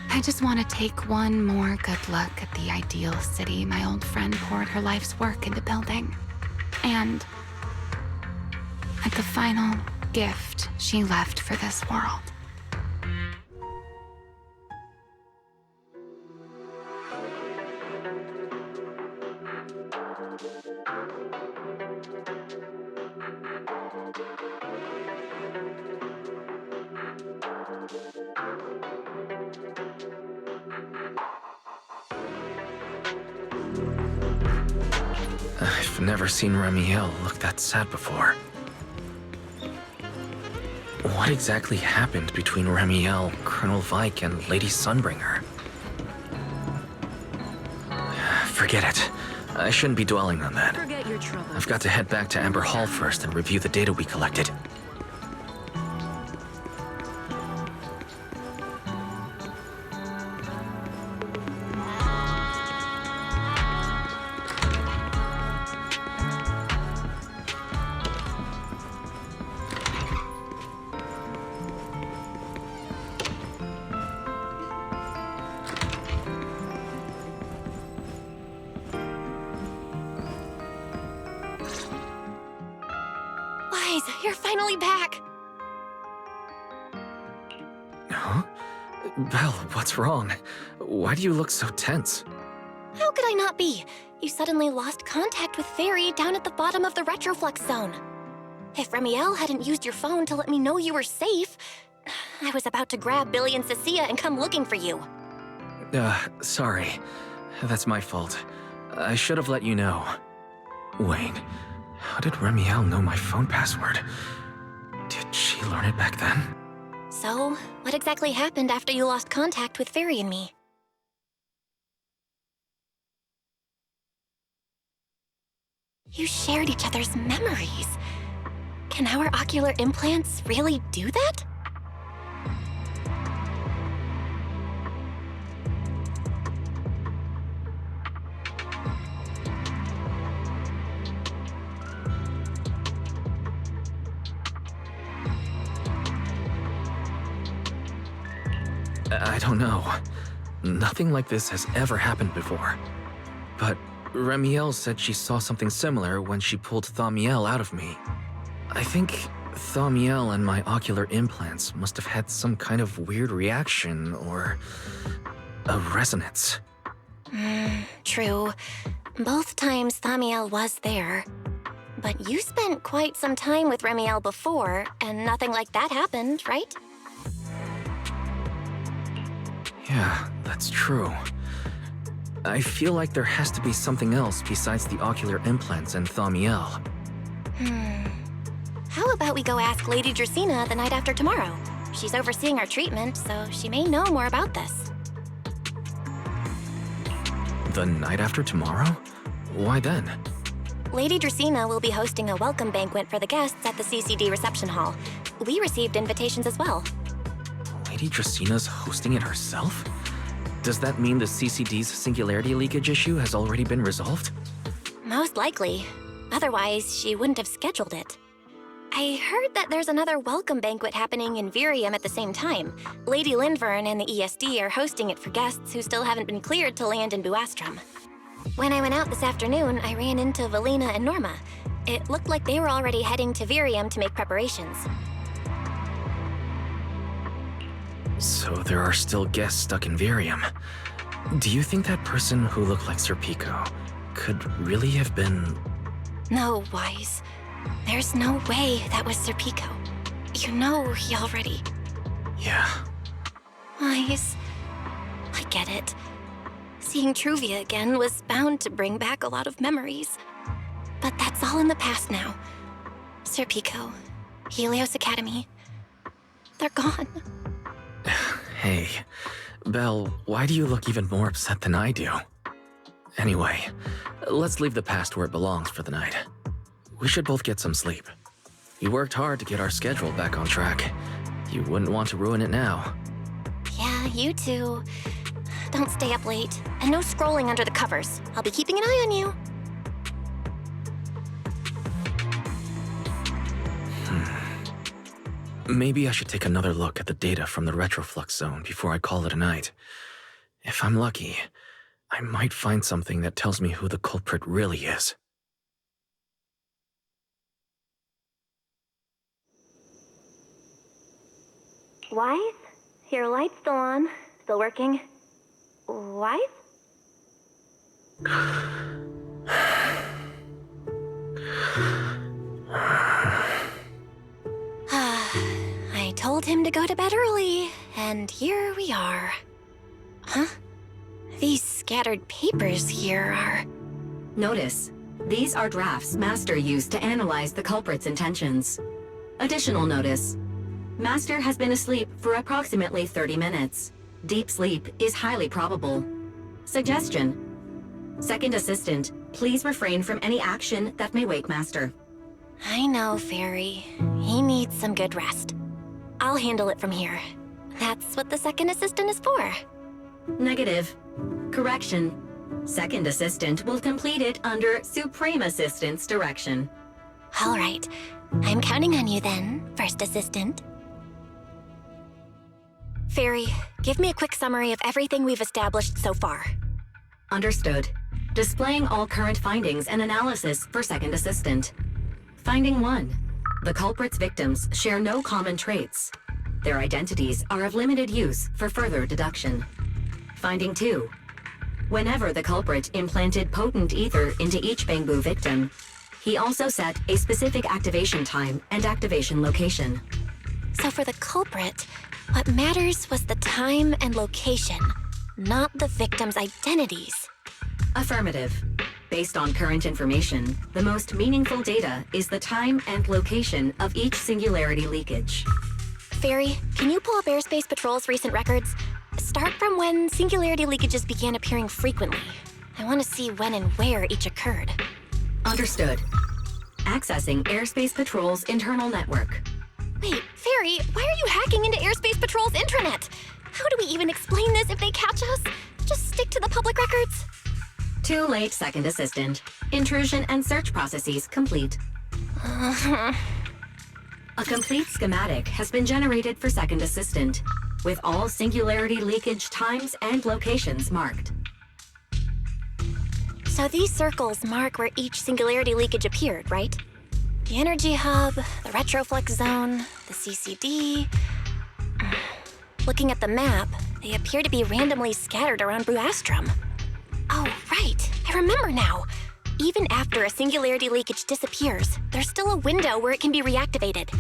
I just want to take one more good look at the ideal city my old friend poured her life's work into building. And at the final gift she left for this world. I've never seen Ramiel look that sad before. What exactly happened between Ramiel, Colonel Vike, and Lady Sunbringer? Forget it. I shouldn't be dwelling on that. Forget your trouble. I've got to head back to Amber Hall first and review the data we collected. finally back! Huh? Belle, what's wrong? Why do you look so tense? How could I not be? You suddenly lost contact with Fairy down at the bottom of the retroflux zone. If Remiel hadn't used your phone to let me know you were safe, I was about to grab Billy and Cecilia and come looking for you. Sorry. That's my fault. I should have let you know. Wait, how did Remiel know my phone password? Did she learn it back then? So, what exactly happened after you lost contact with Fairy and me? You shared each other's memories. Can our ocular implants really do that? I don't know. Nothing like this has ever happened before. But Remiel said she saw something similar when she pulled Thaumiel out of me. I think Thaumiel and my ocular implants must have had some kind of weird reaction or a resonance. True. Both times Thaumiel was there. But you spent quite some time with Remiel before, and nothing like that happened, right? Yeah, that's true. I feel like there has to be something else besides the ocular implants and Thaumiel. How about we go ask Lady Dracaena the night after tomorrow? She's overseeing our treatment, so she may know more about this. The night after tomorrow? Why then? Lady Dracaena will be hosting a welcome banquet for the guests at the CCD reception hall. We received invitations as well. Lady Draceena's hosting it herself? Does that mean the CCD's singularity leakage issue has already been resolved? Most likely. Otherwise, she wouldn't have scheduled it. I heard that there's another welcome banquet happening in Virium at the same time. Lady Lindvern and the ESD are hosting it for guests who still haven't been cleared to land in Buastrom. When I went out this afternoon, I ran into Valina and Norma. It looked like they were already heading to Virium to make preparations. So there are still guests stuck in Virium. Do you think that person who looked like Sir Pico could really have been... No, Wise. There's no way that was Sir Pico. You know he already... Yeah. Wise, I get it. Seeing Truvia again was bound to bring back a lot of memories. But that's all in the past now. Sir Pico, Helios Academy, they're gone. Hey, Belle, why do you look even more upset than I do? Anyway, let's leave the past where it belongs for the night. We should both get some sleep. You worked hard to get our schedule back on track. You wouldn't want to ruin it now. Yeah, you too. Don't stay up late. And no scrolling under the covers. I'll be keeping an eye on you. Maybe I should take another look at the data from the retroflux zone before I call it a night. If I'm lucky, I might find something that tells me who the culprit really is. Wise? Your light's still on. Still working. Wise? I told him to go to bed early, and here we are. Huh? These scattered papers here are... Notice, these are drafts Master used to analyze the culprit's intentions. Additional notice. Master has been asleep for approximately 30 minutes. Deep sleep is highly probable. Suggestion. Second Assistant, please refrain from any action that may wake Master. I know, Fairy. He needs some good rest. I'll handle it from here. That's what the Second Assistant is for. Negative. Correction. Second Assistant will complete it under Supreme Assistant's direction. All right. I'm counting on you then, First Assistant. Fairy, give me a quick summary of everything we've established so far. Understood. Displaying all current findings and analysis for Second Assistant. Finding 1. The culprit's victims share no common traits. Their identities are of limited use for further deduction. Finding 2. Whenever the culprit implanted potent ether into each Bangbu victim, he also set a specific activation time and activation location. So for the culprit, what matters was the time and location, not the victim's identities. Affirmative. Based on current information, the most meaningful data is the time and location of each singularity leakage. Fairy, can you pull up Airspace Patrol's recent records? Start from when singularity leakages began appearing frequently. I want to see when and where each occurred. Understood. Accessing Airspace Patrol's internal network. Wait, Fairy, why are you hacking into Airspace Patrol's intranet? How do we even explain this if they catch us? Just stick to the public records? Too late, Second Assistant. Intrusion and search processes complete. A complete schematic has been generated for Second Assistant, with all singularity leakage times and locations marked. So these circles mark where each singularity leakage appeared, right? The energy hub, the retroflex zone, the CCD. Looking at the map, they appear to be randomly scattered around Buastrom. Oh, right. I remember now. Even after a singularity leakage disappears, there's still a window where it can be reactivated.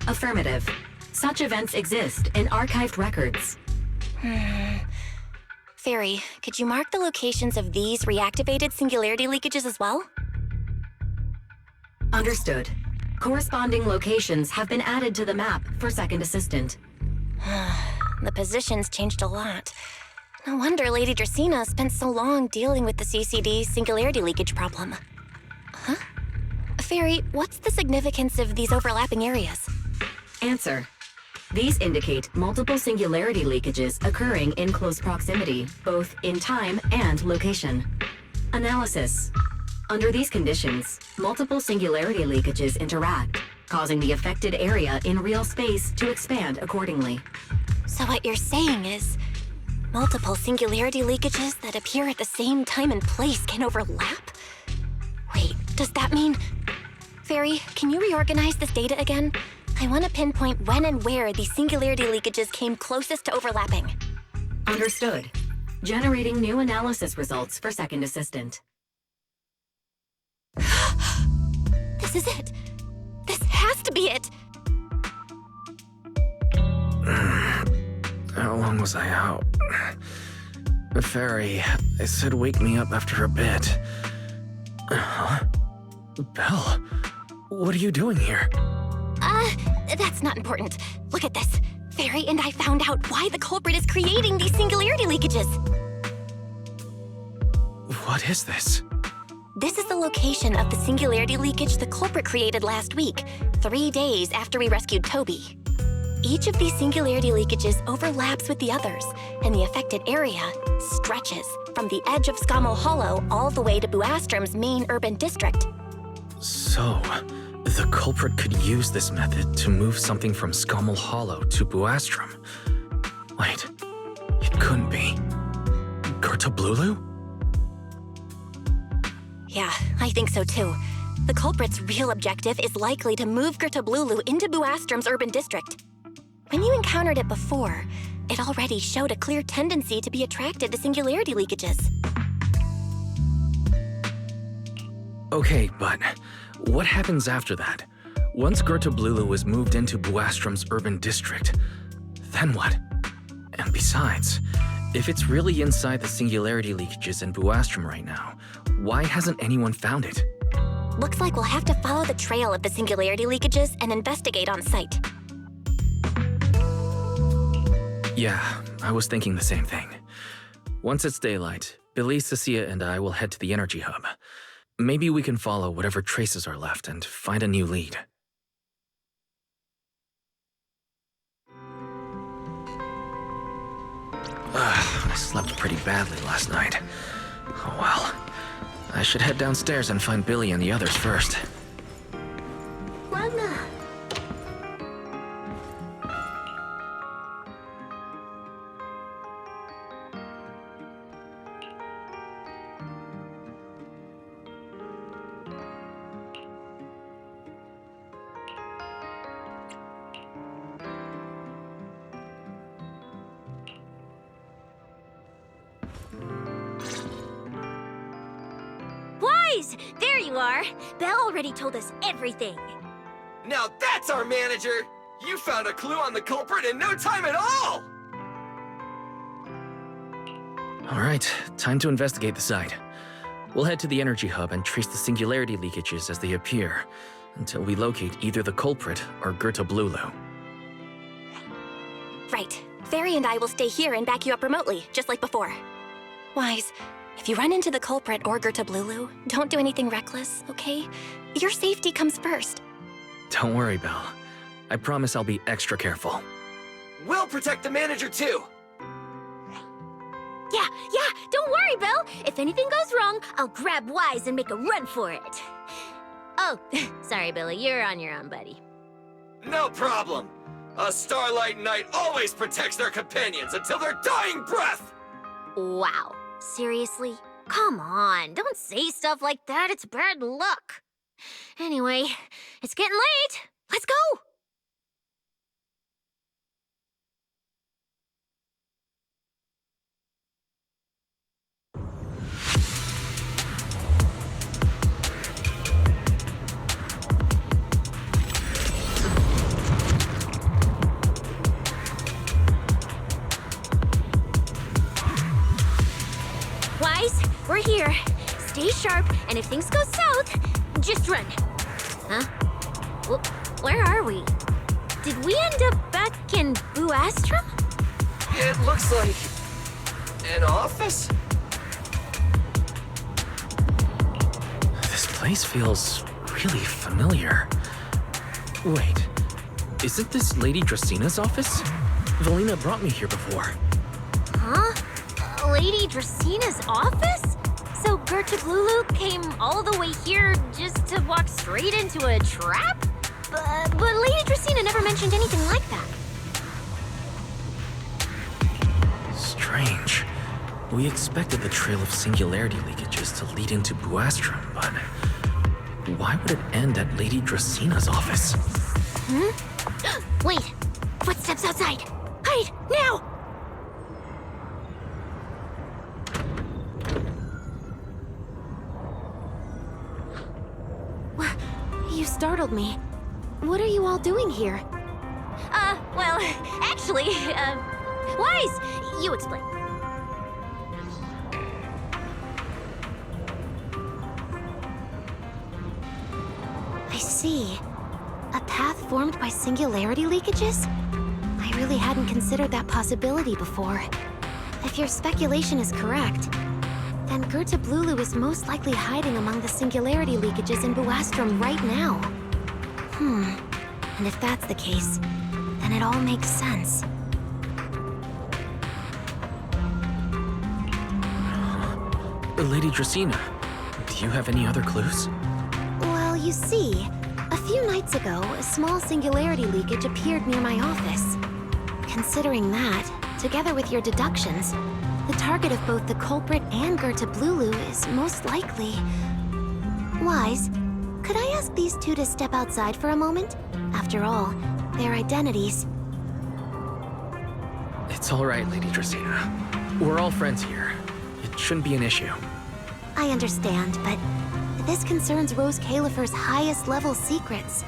Affirmative. Such events exist in archived records. Fairy, could you mark the locations of these reactivated singularity leakages as well? Understood. Corresponding locations have been added to the map for Second Assistant. The positions changed a lot. No wonder Lady Dracaena spent so long dealing with the CCD singularity leakage problem. Huh? Fairy, what's the significance of these overlapping areas? Answer. These indicate multiple singularity leakages occurring in close proximity, both in time and location. Analysis. Under these conditions, multiple singularity leakages interact, causing the affected area in real space to expand accordingly. So what you're saying is, multiple singularity leakages that appear at the same time and place can overlap? Wait, does that mean... Fairy, can you reorganize this data again? I want to pinpoint when and where these singularity leakages came closest to overlapping. Understood. Generating new analysis results for Second Assistant. This is it. This has to be it. How long was I out? Fairy, I said wake me up after a bit. Huh? Belle, what are you doing here? That's not important. Look at this. Fairy and I found out why the culprit is creating these singularity leakages. What is this? This is the location of the singularity leakage the culprit created last week, 3 days after we rescued Toby. Each of these singularity leakages overlaps with the others, and the affected area stretches from the edge of Scommel Hollow all the way to Buastrom's main urban district. So, the culprit could use this method to move something from Scommel Hollow to Buastrom. Wait, it couldn't be. Gertablulu? Yeah, I think so too. The culprit's real objective is likely to move Gertablulu into Buastrom's urban district. When you encountered it before, it already showed a clear tendency to be attracted to singularity leakages. Okay, but what happens after that? Once Gertablulu is moved into Buastrom's urban district, then what? And besides, if it's really inside the singularity leakages in Buastrom right now, why hasn't anyone found it? Looks like we'll have to follow the trail of the singularity leakages and investigate on site. Yeah, I was thinking the same thing. Once it's daylight, Billy, Cecilia, and I will head to the energy hub. Maybe we can follow whatever traces are left and find a new lead. I slept pretty badly last night. Oh well. I should head downstairs and find Billy and the others first. Mama. Wise! There you are! Belle already told us everything. Now that's our manager! You found a clue on the culprit in no time at all! Alright, time to investigate the site. We'll head to the energy hub and trace the singularity leakages as they appear, until we locate either the culprit or Gerta Blulu. Right. Fairy and I will stay here and back you up remotely, just like before. Wise, if you run into the culprit or Gerta Blulu, don't do anything reckless, okay? Your safety comes first. Don't worry, Belle. I promise I'll be extra careful. We'll protect the manager too! Yeah, don't worry, Belle. If anything goes wrong, I'll grab Wise and make a run for it. Oh, sorry, Billy, you're on your own, buddy. No problem! A Starlight Knight always protects their companions until their dying breath! Wow, seriously? Come on, don't say stuff like that, it's bad luck. Anyway, it's getting late. Let's go! Wise, we're here. Stay sharp, and if things go south, just run. Huh? Where are we? Did we end up back in Buastrum? It looks like... an office? This place feels really familiar. Wait, isn't this Lady Dracina's office? Valina brought me here before. Huh? Lady Dracina's office? So Gerta Blulu came all the way here just to walk straight into a trap? But Lady Dracina never mentioned anything like that. Strange. We expected the trail of singularity leakages to lead into Buastrum, but why would it end at Lady Dracina's office? Wait! Footsteps outside! Hide! Now! You startled me. What are you all doing here? Well, actually, Wise, you explain. I see. A path formed by singularity leakages? I really hadn't considered that possibility before. If your speculation is correct, then Gerta Blulu is most likely hiding among the singularity leakages in Buastrum right now. And if that's the case, then it all makes sense. Lady Dracina, do you have any other clues? Well, you see, a few nights ago, a small singularity leakage appeared near my office. Considering that, together with your deductions, the target of both the culprit and Gerta Blulu is most likely... Wise, could I ask these two to step outside for a moment? After all, their identities... It's all right, Lady Dracina. We're all friends here. It shouldn't be an issue. I understand, but this concerns Rose Califer's highest level secrets.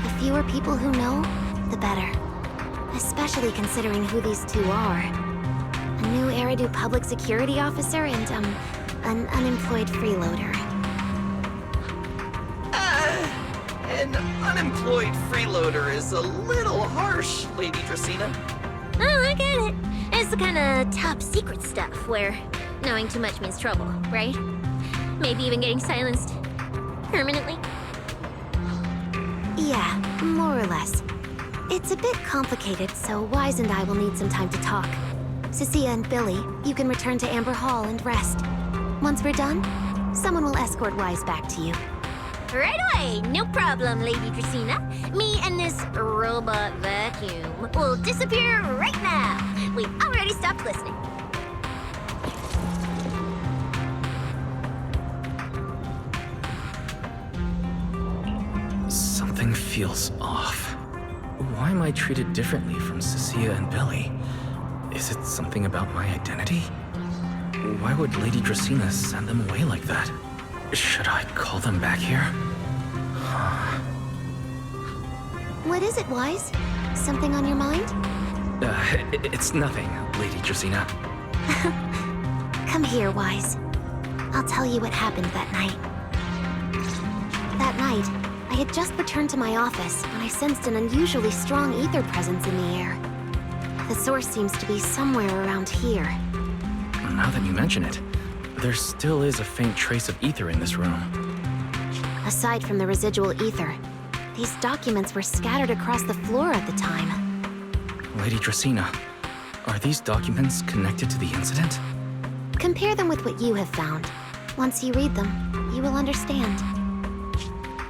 The fewer people who know, the better. Especially considering who these two are. A new Eridu public security officer and, an unemployed freeloader. An unemployed freeloader is a little harsh, Lady Dracina. Oh, I get it. It's the kind of top secret stuff where knowing too much means trouble, right? Maybe even getting silenced permanently? Yeah, more or less. It's a bit complicated, so Wise and I will need some time to talk. Cecilia and Billy, you can return to Amber Hall and rest. Once we're done, someone will escort Wise back to you. Right away! No problem, Lady Dracina. Me and this robot vacuum will disappear right now. We've already stopped listening. Something feels off. Why am I treated differently from Cecilia and Billy? Is it something about my identity? Why would Lady Dracina send them away like that? Should I call them back here? What is it, Wise? Something on your mind? It's nothing, Lady Dracaena. Come here, Wise. I'll tell you what happened that night. That night, I had just returned to my office when I sensed an unusually strong ether presence in the air. The source seems to be somewhere around here. Now that you mention it, there still is a faint trace of ether in this room. Aside from the residual ether, these documents were scattered across the floor at the time. Lady Dracaena, are these documents connected to the incident? Compare them with what you have found. Once you read them, you will understand.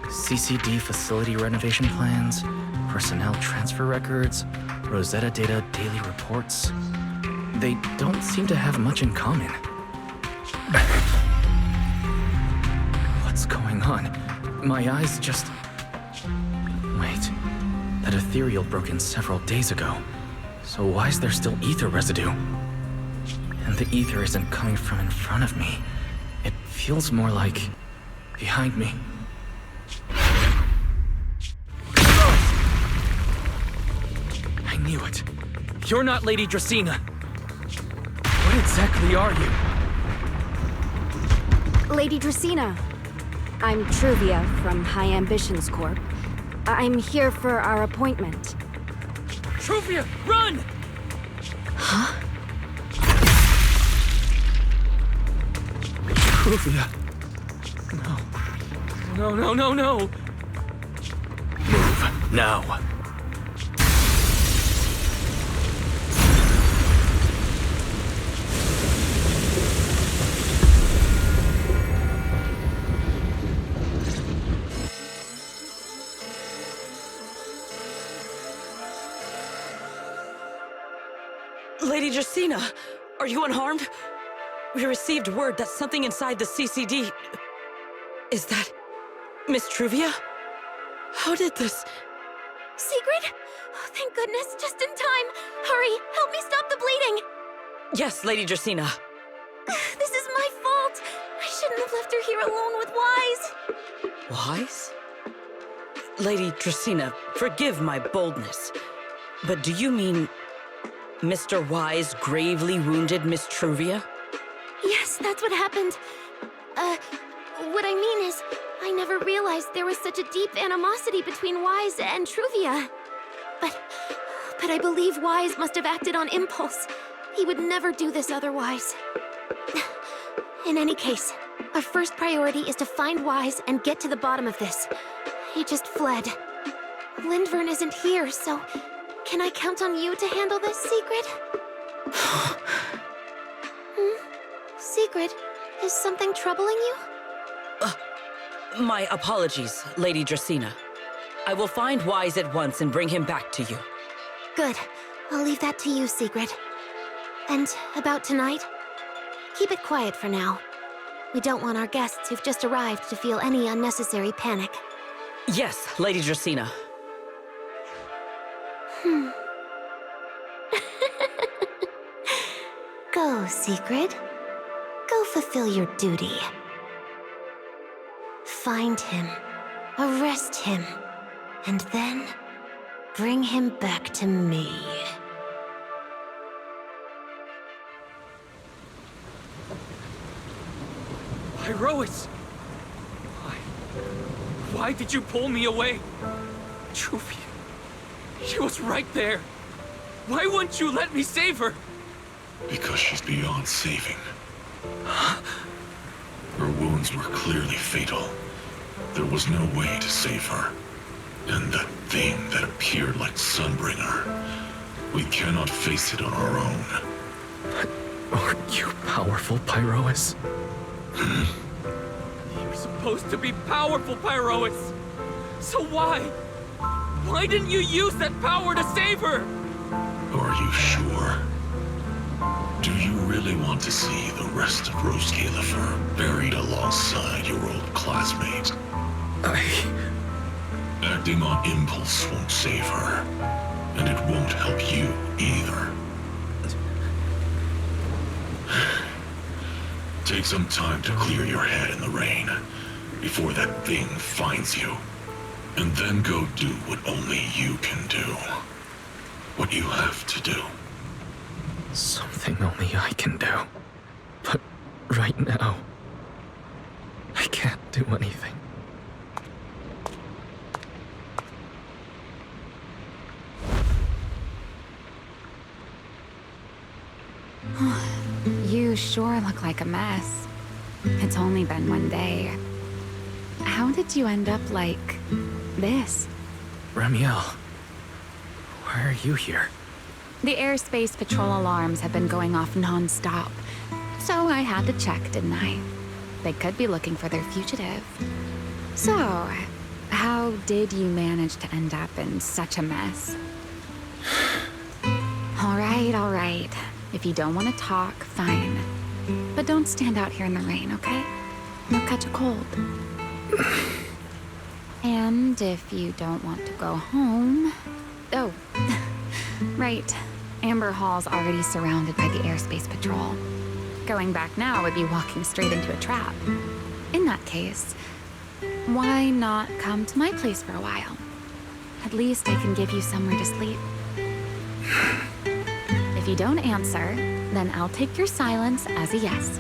CCD facility renovation plans, personnel transfer records, Rosetta Data daily reports. They don't seem to have much in common. What's going on? My eyes just... Wait, that ethereal broke in several days ago. So why is there still ether residue? And the ether isn't coming from in front of me. It feels more like... behind me. I knew it. You're not Lady Dracaena. What exactly are you? Lady Dracaena. I'm Truvia from High Ambitions Corp. I'm here for our appointment. Truvia, run! Huh? Truvia. No. Move, now. Lady Dracaena, are you unharmed? We received word that something inside the CCD... Is that... Miss Truvia? How did this... Sigrid? Oh, thank goodness, just in time. Hurry, help me stop the bleeding. Yes, Lady Dracaena. This is my fault. I shouldn't have left her here alone with Wise. Wise? Lady Dracaena, forgive my boldness, but do you mean... Mr. Wise gravely wounded Miss Truvia? Yes, that's what happened. What I mean is, I never realized there was such a deep animosity between Wise and Truvia. But I believe Wise must have acted on impulse. He would never do this otherwise. In any case, our first priority is to find Wise and get to the bottom of this. He just fled. Lindvern isn't here, so... Can I count on you to handle this, Sigrid? Sigrid, is something troubling you? My apologies, Lady Dracaena. I will find Wise at once and bring him back to you. Good. I'll leave that to you, Sigrid. And about tonight? Keep it quiet for now. We don't want our guests who've just arrived to feel any unnecessary panic. Yes, Lady Dracaena. Go, Sigrid. Go fulfill your duty. Find him, arrest him, and then bring him back to me. Pyrois! Why did you pull me away? Truvia, she was right there. Why wouldn't you let me save her? Because she's beyond saving. Her wounds were clearly fatal. There was no way to save her. And that thing that appeared like Sunbringer, we cannot face it on our own. Aren't you powerful, Pyrois? You're supposed to be powerful, Pyrois! So why? Why didn't you use that power to save her? Are you sure? Do you really want to see the rest of Rose Califer buried alongside your old classmate? Acting on impulse won't save her, and it won't help you either. Take some time to clear your head in the rain before that thing finds you. And then go do what only you can do. What you have to do. Something only I can do. But right now, I can't do anything. You sure look like a mess. It's only been one day. How did you end up like this? Ramiel, why are you here? The airspace patrol alarms have been going off non-stop, so I had to check, didn't I? They could be looking for their fugitive. So, how did you manage to end up in such a mess? All right. If you don't want to talk, fine. But don't stand out here in the rain, okay? You'll catch a cold. And if you don't want to go home... Oh, right. Amber Hall's already surrounded by the airspace patrol. Going back now would be walking straight into a trap. In that case, why not come to my place for a while? At least I can give you somewhere to sleep. If you don't answer, then I'll take your silence as a yes.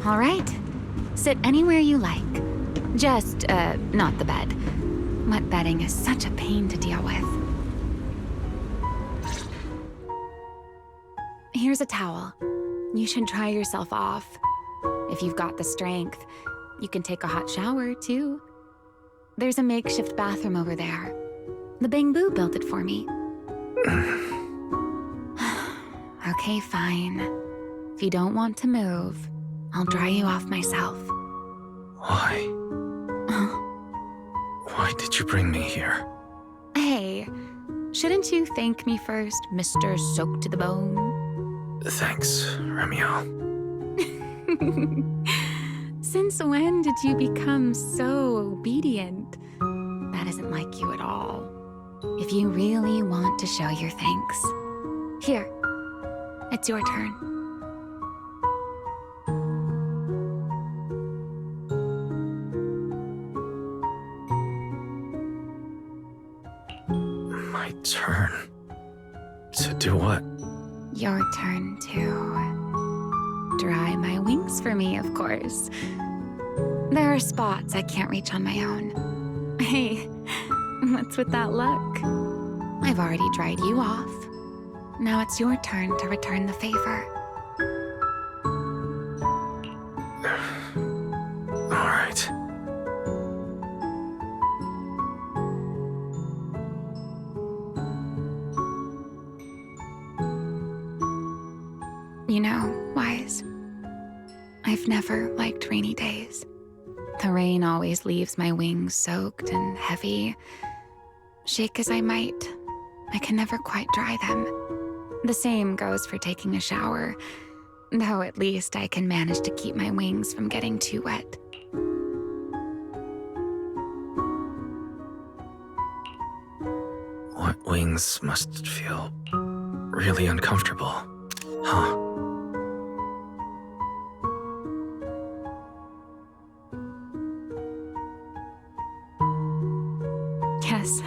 All right. Sit anywhere you like. Just, not the bed. Wet bedding is such a pain to deal with. Here's a towel. You should dry yourself off. If you've got the strength, you can take a hot shower, too. There's a makeshift bathroom over there. The Bamboo built it for me. Okay, fine. If you don't want to move, I'll dry you off myself. Why? Why did you bring me here? Hey, shouldn't you thank me first, Mr. Soaked to the Bone? Thanks, Ramiel. Since when did you become so obedient? That isn't like you at all. If you really want to show your thanks, here, it's your turn. My turn? To do what? Your turn to dry my wings for me, of course. There are spots I can't reach on my own. Hey, what's with that look? I've already dried you off. Now it's your turn to return the favor. All right. You know, Wise, I've never liked rainy days. The rain always leaves my wings soaked and heavy. Shake as I might, I can never quite dry them. The same goes for taking a shower, though at least I can manage to keep my wings from getting too wet. Wet wings must feel really uncomfortable, huh? Yes,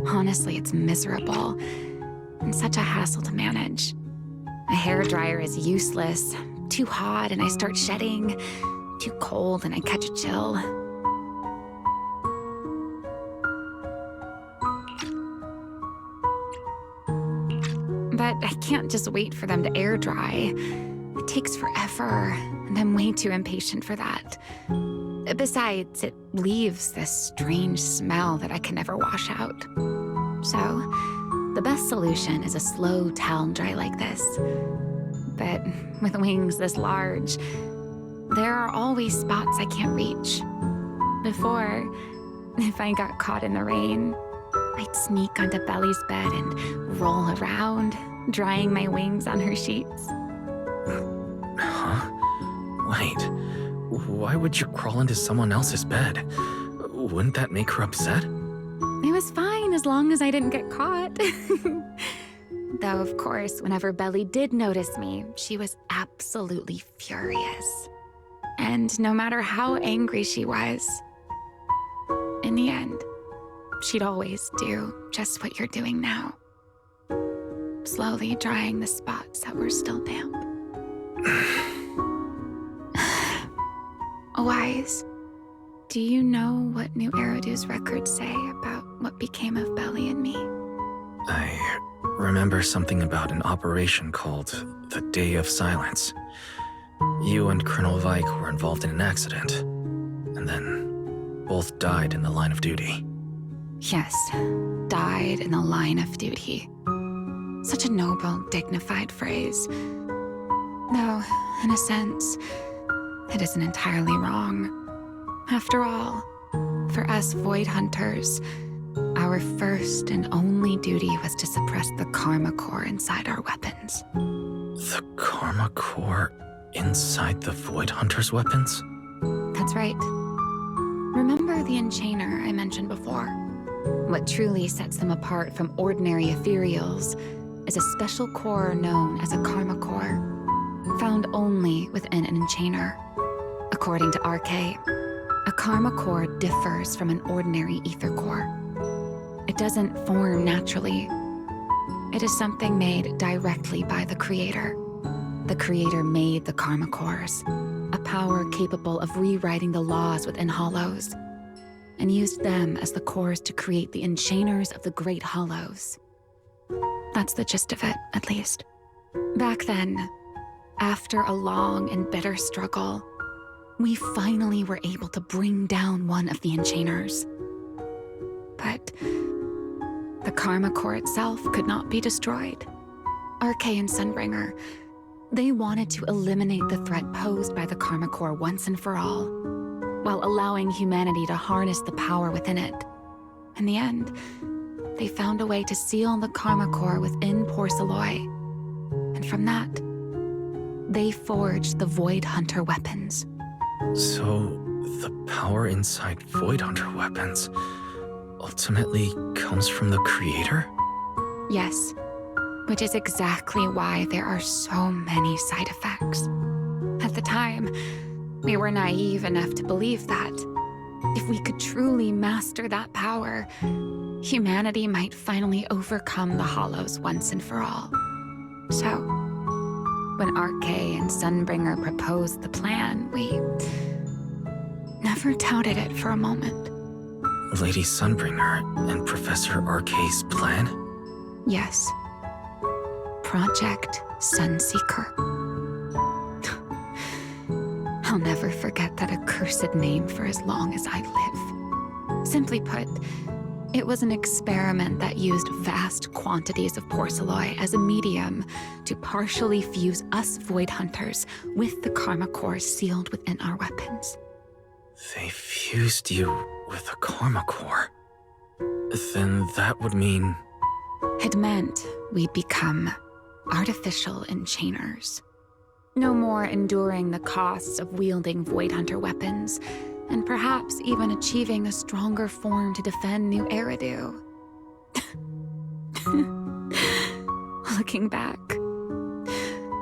honestly, it's miserable and such a hassle to manage. A hairdryer is useless, too hot and I start shedding, too cold and I catch a chill. But I can't just wait for them to air dry. It takes forever, and I'm way too impatient for that. Besides, it leaves this strange smell that I can never wash out. So, The best solution is a slow towel dry like this. But with wings this large, there are always spots I can't reach. Before, if I got caught in the rain, I'd sneak onto Belly's bed and roll around, drying my wings on her sheets. Huh? Wait, why would you crawl into someone else's bed? Wouldn't that make her upset? It was fine as long as I didn't get caught. Though, of course, whenever Belly did notice me, she was absolutely furious. And no matter how angry she was, in the end, she'd always do just what you're doing now. Slowly drying the spots that were still damp. Wise, do you know what New Eridu's records say about what became of Belly and me? I remember something about an operation called the Day of Silence. You and Colonel Vike were involved in an accident, and then both died in the line of duty. Yes, died in the line of duty. Such a noble, dignified phrase. Though, in a sense, it isn't entirely wrong. After all, for us Void Hunters, our first and only duty was to suppress the Karma Core inside our weapons. The Karma Core inside the Void Hunter's weapons? That's right. Remember the Enchainer I mentioned before? What truly sets them apart from ordinary ethereals is a special core known as a Karma Core, found only within an Enchainer. According to RK, a Karma Core differs from an ordinary Ether Core. It doesn't form naturally. It is something made directly by the Creator. The Creator made the Karma Cores, a power capable of rewriting the laws within Hollows, and used them as the cores to create the Enchainers of the Great Hollows. That's the gist of it, at least. Back then, after a long and bitter struggle, we finally were able to bring down one of the Enchainers. But the Karma Core itself could not be destroyed. RK and Sunbringer, they wanted to eliminate the threat posed by the Karma Core once and for all, while allowing humanity to harness the power within it. In the end, they found a way to seal the Karma Core within Porceloy. And from that, they forged the Void Hunter weapons. So, the power inside Void Hunter weapons ultimately comes from the Creator? Yes, which is exactly why there are so many side effects. At the time, we were naive enough to believe that if we could truly master that power, humanity might finally overcome the Hollows once and for all. So, when RK and Sunbringer proposed the plan, we never doubted it for a moment. Lady Sunbringer and Professor RK's plan? Yes. Project Sunseeker. I'll never forget that accursed name for as long as I live. Simply put, it was an experiment that used vast quantities of Porceloy as a medium to partially fuse us Void Hunters with the Karma Core sealed within our weapons. They fused you with a Karma Core. Then that would mean... It meant we'd become artificial Enchainers. No more enduring the costs of wielding Void Hunter weapons, and perhaps even achieving a stronger form to defend New Eridu. Looking back,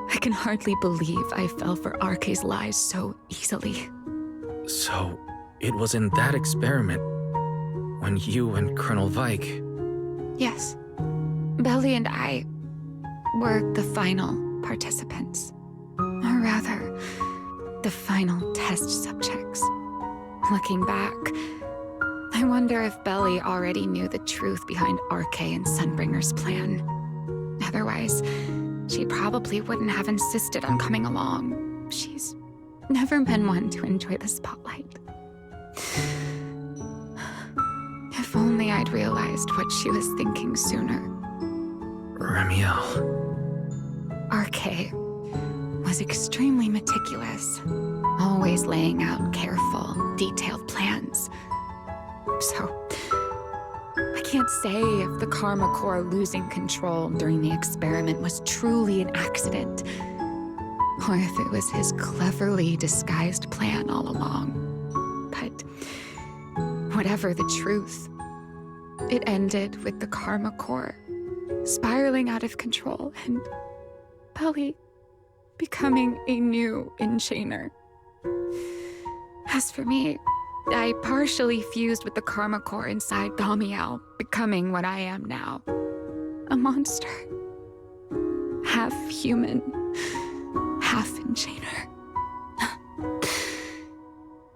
I can hardly believe I fell for RK's lies so easily. So, it was in that experiment when you and Colonel Vike... Yes. Belly and I were the final participants. Or rather, the final test subjects. Looking back, I wonder if Belly already knew the truth behind RK and Sunbringer's plan. Otherwise, she probably wouldn't have insisted on coming along. She's never been one to enjoy the spotlight. If only I'd realized what she was thinking sooner. Ramiel. RK was extremely meticulous, always laying out careful, detailed plans. So, I can't say if the Karma Corps losing control during the experiment was truly an accident, or if it was his cleverly disguised plan all along. But whatever the truth, it ended with the Karma Corps spiraling out of control and Belly becoming a new Enchainer. As for me, I partially fused with the Karma Corps inside Thaumiel, becoming what I am now. A monster. Half human, half Enchainer.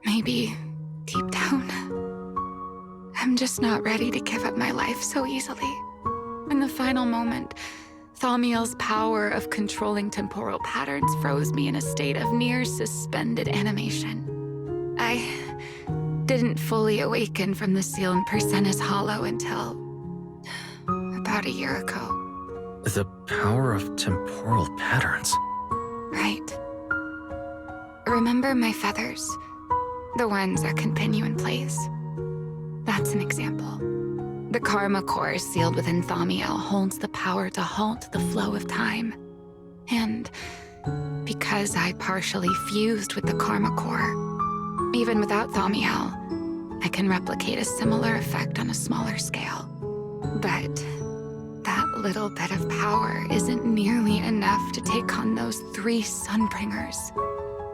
Maybe, deep down, I'm just not ready to give up my life so easily. In the final moment, Thaumiel's power of controlling temporal patterns froze me in a state of near suspended animation. I didn't fully awaken from the seal in Persena's Hollow until about a year ago. The power of temporal patterns. Right. Remember my feathers? The ones that can pin you in place? That's an example. The Karma Core sealed within Thaumiel holds the power to halt the flow of time. And because I partially fused with the Karma Core, even without Thaumiel, I can replicate a similar effect on a smaller scale. But that little bit of power isn't nearly enough to take on those 3 Sunbringers.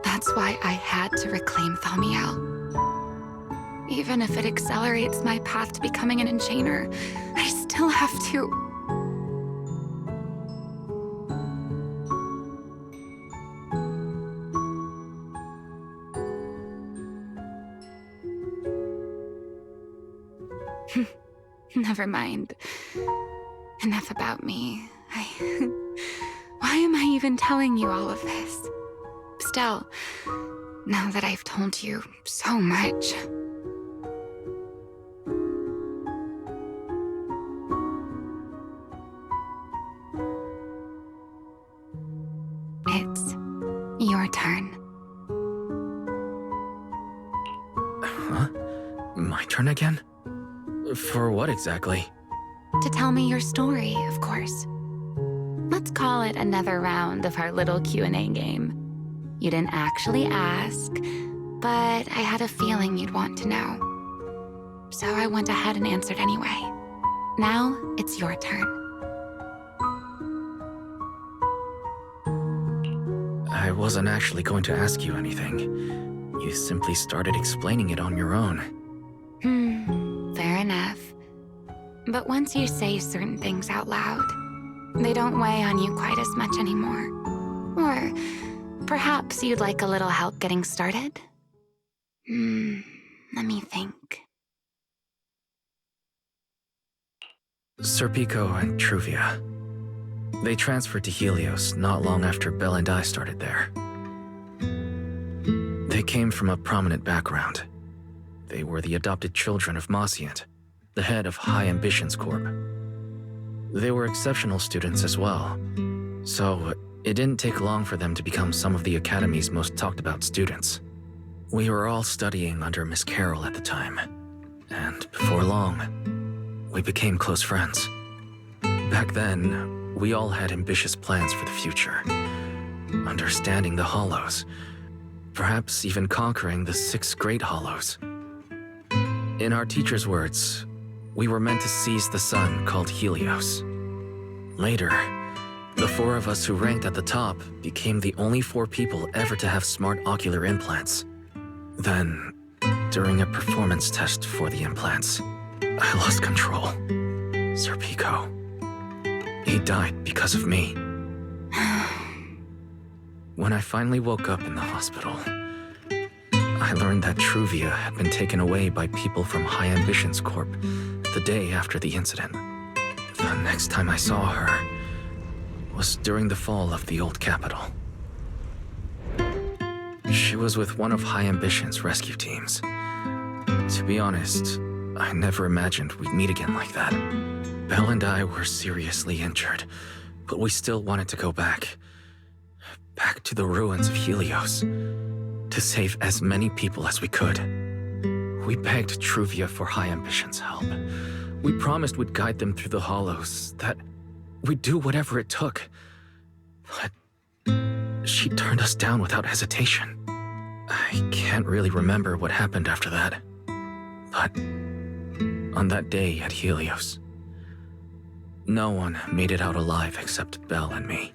That's why I had to reclaim Thaumiel. Even if it accelerates my path to becoming an Enchainer, I still have to... Never mind. Enough about me. Why am I even telling you all of this? Still, now that I've told you so much... It's your turn. Huh? My turn again? For what exactly? To tell me your story, of course. Let's call it another round of our little Q&A game. You didn't actually ask, but I had a feeling you'd want to know. So I went ahead and answered anyway. Now, it's your turn. I wasn't actually going to ask you anything. You simply started explaining it on your own. Fair enough. But once you say certain things out loud, they don't weigh on you quite as much anymore. Or perhaps you'd like a little help getting started? Let me think. Serpico and Truvia. They transferred to Helios not long after Belle and I started there. They came from a prominent background. They were the adopted children of Mosient, the head of High Ambitions Corp. They were exceptional students as well, so it didn't take long for them to become some of the Academy's most talked about students. We were all studying under Miss Carroll at the time, and before long, we became close friends. Back then, we all had ambitious plans for the future. Understanding the Hollows, perhaps even conquering the 6 Great Hollows. In our teacher's words, we were meant to seize the sun called Helios. Later, the 4 of us who ranked at the top became the only 4 people ever to have smart ocular implants. Then, during a performance test for the implants, I lost control. Serpico. He died because of me. When I finally woke up in the hospital, I learned that Truvia had been taken away by people from High Ambitions Corp the day after the incident. The next time I saw her was during the fall of the old capital. She was with one of High Ambitions' rescue teams. To be honest, I never imagined we'd meet again like that. Belle and I were seriously injured, but we still wanted to go back. Back to the ruins of Helios, to save as many people as we could. We begged Truvia for High Ambition's help. We promised we'd guide them through the hollows, that we'd do whatever it took. But she turned us down without hesitation. I can't really remember what happened after that. But on that day at Helios, no one made it out alive except Belle and me.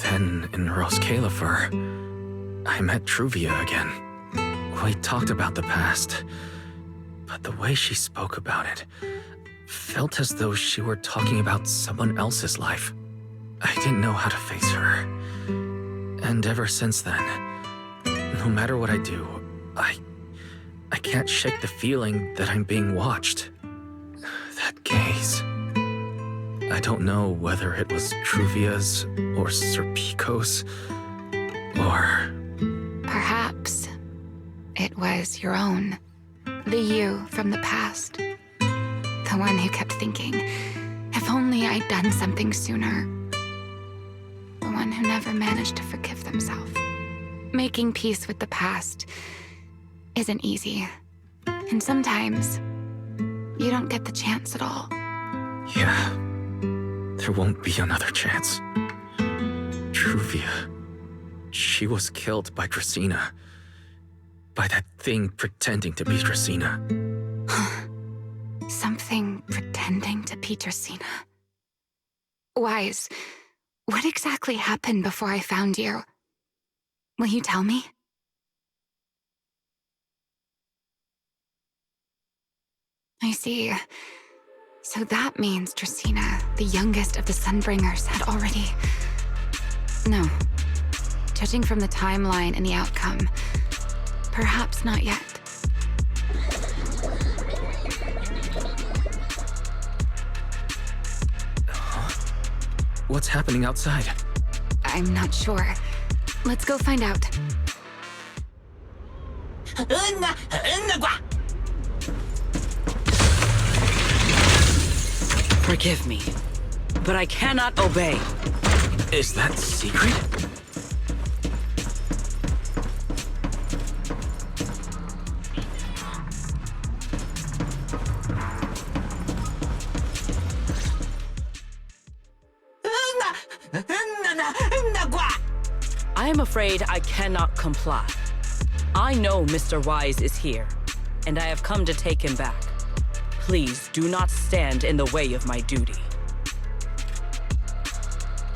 Then in Rose Califer, I met Truvia again. We talked about the past, but the way she spoke about it felt as though she were talking about someone else's life. I didn't know how to face her. And ever since then, no matter what I do, I can't shake the feeling that I'm being watched. That gaze. I don't know whether it was Truvia's or Serpico's, or... Perhaps it was your own. The you from the past. The one who kept thinking, if only I'd done something sooner. The one who never managed to forgive themselves. Making peace with the past isn't easy. And sometimes, you don't get the chance at all. Yeah. There won't be another chance. Truvia. She was killed by Dracena. By that thing pretending to be Dracena. Something pretending to be Dracena. Wise, what exactly happened before I found you? Will you tell me? I see. So that means Dracena, the youngest of the Sunbringers, had already... No. Judging from the timeline and the outcome, perhaps not yet. What's happening outside? I'm not sure. Let's go find out. Forgive me, but I cannot obey. Is that secret? I am afraid I cannot comply. I know Mr. Wise is here, and I have come to take him back. Please do not stand in the way of my duty.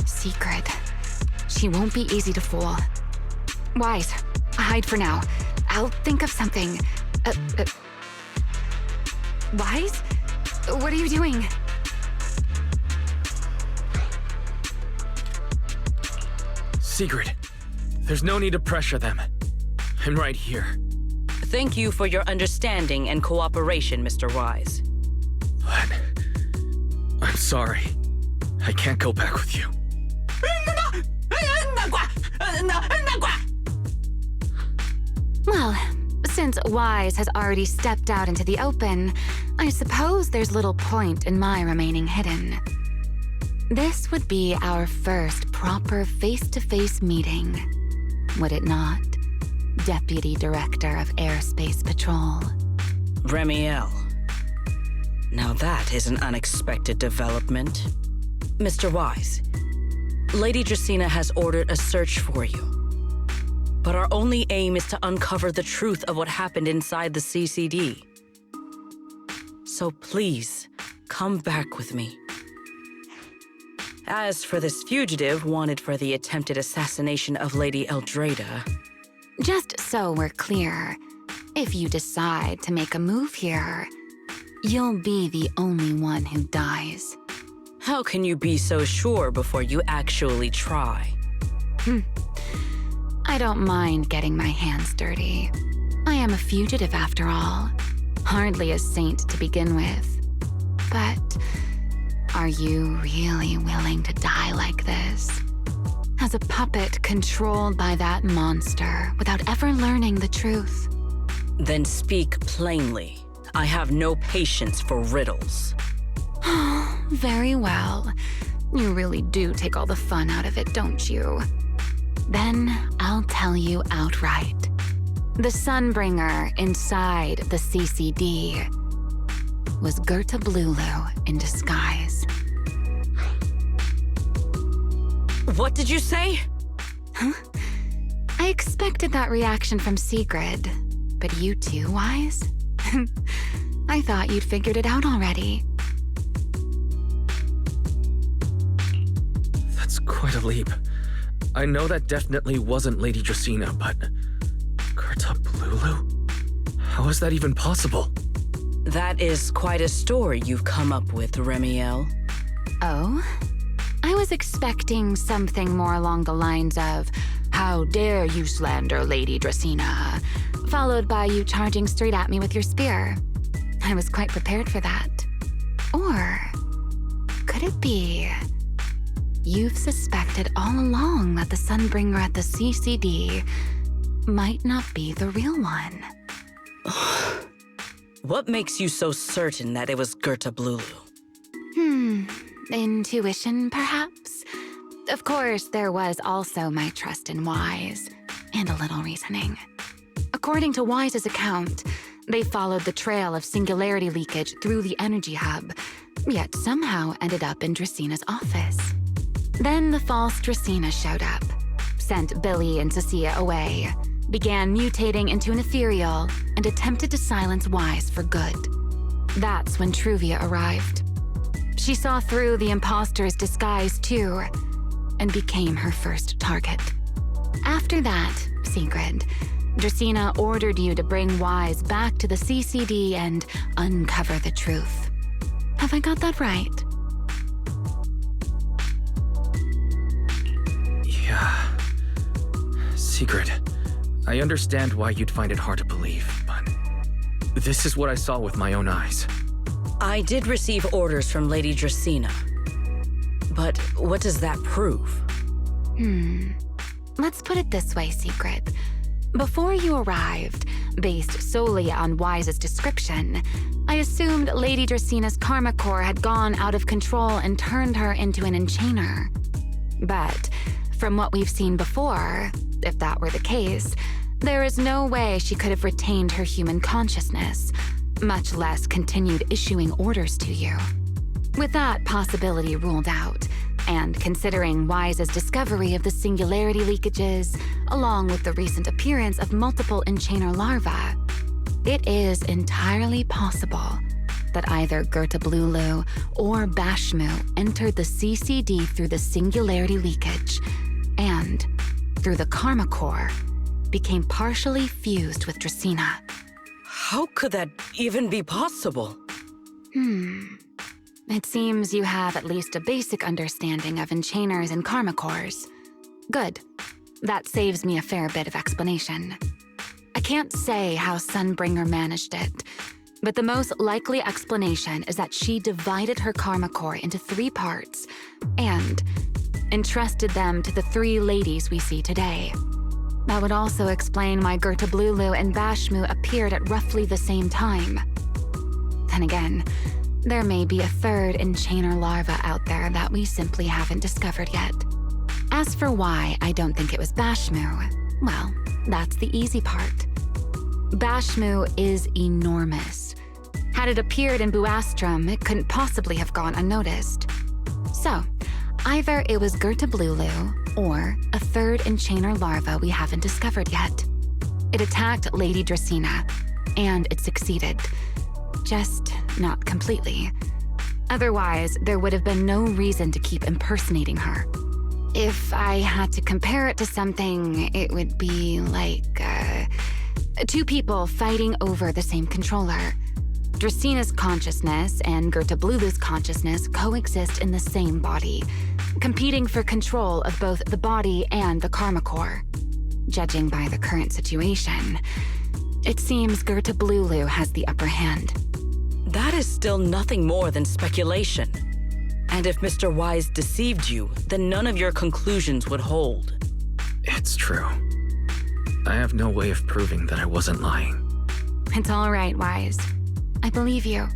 Secret. She won't be easy to fool. Wise, hide for now. I'll think of something. Wise? What are you doing? Secret. There's no need to pressure them. I'm right here. Thank you for your understanding and cooperation, Mr. Wise. But... I'm sorry. I can't go back with you. Well, since Wise has already stepped out into the open, I suppose there's little point in my remaining hidden. This would be our first proper face-to-face meeting, would it not? Deputy Director of Airspace Patrol. Remiel. Now that is an unexpected development. Mr. Wise, Lady Dracena has ordered a search for you. But our only aim is to uncover the truth of what happened inside the CCD. So please, come back with me. As for this fugitive wanted for the attempted assassination of Lady Eldrada... Just so we're clear, if you decide to make a move here, you'll be the only one who dies. How can you be so sure before you actually try? I don't mind getting my hands dirty. I am a fugitive after all. Hardly a saint to begin with. But are you really willing to die like this? As a puppet controlled by that monster without ever learning the truth? Then speak plainly. I have no patience for riddles. Very well. You really do take all the fun out of it, don't you? Then I'll tell you outright. The Sunbringer inside the CCD was Gerta Blulu in disguise. What did you say? Huh? I expected that reaction from Sigrid, but you too, Wise? I thought you'd figured it out already. That's quite a leap. I know that definitely wasn't Lady Dracaena, but... Gerta Blulu? How is that even possible? That is quite a story you've come up with, Remiel. Oh? I was expecting something more along the lines of, "How dare you slander Lady Dracaena?" followed by you charging straight at me with your spear. I was quite prepared for that. Or could it be you've suspected all along that the Sunbringer at the CCD might not be the real one? What makes you so certain that it was Gerta Blulu? Intuition, perhaps? Of course, there was also my trust in Wise, and a little reasoning. According to Wise's account, they followed the trail of singularity leakage through the energy hub, yet somehow ended up in Draceena's office. Then the false Dracaena showed up, sent Billy and Cecilia away, began mutating into an ethereal, and attempted to silence Wise for good. That's when Truvia arrived. She saw through the imposter's disguise too, and became her first target. After that, Sigrid, Dracaena ordered you to bring Wise back to the CCD and uncover the truth. Have I got that right? Yeah. Sigrid, I understand why you'd find it hard to believe, but this is what I saw with my own eyes. I did receive orders from Lady Dracaena. But what does that prove? Let's put it this way, Sigrid. Before you arrived, based solely on Wise's description, I assumed Lady Draceena's karma core had gone out of control and turned her into an enchainer. But from what we've seen before, if that were the case, there is no way she could have retained her human consciousness, much less continued issuing orders to you. With that possibility ruled out, and considering Wise's discovery of the singularity leakages, along with the recent appearance of multiple enchainer larvae, it is entirely possible that either Gerta Blulu or Bashmu entered the CCD through the singularity leakage, and, through the karma core, became partially fused with Dracaena. How could that even be possible? It seems you have at least a basic understanding of enchainers and karma cores. Good. That saves me a fair bit of explanation. I can't say how Sunbringer managed it, but the most likely explanation is that she divided her karma core into 3 parts and entrusted them to the 3 ladies we see today. That would also explain why Gerta Blulu and Bashmu appeared at roughly the same time. Then again, there may be a 3rd enchainer larva out there that we simply haven't discovered yet. As for why I don't think it was Bashmu, well, that's the easy part. Bashmu is enormous. Had it appeared in Buastrum, it couldn't possibly have gone unnoticed. So, either it was Gerta Blulu, or a 3rd enchainer larva we haven't discovered yet. It attacked Lady Dracaena, and it succeeded. Just not completely. Otherwise, there would have been no reason to keep impersonating her. If I had to compare it to something, it would be like, 2 people fighting over the same controller. Draceena's consciousness and Gerta Blulu's consciousness coexist in the same body, competing for control of both the body and the karma core. Judging by the current situation, it seems Gerta Blulu has the upper hand. That is still nothing more than speculation. And if Mr. Wise deceived you, then none of your conclusions would hold. It's true. I have no way of proving that I wasn't lying. It's all right, Wise. I believe you.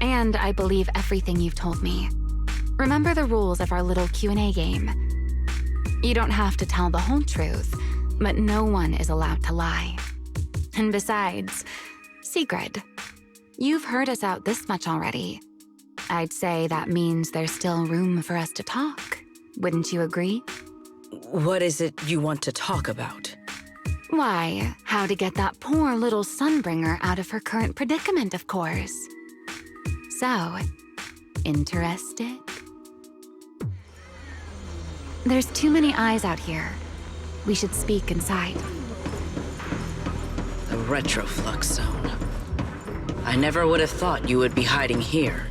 And I believe everything you've told me. Remember the rules of our little Q&A game. You don't have to tell the whole truth, but no one is allowed to lie. And besides, Sigrid, you've heard us out this much already. I'd say that means there's still room for us to talk. Wouldn't you agree? What is it you want to talk about? Why, how to get that poor little Sunbringer out of her current predicament, of course. So, interested? There's too many eyes out here. We should speak inside. The retroflux zone. I never would have thought you would be hiding here.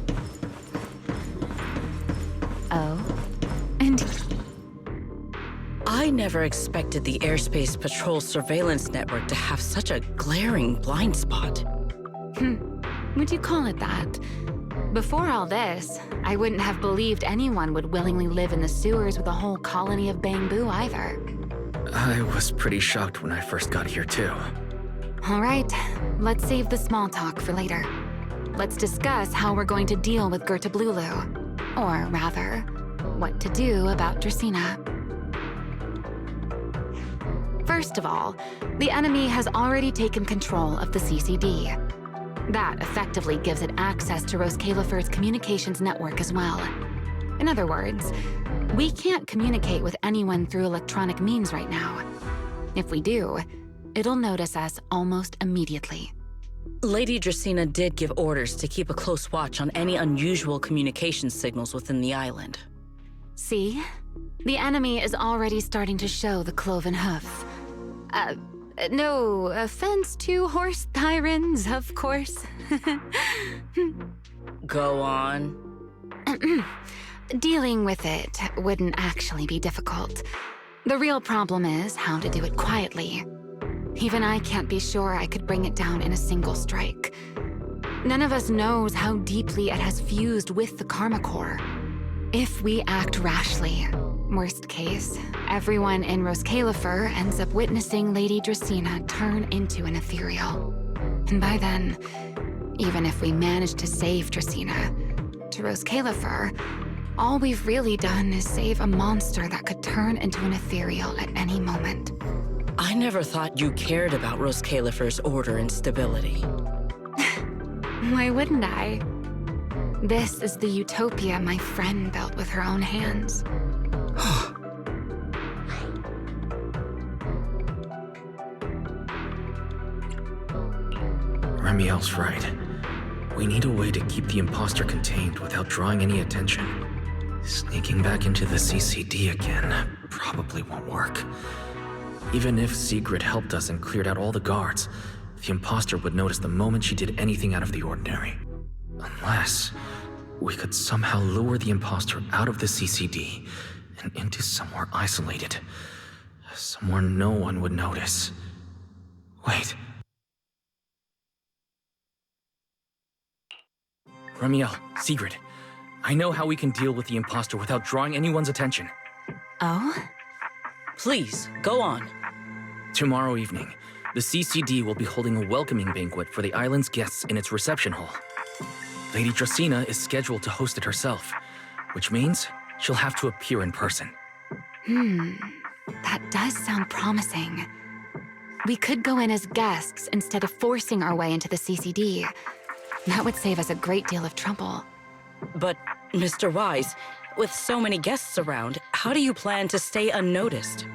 Oh? And I never expected the Airspace Patrol surveillance network to have such a glaring blind spot. Would you call it that? Before all this, I wouldn't have believed anyone would willingly live in the sewers with a whole colony of bamboo either. I was pretty shocked when I first got here too. All right, let's save the small talk for later. Let's discuss how we're going to deal with Gertablulu. Or rather, what to do about Dracena. First of all, the enemy has already taken control of the CCD. That effectively gives it access to Roskalifer's communications network as well. In other words, we can't communicate with anyone through electronic means right now. If we do, it'll notice us almost immediately. Lady Dracena did give orders to keep a close watch on any unusual communication signals within the island. See? The enemy is already starting to show the cloven hoof. No offense to horse tyrants, of course. Go on. Dealing with it wouldn't actually be difficult. The real problem is how to do it quietly. Even I can't be sure I could bring it down in a single strike. None of us knows how deeply it has fused with the Karma Core. If we act rashly, worst case, everyone in Roskalifer ends up witnessing Lady Dracena turn into an ethereal. And by then, even if we manage to save Dracena, to Roskalifer, all we've really done is save a monster that could turn into an ethereal at any moment. I never thought you cared about Roskalifer's order and stability. Why wouldn't I? This is the utopia my friend built with her own hands. Remiel's right. We need a way to keep the imposter contained without drawing any attention. Sneaking back into the CCD again probably won't work. Even if Sigrid helped us and cleared out all the guards, the imposter would notice the moment she did anything out of the ordinary. Unless we could somehow lure the imposter out of the CCD and into somewhere isolated. Somewhere no one would notice. Wait. Remiel, Sigrid, I know how we can deal with the imposter without drawing anyone's attention. Oh? Please, go on. Tomorrow evening, the CCD will be holding a welcoming banquet for the island's guests in its reception hall. Lady Dracena is scheduled to host it herself, which means she'll have to appear in person. That does sound promising. We could go in as guests instead of forcing our way into the CCD. That would save us a great deal of trouble. But, Mr. Wise, with so many guests around, how do you plan to stay unnoticed?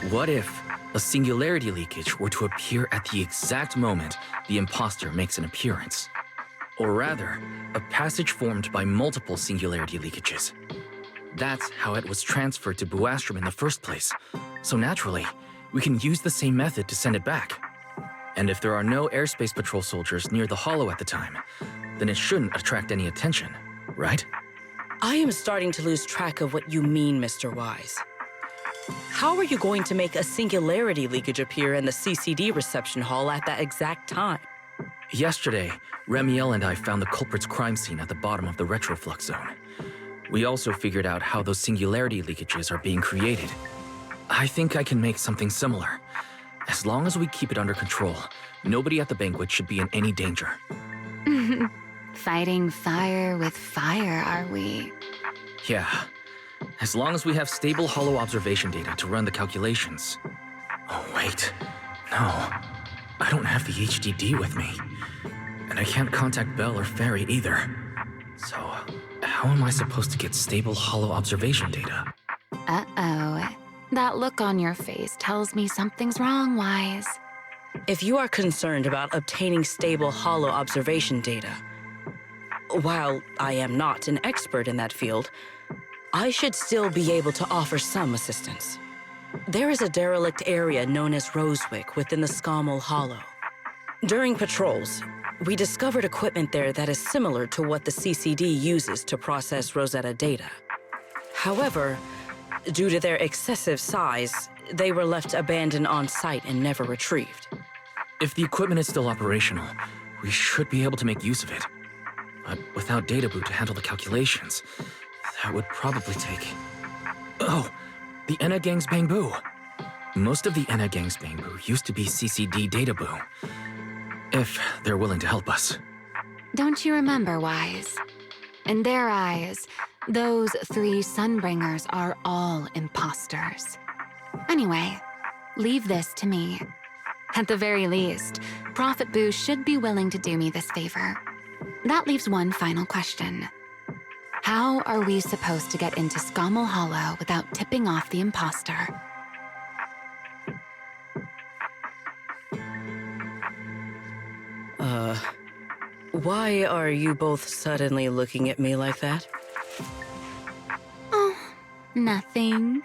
What if a singularity leakage were to appear at the exact moment the imposter makes an appearance? Or rather, a passage formed by multiple singularity leakages. That's how it was transferred to Buastrom in the first place. So naturally, we can use the same method to send it back. And if there are no airspace patrol soldiers near the hollow at the time, then it shouldn't attract any attention, right? I am starting to lose track of what you mean, Mr. Wise. How are you going to make a singularity leakage appear in the CCD reception hall at that exact time? Yesterday, Remiel and I found the culprit's crime scene at the bottom of the retroflux zone. We also figured out how those singularity leakages are being created. I think I can make something similar. As long as we keep it under control, nobody at the banquet should be in any danger. Fighting fire with fire, are we? Yeah. As long as we have stable hollow observation data to run the calculations. Oh, wait. No. I don't have the HDD with me. And I can't contact Belle or Fairy either. So, how am I supposed to get stable hollow observation data? Uh-oh. That look on your face tells me something's wrong, Wise. If you are concerned about obtaining stable hollow observation data, while I am not an expert in that field, I should still be able to offer some assistance. There is a derelict area known as Rosewick within the Scommel Hollow. During patrols, we discovered equipment there that is similar to what the CCD uses to process Rosetta data. However, due to their excessive size, they were left abandoned on site and never retrieved. If the equipment is still operational, we should be able to make use of it. But without data boot to handle the calculations, that would probably take... Oh, the Enna Gang's Bangbu. Most of the Enna Gang's Bangbu used to be CCD data boo. If they're willing to help us. Don't you remember, Wise? In their eyes, those 3 Sunbringers are all imposters. Anyway, leave this to me. At the very least, Prophet Boo should be willing to do me this favor. That leaves one final question. How are we supposed to get into Scommel Hollow without tipping off the imposter? Why are you both suddenly looking at me like that? Oh, nothing.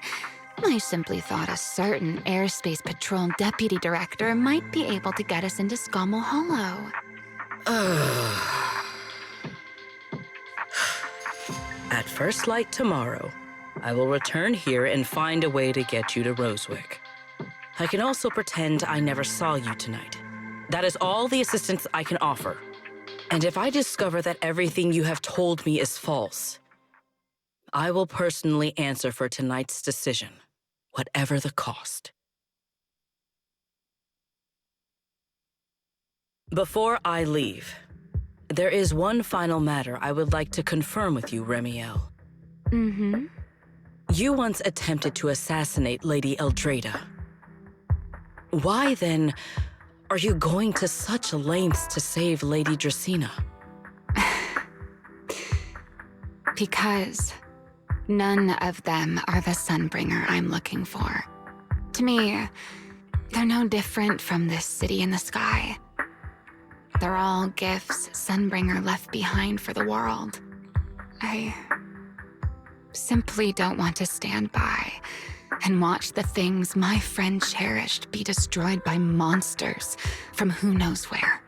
I simply thought a certain Airspace Patrol Deputy Director might be able to get us into Scommel Hollow. At first light tomorrow, I will return here and find a way to get you to Rosewick. I can also pretend I never saw you tonight. That is all the assistance I can offer. And if I discover that everything you have told me is false, I will personally answer for tonight's decision, whatever the cost. Before I leave, there is one final matter I would like to confirm with you, Remiel. Mm-hmm. You once attempted to assassinate Lady Eldrada. Why, then, are you going to such lengths to save Lady Dracena? Because none of them are the Sunbringer I'm looking for. To me, they're no different from this city in the sky. They're all gifts Sunbringer left behind for the world. I simply don't want to stand by and watch the things my friend cherished be destroyed by monsters from who knows where.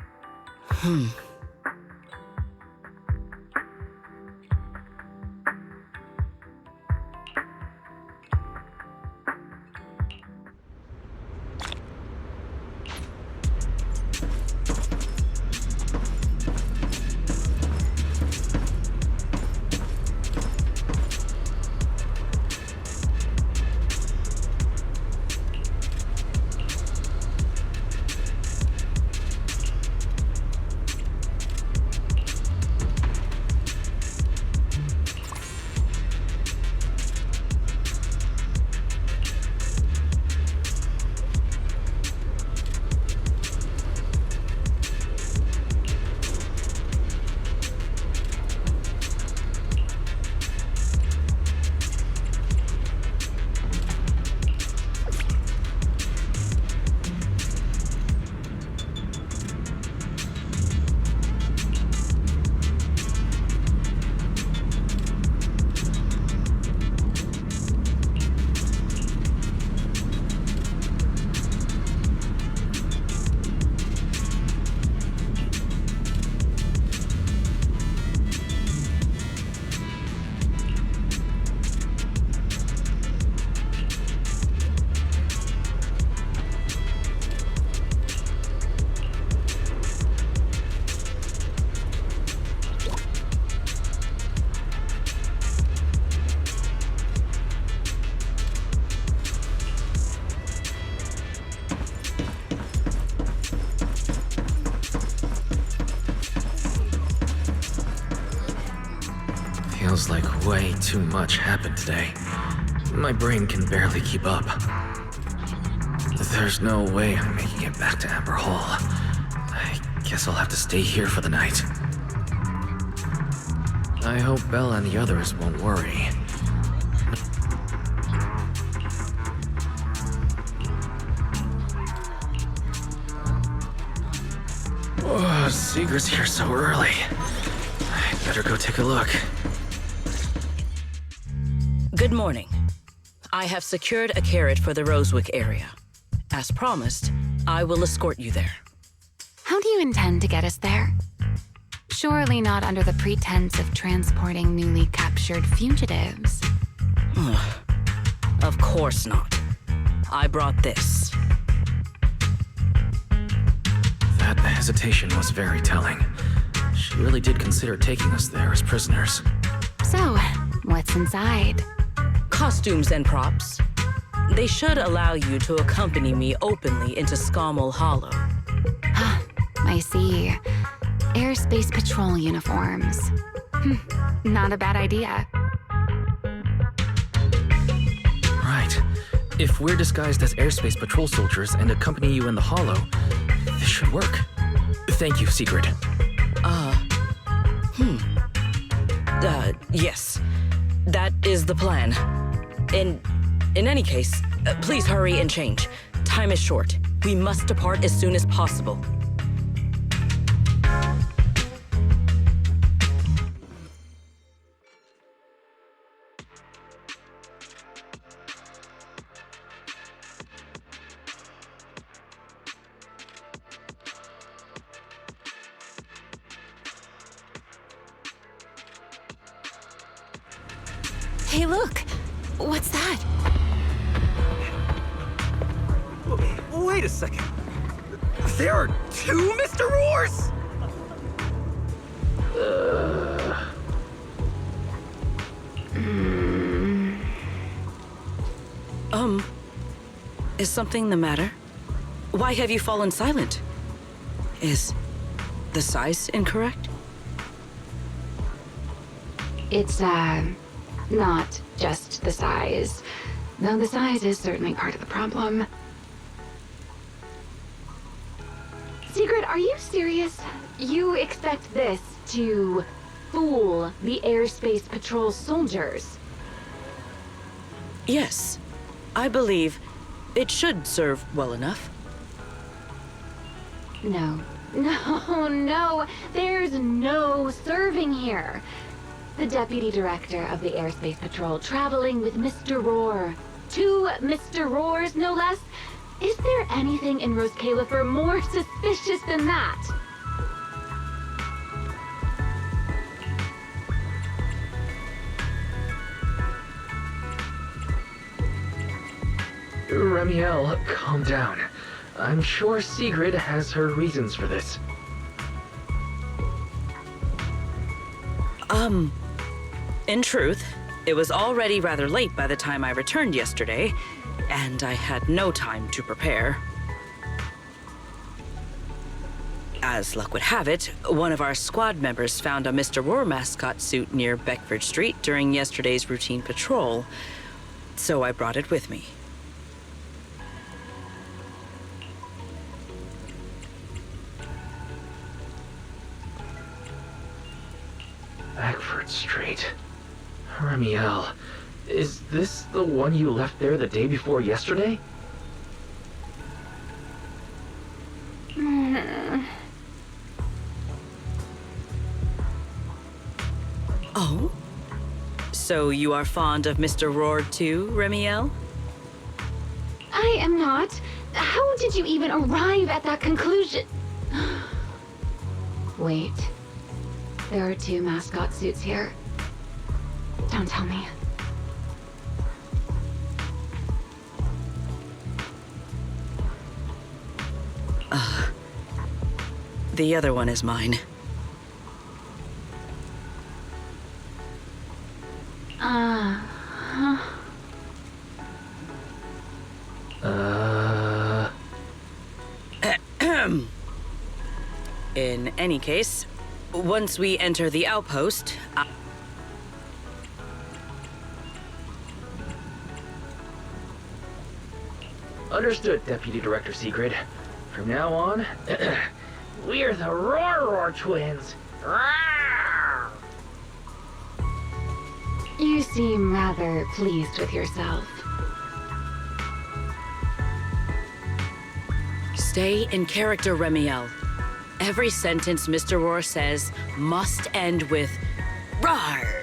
Feels like way too much happened today. My brain can barely keep up. There's no way I'm making it back to Amber Hall. I guess I'll have to stay here for the night. I hope Belle and the others won't worry. Oh, Sigrid's here so early. I'd better go take a look. Good morning. I have secured a carrot for the Rosewick area. As promised, I will escort you there. How do you intend to get us there? Surely not under the pretense of transporting newly captured fugitives. Of course not. I brought this. That hesitation was very telling. She really did consider taking us there as prisoners. So, what's inside? Costumes and props. They should allow you to accompany me openly into Scommel Hollow. I see. Airspace patrol uniforms. Not a bad idea. Right. If we're disguised as airspace patrol soldiers and accompany you in the hollow, this should work. Thank you, Sigrid. Yes. That is the plan. In any case, please hurry and change. Time is short. We must depart as soon as possible. Hey, look! What's that? Wait a second. There are two Mr. Roars? Is something the matter? Why have you fallen silent? Is the size incorrect? It's, not just the size. Though the size is certainly part of the problem. Sigrid, are you serious? You expect this to fool the airspace patrol soldiers? Yes. I believe it should serve well enough. No. No. There's no serving here. The deputy director of the airspace patrol traveling with Mr. Roar. Two Mr. Roars, no less. Is there anything in Rose Califer more suspicious than that? Remiel, calm down. I'm sure Sigrid has her reasons for this. In truth, it was already rather late by the time I returned yesterday, and I had no time to prepare. As luck would have it, one of our squad members found a Mr. Roar mascot suit near Beckford Street during yesterday's routine patrol, so I brought it with me. Beckford Street. Remiel, is this the one you left there the day before yesterday? Oh? So you are fond of Mr. Roar too, Remiel? I am not. How did you even arrive at that conclusion? Wait. There are two mascot suits here. Don't tell me. The other one is mine. In any case, once we enter the outpost, Understood, Deputy Director Sigrid. From now on, we're the Roar twins. Rawr! You seem rather pleased with yourself. Stay in character, Remiel. Every sentence Mr. Roar says must end with "Rawr!"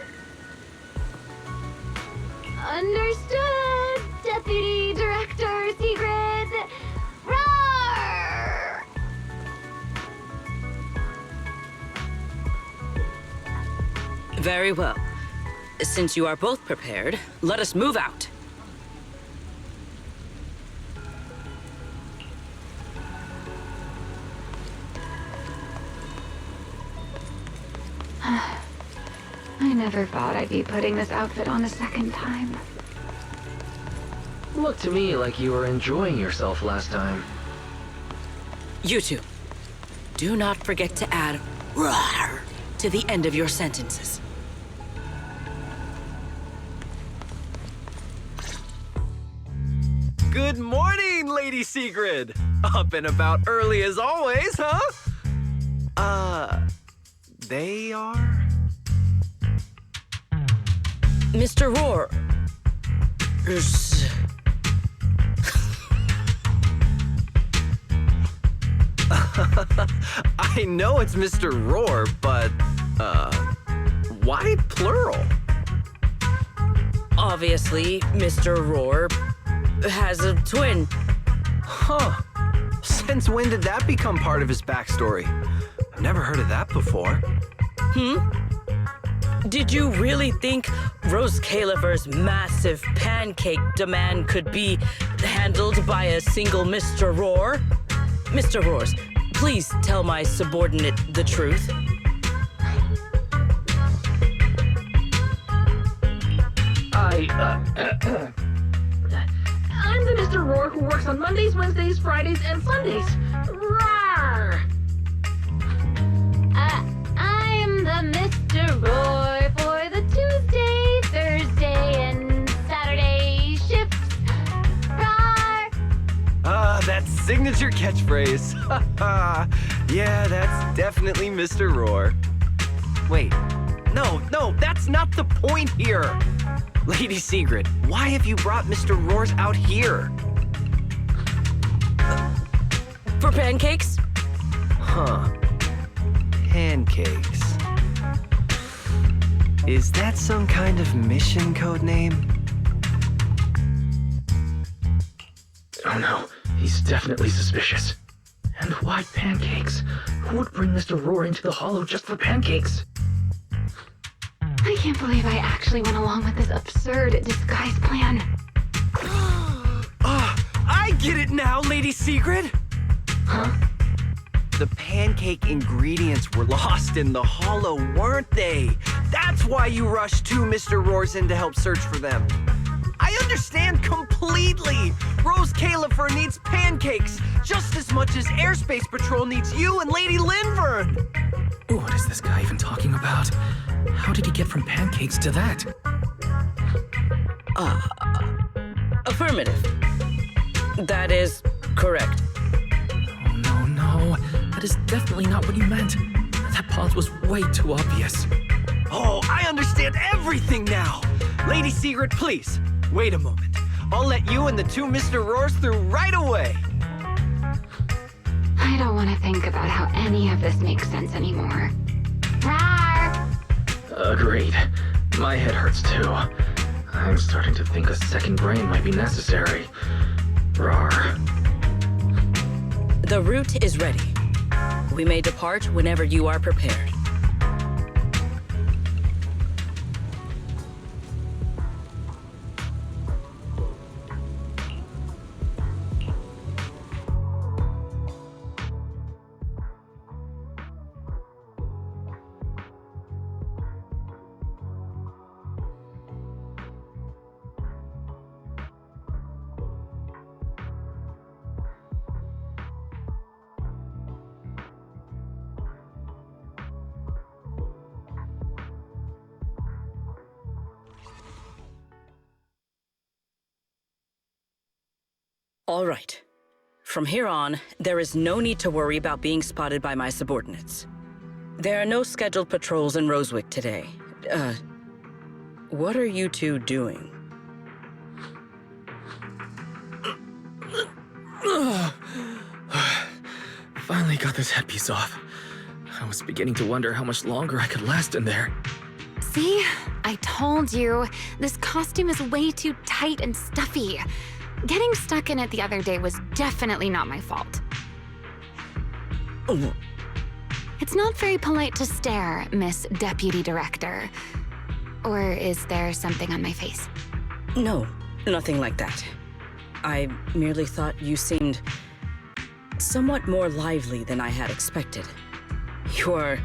Understood, Deputy Director Sigrid. Roar! Very well. Since you are both prepared, let us move out. I never thought I'd be putting this outfit on a second time. Looked to me like you were enjoying yourself last time. You two, do not forget to add "Rawr" to the end of your sentences. Good morning, Lady Sigrid! Up and about early as always, huh? They are? Mr. Roar. I know it's Mr. Roar, but, why plural? Obviously, Mr. Roar has a twin. Huh. Since when did that become part of his backstory? I've never heard of that before. Did you really think Rose Califer's massive pancake demand could be handled by a single Mr. Roar? Mr. Roars, please tell my subordinate the truth. I'm the Mr. Roar who works on Mondays, Wednesdays, Fridays, and Sundays. Rawr! I'm the Mr. Roar for the Tuesday, Thursday, and Saturday shifts. Roar! That signature catchphrase. Yeah, that's definitely Mr. Roar. Wait, no, that's not the point here. Lady Sigrid, why have you brought Mr. Roars out here? For pancakes? Huh. Pancakes. Is that some kind of mission code name? Oh no, he's definitely suspicious. And why pancakes? Who would bring Mr. Roar into the Hollow just for pancakes? I can't believe I actually went along with this absurd disguise plan. I get it now, Lady Sigrid! Huh? The pancake ingredients were lost in the Hollow, weren't they? That's why you rushed two Mr. Roars in to help search for them. I understand completely! Rose Califer needs pancakes just as much as Airspace Patrol needs you and Lady Linvern! What is this guy even talking about? How did he get from pancakes to that? Affirmative. That is correct. Oh, no. That is definitely not what he meant. That pause was way too obvious. Oh, I understand everything now! Lady Sigrid, please, wait a moment. I'll let you and the two Mr. Roars through right away. I don't want to think about how any of this makes sense anymore. Rawr! Agreed. My head hurts too. I'm starting to think a second brain might be necessary. Rawr. The route is ready. We may depart whenever you are prepared. All right. From here on, there is no need to worry about being spotted by my subordinates. There are no scheduled patrols in Rosewick today. What are you two doing? Finally got this headpiece off. I was beginning to wonder how much longer I could last in there. See? I told you. This costume is way too tight and stuffy. Getting stuck in it the other day was definitely not my fault. Oh. It's not very polite to stare, Miss Deputy Director. Or is there something on my face? No, nothing like that. I merely thought you seemed somewhat more lively than I had expected. You are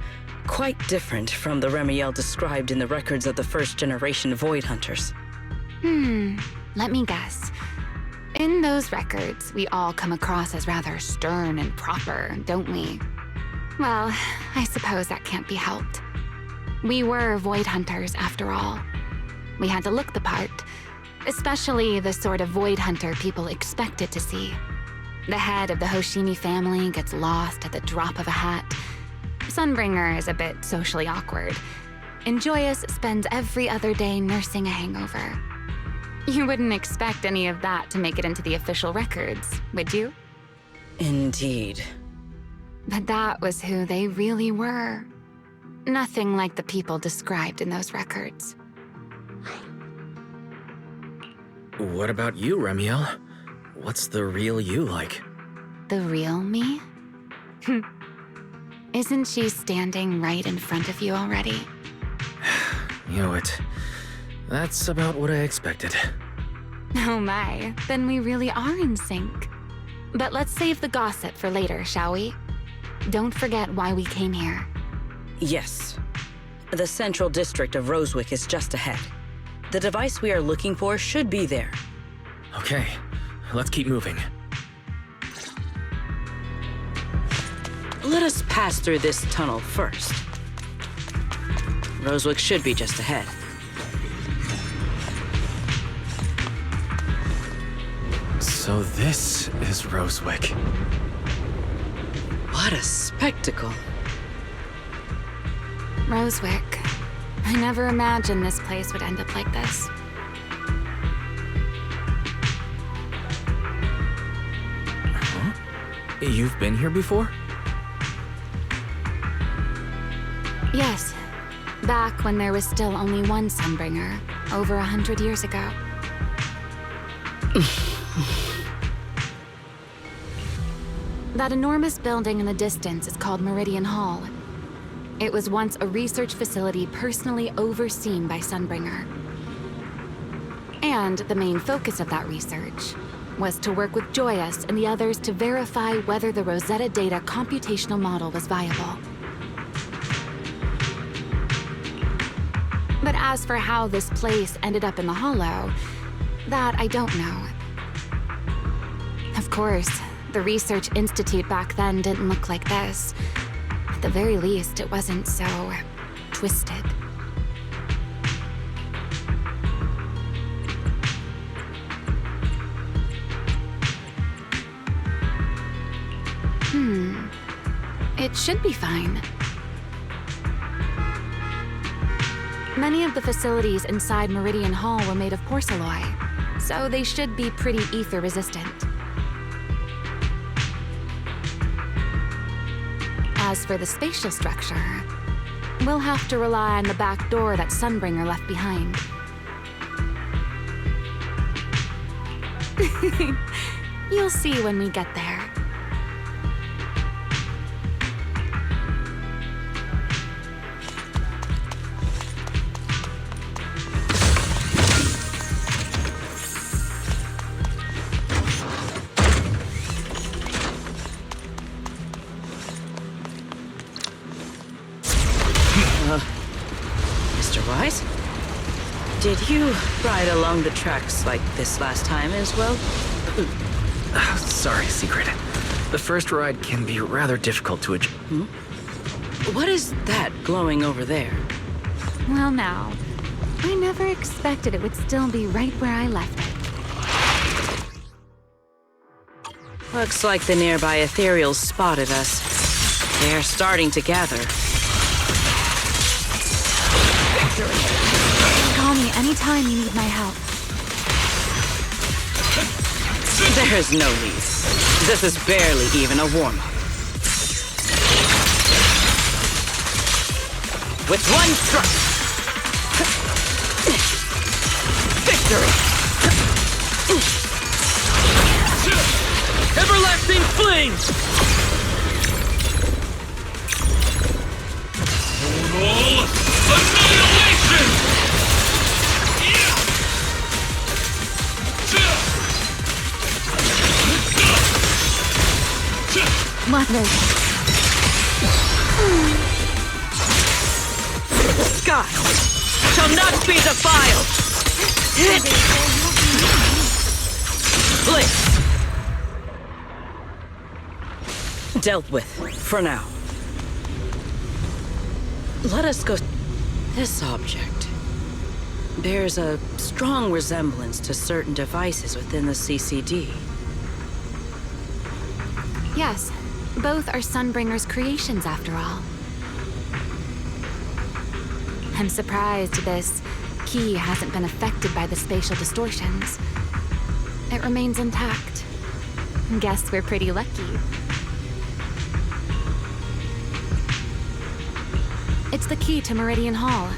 quite different from the Remiel described in the records of the first-generation Void Hunters. Let me guess. In those records, we all come across as rather stern and proper, don't we? Well, I suppose that can't be helped. We were Void Hunters, after all. We had to look the part, especially the sort of Void Hunter people expected to see. The head of the Hoshimi family gets lost at the drop of a hat. Sunbringer is a bit socially awkward. And Joyous spends every other day nursing a hangover. You wouldn't expect any of that to make it into the official records, would you? Indeed. But that was who they really were. Nothing like the people described in those records. What about you, Remiel? What's the real you like? The real me? Isn't she standing right in front of you already? Knew it. That's about what I expected. Oh my, then we really are in sync. But let's save the gossip for later, shall we? Don't forget why we came here. Yes. The central district of Rosewick is just ahead. The device we are looking for should be there. Okay, let's keep moving. Let us pass through this tunnel first. Rosewick should be just ahead. So this is Rosewick. What a spectacle. Rosewick. I never imagined this place would end up like this. Huh? You've been here before? Yes. Back when there was still only one Sunbringer, over 100 years ago. That enormous building in the distance is called Meridian Hall. It was once a research facility personally overseen by Sunbringer. And the main focus of that research was to work with Joyous and the others to verify whether the Rosetta Data computational model was viable. But as for how this place ended up in the Hollow, that I don't know. Of course, the Research Institute back then didn't look like this. At the very least, it wasn't so twisted. It should be fine. Many of the facilities inside Meridian Hall were made of porcelain, so they should be pretty ether-resistant. As for the spatial structure, we'll have to rely on the back door that Sunbringer left behind. You'll see when we get there. Mr. Wise? Did you ride along the tracks like this last time as well? Sorry, Secret. The first ride can be rather difficult to adjust. What is that glowing over there? Well now, I never expected it would still be right where I left it. Looks like the nearby ethereals spotted us. They're starting to gather. Call me anytime you need my help. There's no need. This is barely even a warm-up. With one strike! Victory! Everlasting flames! Total annihilation! Mother. The sky shall not be defiled! Bliss! Dealt with, for now. Let us go. This object bears a strong resemblance to certain devices within the CCD. Yes, both are Sunbringer's creations after all. I'm surprised this key hasn't been affected by the spatial distortions. It remains intact. Guess we're pretty lucky. It's the key to Meridian Hall,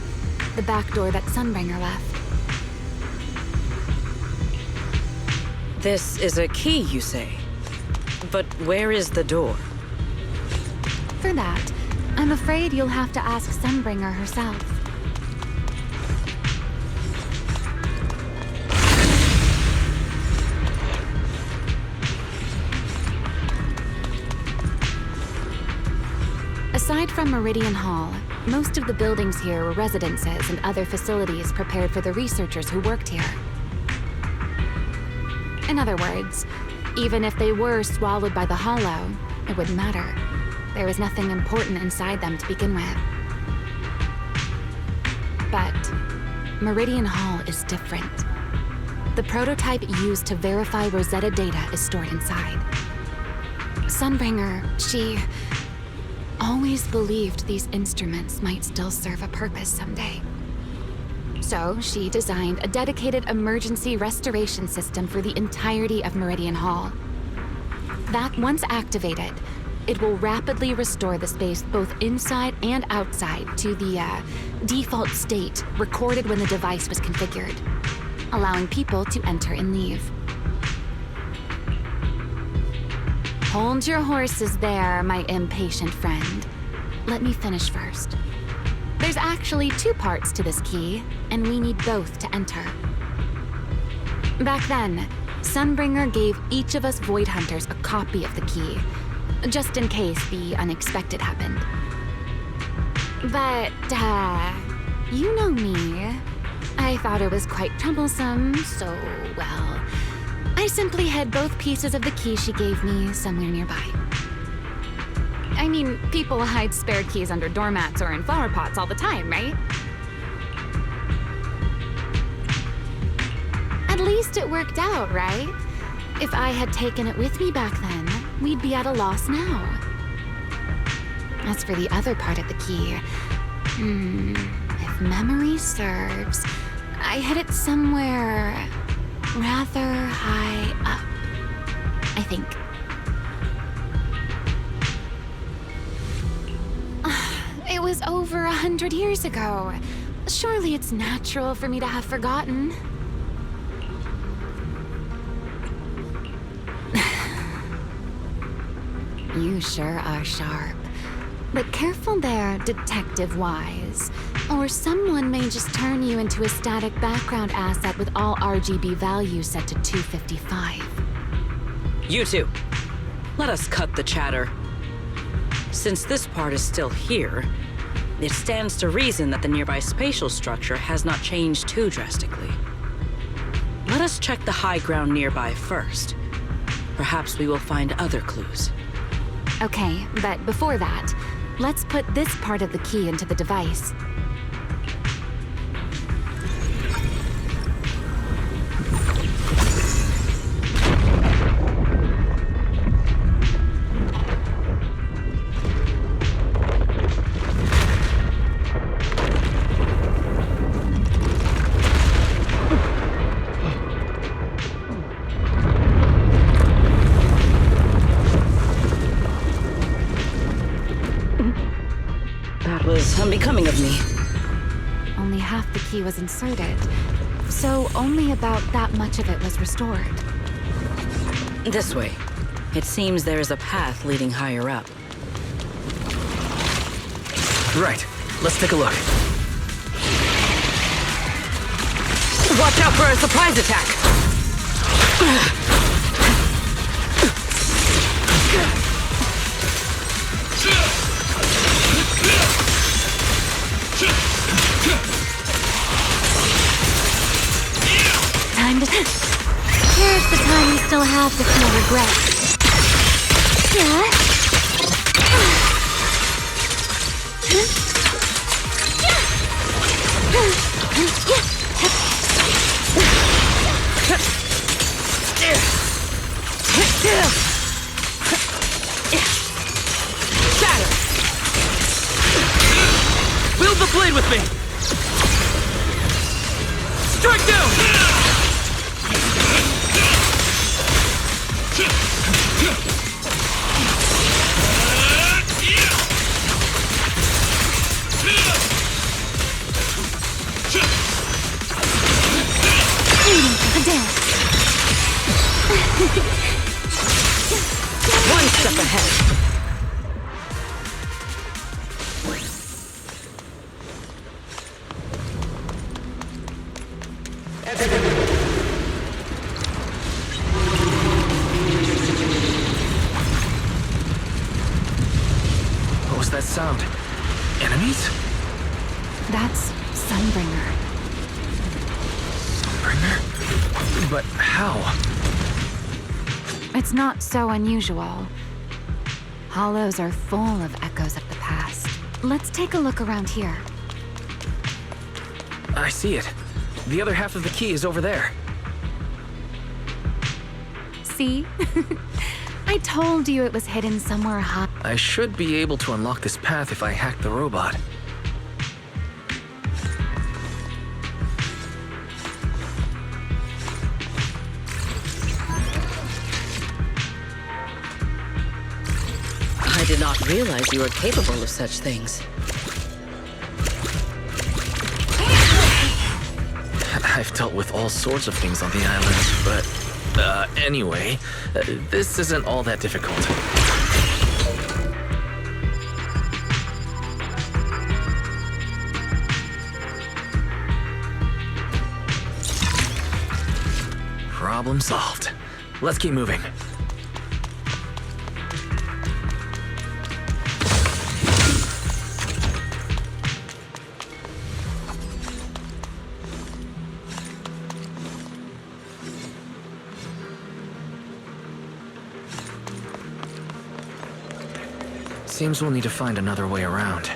the back door that Sunbringer left. This is a key, you say? But where is the door? For that, I'm afraid you'll have to ask Sunbringer herself. Aside from Meridian Hall, most of the buildings here were residences and other facilities prepared for the researchers who worked here. In other words, even if they were swallowed by the Hollow, it wouldn't matter. There was nothing important inside them to begin with. But Meridian Hall is different. The prototype used to verify Rosetta data is stored inside. Sunbringer, she always believed these instruments might still serve a purpose someday. So she designed a dedicated emergency restoration system for the entirety of Meridian Hall. That, once activated, it will rapidly restore the space both inside and outside to the default state recorded when the device was configured, allowing people to enter and leave. Hold your horses there, my impatient friend. Let me finish first. There's actually two parts to this key, and we need both to enter. Back then, Sunbringer gave each of us Void Hunters a copy of the key, just in case the unexpected happened. But, you know me. I thought it was quite troublesome, so, well, I simply hid both pieces of the key she gave me somewhere nearby. I mean, people hide spare keys under doormats or in flower pots all the time, right? At least it worked out, right? If I had taken it with me back then, we'd be at a loss now. As for the other part of the key, if memory serves, I hid it somewhere rather high up, I think. It was over 100 years ago. Surely it's natural for me to have forgotten. You sure are sharp. But careful there, Detective Wise. Or someone may just turn you into a static background asset with all RGB values set to 255. You two, let us cut the chatter. Since this part is still here, it stands to reason that the nearby spatial structure has not changed too drastically. Let us check the high ground nearby first. Perhaps we will find other clues. Okay, but before that, let's put this part of the key into the device. That was unbecoming of me. Only half the key was inserted, so only about that much of it was restored. This way. It seems there is a path leading higher up. Right. Let's take a look. Watch out for a surprise attack! Time to... Here's the time you still have to feel regret. Shatter! Wield the blade with me! Strike down! Waiting for the dance. One step ahead. What was that sound? Enemies? That's Sunbringer. Sunbringer? But how? It's not so unusual. Hollows are full of echoes of the past. Let's take a look around here. I see it. The other half of the key is over there. See? I told you it was hidden somewhere high. I should be able to unlock this path if I hack the robot. I did not realize you were capable of such things. I've dealt with all sorts of things on the island, but... anyway, this isn't all that difficult. Problem solved. Let's keep moving. Seems we'll need to find another way around.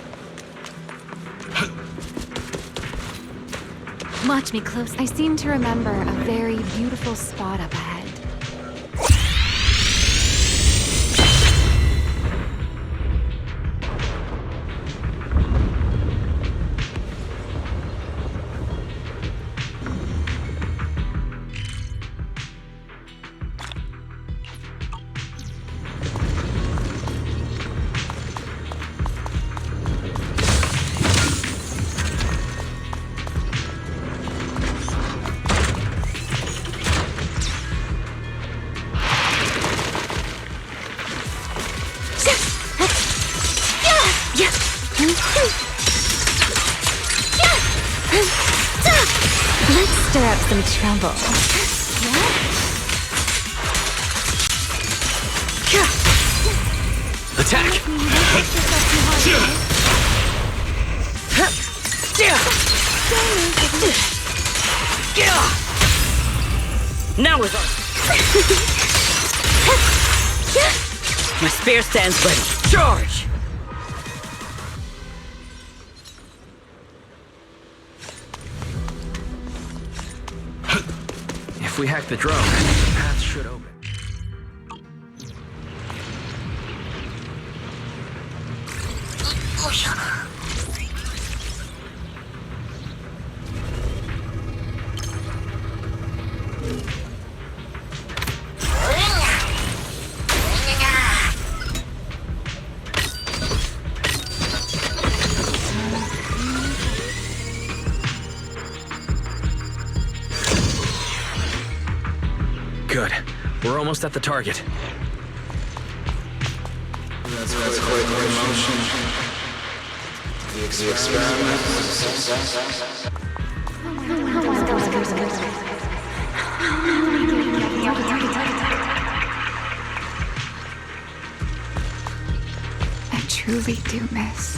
Watch me close. I seem to remember a very beautiful spot up ahead. Let's stir up some trouble. Attack! Now we're done. My spear stands ready. Charge! If we hack the drone, the path should open. We're almost at the target. That's quite the emotion. The experiment was a success. I truly do miss.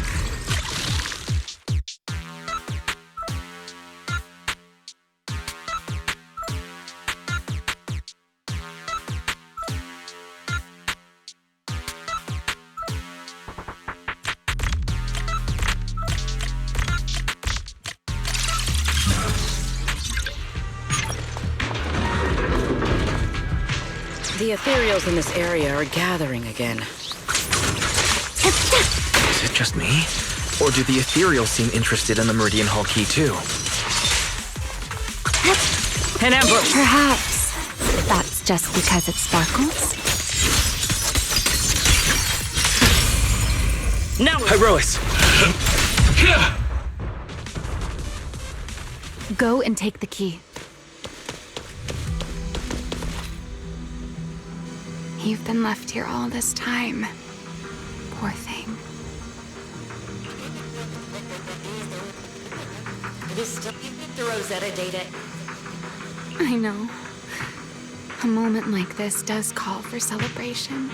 The ethereals in this area are gathering again. Is it just me? Or do the ethereals seem interested in the Meridian Hall key too? An ambush! Perhaps that's just because it sparkles? Now, Hyrois! Go and take the key. You've been left here all this time. Poor thing. It is still the Rosetta data. I know. A moment like this does call for celebration.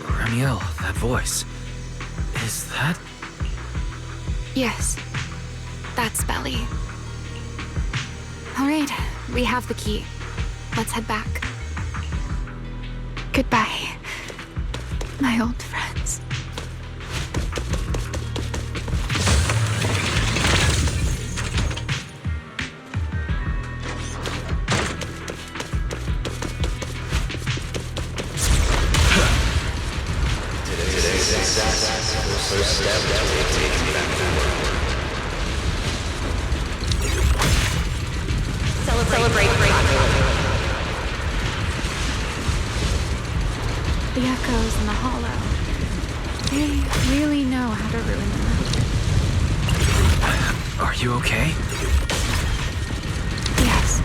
Ramiel, that voice. Is that... Yes. That's Belly. All right, we have the key. Let's head back. Goodbye, my old friends. Today's success was the first step that we've taken back to work. Celebrate. The echoes in the hollow. They really know how to ruin the mood. Are you okay? Yes.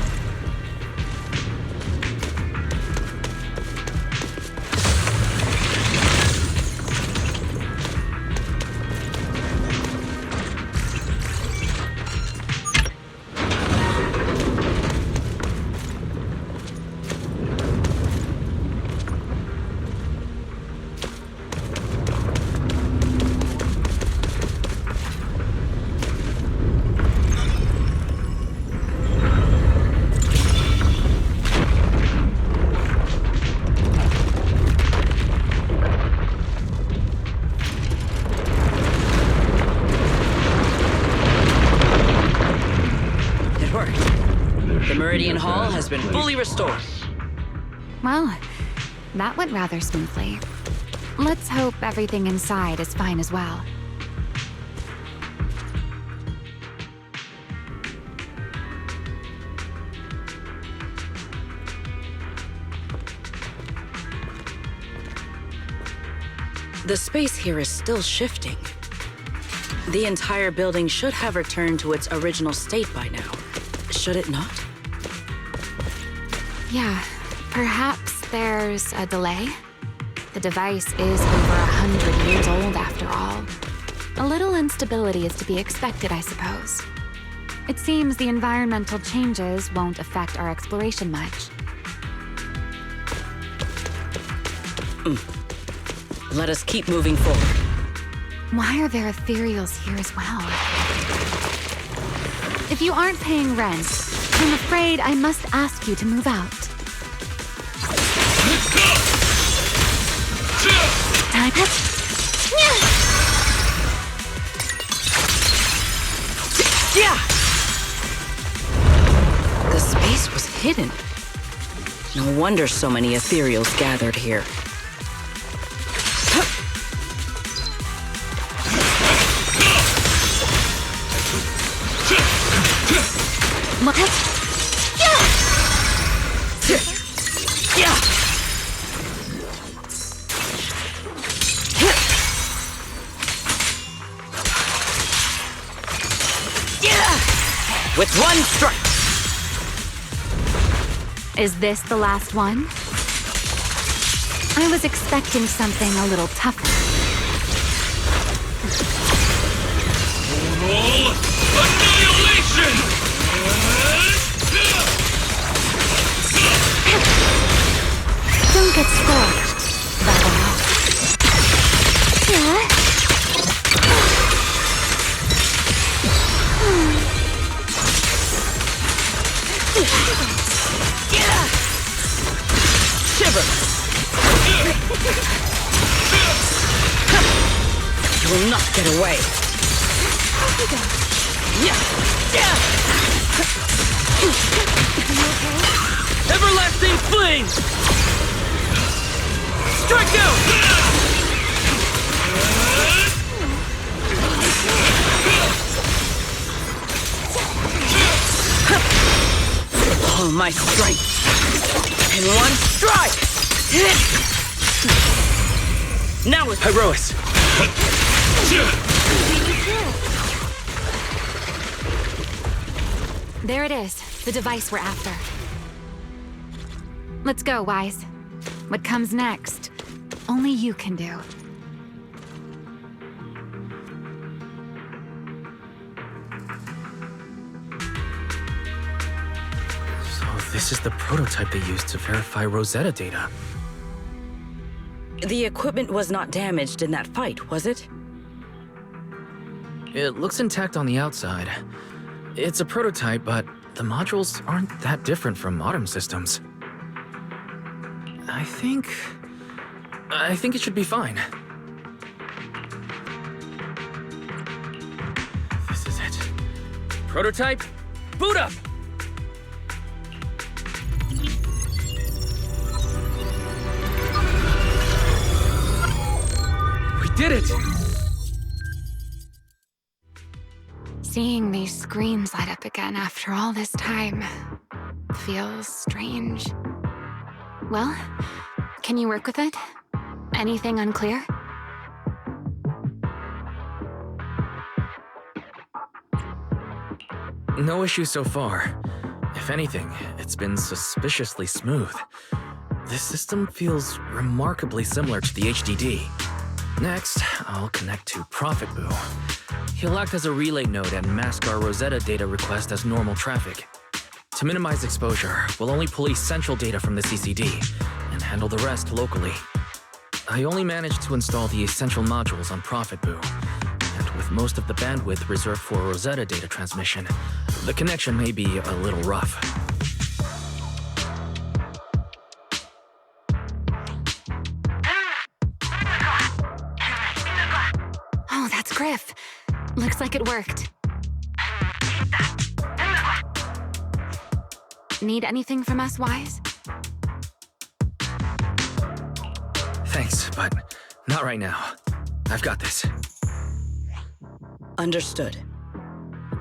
The Meridian Hall has been fully restored. Well, that went rather smoothly. Let's hope everything inside is fine as well. The space here is still shifting. The entire building should have returned to its original state by now. Should it not? Yeah, perhaps there's a delay. The device is over 100 years old after all. A little instability is to be expected, I suppose. It seems the environmental changes won't affect our exploration much. Let us keep moving forward. Why are there ethereals here as well? If you aren't paying rent, I'm afraid I must ask you to move out. Time it. Yeah! The space was hidden. No wonder so many ethereals gathered here. With one strike! Is this the last one? I was expecting something a little tougher. Total annihilation! Don't get scorched, Bella. Shiver! You will not get away. Everlasting flame! Strike out! All my strength in one strike! Now with Herois! There it is, the device we're after. Let's go, Wise. What comes next, only you can do. So this is the prototype they used to verify Rosetta data. The equipment was not damaged in that fight, was it? It looks intact on the outside. It's a prototype, but the modules aren't that different from modern systems. I think it should be fine. This is it. Prototype, boot up! We did it! Seeing these screens light up again after all this time feels strange. Well, can you work with it? Anything unclear? No issue so far. If anything, it's been suspiciously smooth. This system feels remarkably similar to the HDD. Next, I'll connect to Prophet Boo. He'll act as a relay node and mask our Rosetta data request as normal traffic. To minimize exposure, we'll only pull essential data from the CCD and handle the rest locally. I only managed to install the essential modules on Prophet Boo, and with most of the bandwidth reserved for Rosetta data transmission, the connection may be a little rough. Oh, that's Griff. Looks like it worked. Need anything from us, Wise? Thanks, but not right now. I've got this. Understood.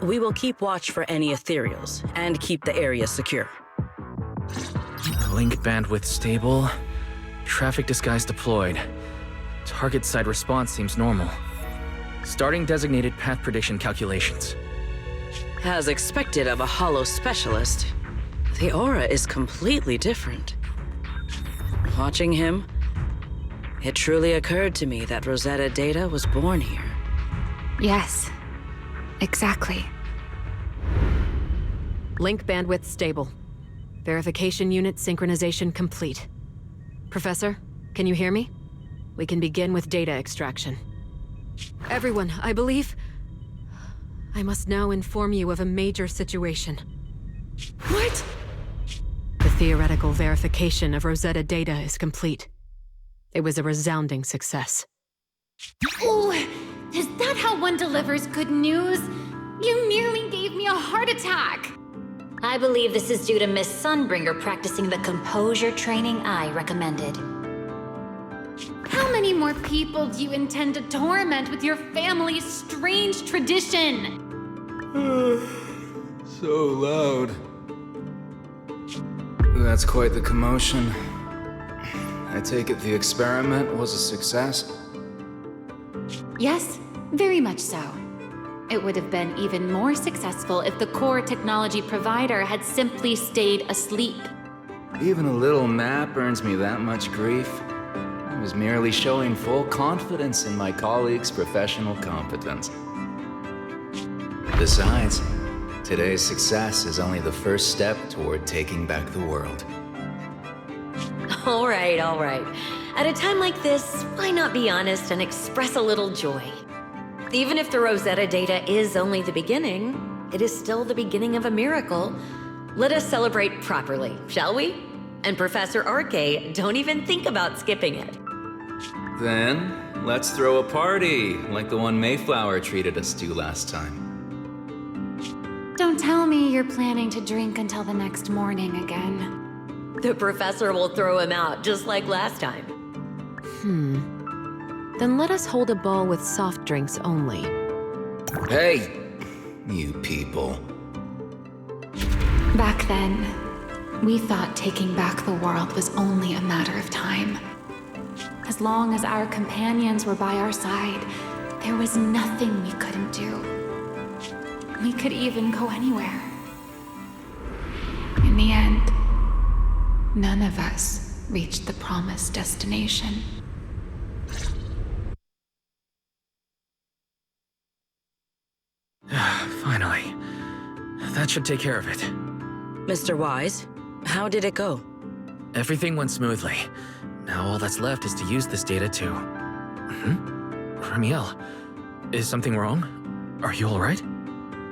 We will keep watch for any ethereals and keep the area secure. Link bandwidth stable. Traffic disguise deployed. Target side response seems normal. Starting designated path prediction calculations. As expected of a holo specialist, the aura is completely different. Watching him, it truly occurred to me that Rosetta data was born here. Yes, exactly. Link bandwidth stable. Verification unit synchronization complete. Professor, can you hear me? We can begin with data extraction. Everyone, I believe... I must now inform you of a major situation. What? The theoretical verification of Rosetta data is complete. It was a resounding success. Oh, is that how one delivers good news? You nearly gave me a heart attack! I believe this is due to Miss Sunbringer practicing the composure training I recommended. How many more people do you intend to torment with your family's strange tradition? So loud. That's quite the commotion. I take it the experiment was a success? Yes, very much so. It would have been even more successful if the core technology provider had simply stayed asleep. Even a little nap earns me that much grief. I was merely showing full confidence in my colleagues' professional competence. Besides, today's success is only the first step toward taking back the world. All right, all right. At a time like this, why not be honest and express a little joy? Even if the Rosetta data is only the beginning, it is still the beginning of a miracle. Let us celebrate properly, shall we? And Professor Arke, don't even think about skipping it. Then, let's throw a party, like the one Mayflower treated us to last time. Don't tell me you're planning to drink until the next morning again. The professor will throw him out, just like last time. Then let us hold a ball with soft drinks only. Hey, you people. Back then, we thought taking back the world was only a matter of time. As long as our companions were by our side, there was nothing we couldn't do. We could even go anywhere. In the end, none of us reached the promised destination. Finally. That should take care of it. Mr. Wise, how did it go? Everything went smoothly. Now all that's left is to use this data to... Ramiel, is something wrong? Are you alright?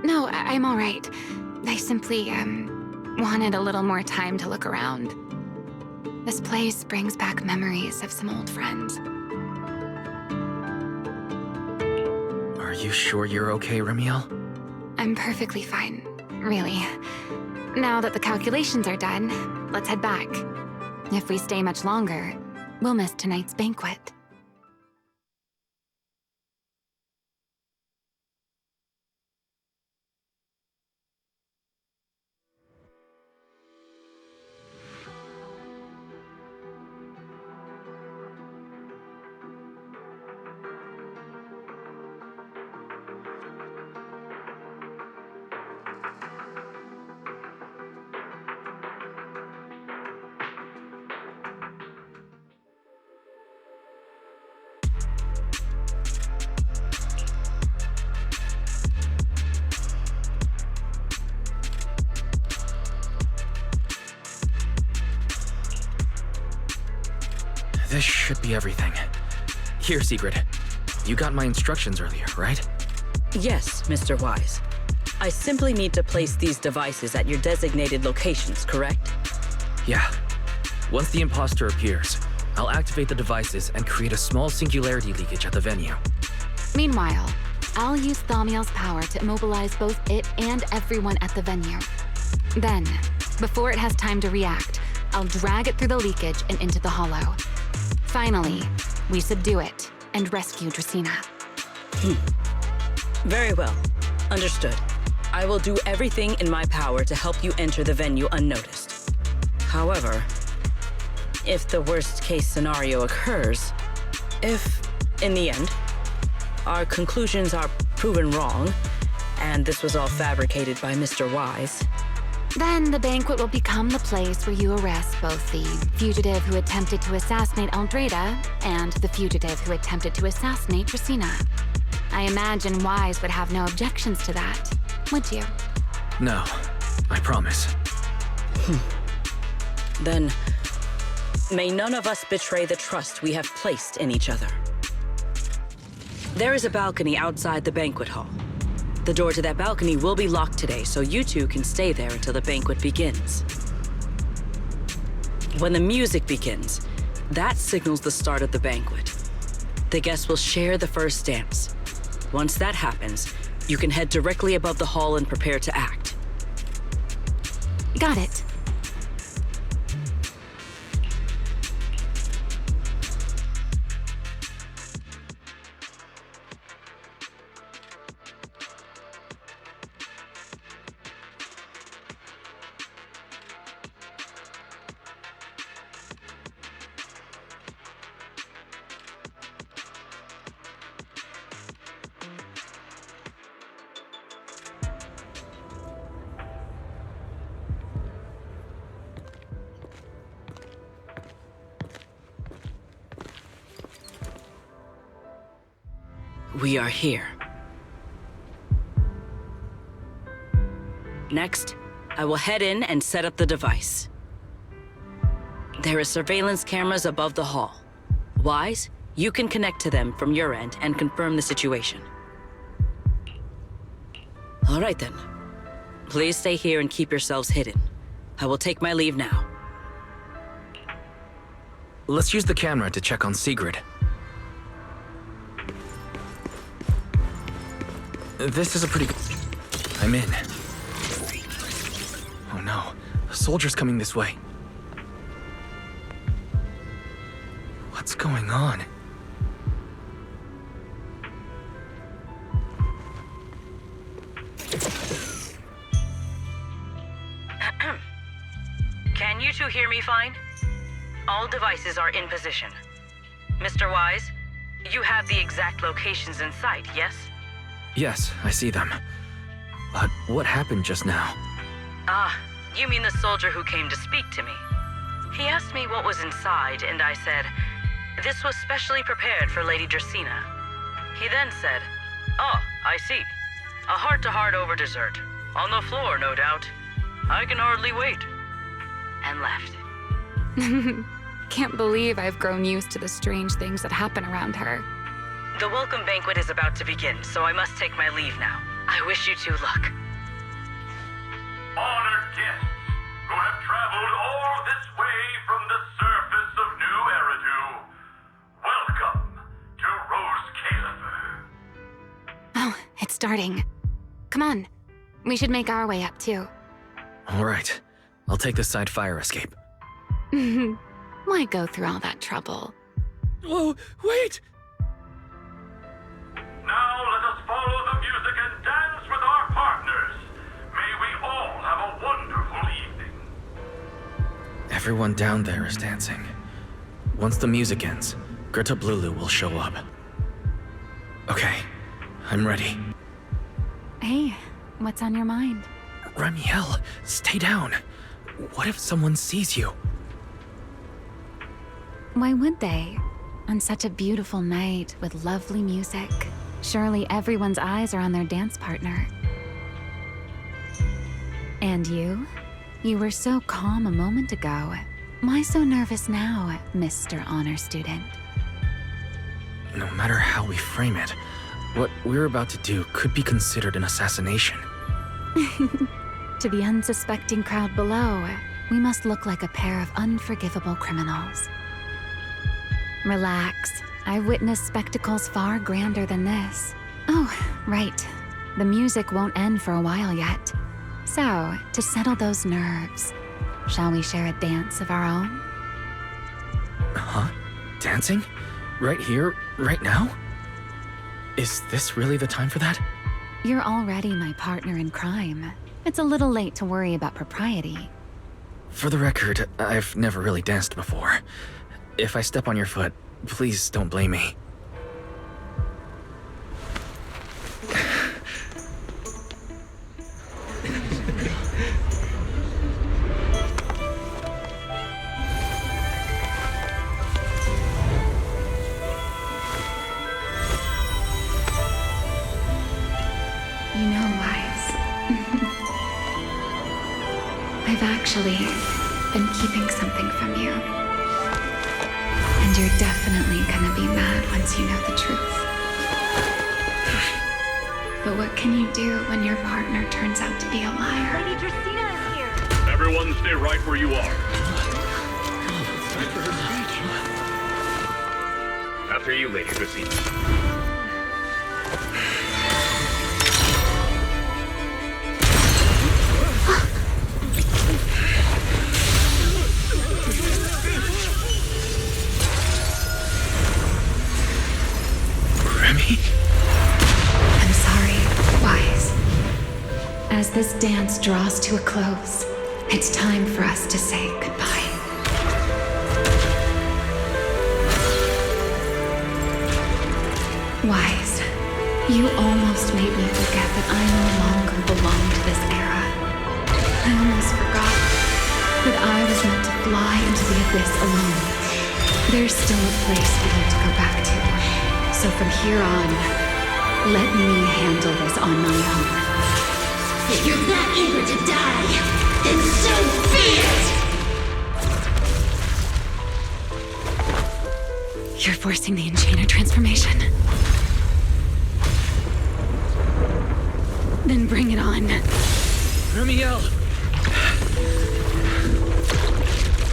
No, I'm all right. I simply, wanted a little more time to look around. This place brings back memories of some old friends. Are you sure you're okay, Ramiel? I'm perfectly fine, really. Now that the calculations are done, let's head back. If we stay much longer, we'll miss tonight's banquet. This should be everything. Here, Secret. You got my instructions earlier, right? Yes, Mr. Wise. I simply need to place these devices at your designated locations, correct? Yeah. Once the imposter appears, I'll activate the devices and create a small singularity leakage at the venue. Meanwhile, I'll use Thaumiel's power to immobilize both it and everyone at the venue. Then, before it has time to react, I'll drag it through the leakage and into the hollow. Finally, we subdue it and rescue Dracaena. Very well. Understood. I will do everything in my power to help you enter the venue unnoticed. However, if the worst-case scenario occurs, if, in the end, our conclusions are proven wrong, and this was all fabricated by Mr. Wise, then the banquet will become the place where you arrest both the fugitive who attempted to assassinate Aldreda and the fugitive who attempted to assassinate Dracaena. I imagine Wise would have no objections to that, would you? No, I promise. Then, may none of us betray the trust we have placed in each other. There is a balcony outside the banquet hall. The door to that balcony will be locked today, so you two can stay there until the banquet begins. When the music begins, that signals the start of the banquet. The guests will share the first dance. Once that happens, you can head directly above the hall and prepare to act. Got it. We are here. Next, I will head in and set up the device. There are surveillance cameras above the hall. Wise, you can connect to them from your end and confirm the situation. All right then. Please stay here and keep yourselves hidden. I will take my leave now. Let's use the camera to check on Sigrid. This is a pretty good... I'm in. Oh no, a soldier's coming this way. What's going on? Can you two hear me fine? All devices are in position. Mr. Wise, you have the exact locations in sight, yes? Yes, I see them. But what happened just now? Ah, you mean the soldier who came to speak to me. He asked me what was inside, and I said, this was specially prepared for Lady Dracaena. He then said, oh, I see. A heart-to-heart over dessert. On the floor, no doubt. I can hardly wait. And left. Can't believe I've grown used to the strange things that happen around her. The welcome banquet is about to begin, so I must take my leave now. I wish you two luck. Honored guests who have traveled all this way from the surface of New Eridu, welcome to Rose Califer. Oh, it's starting. Come on. We should make our way up, too. All right, I'll take the side fire escape. Why go through all that trouble? Oh, wait! Now let us follow the music and dance with our partners. May we all have a wonderful evening. Everyone down there is dancing. Once the music ends, Greta Blulu will show up. Okay, I'm ready. Hey, what's on your mind? Ramiel, stay down. What if someone sees you? Why would they? On such a beautiful night with lovely music, surely everyone's eyes are on their dance partner. And you? You were so calm a moment ago. Why so nervous now, Mr. Honor Student? No matter how we frame it, what we're about to do could be considered an assassination. To the unsuspecting crowd below, we must look like a pair of unforgivable criminals. Relax. I've witnessed spectacles far grander than this. Oh, right. The music won't end for a while yet. So, to settle those nerves, shall we share a dance of our own? Huh? Dancing? Right here, right now? Is this really the time for that? You're already my partner in crime. It's a little late to worry about propriety. For the record, I've never really danced before. If I step on your foot, please don't blame me. You know, Wise. I've actually been keeping something from you. And you're definitely gonna be mad once you know the truth. But what can you do when your partner turns out to be a liar? Lady Dracaena is here. Everyone stay right where you are. After you, Lady Dracaena. I'm sorry, Wise. As this dance draws to a close, it's time for us to say goodbye. Wise, you almost made me forget that I no longer belong to this era. I almost forgot that I was meant to fly into the abyss alone. There's still a place for you to go back to. So from here on, Let me handle this on my own. If you're not eager to die, then so be it! You're forcing the Enchainer transformation. Then bring it on. Ramiel!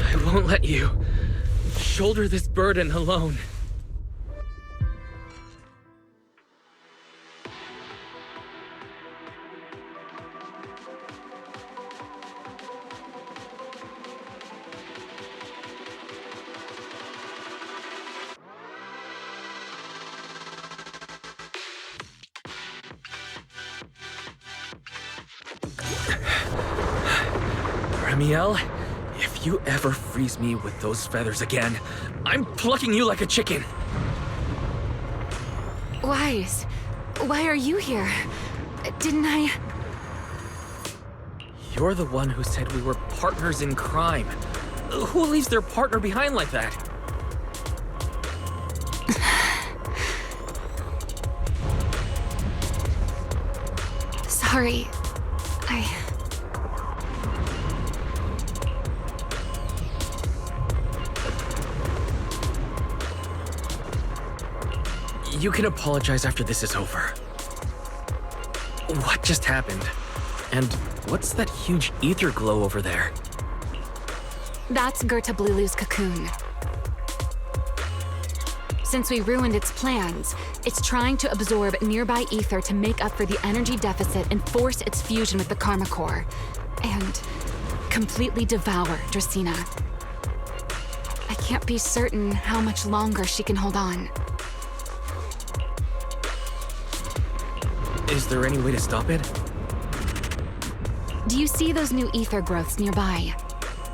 I won't let you shoulder this burden alone. Ramiel, if you ever freeze me with those feathers again, I'm plucking you like a chicken. Wise, why are you here? Didn't I... You're the one who said we were partners in crime. Who leaves their partner behind like that? Sorry. You can apologize after this is over. What just happened? And what's that huge ether glow over there? That's Gertablulu's cocoon. Since we ruined its plans, it's trying to absorb nearby ether to make up for the energy deficit and force its fusion with the Karma Core. And completely devour Dracena. I can't be certain how much longer she can hold on. Is there any way to stop it? Do you see those new ether growths nearby?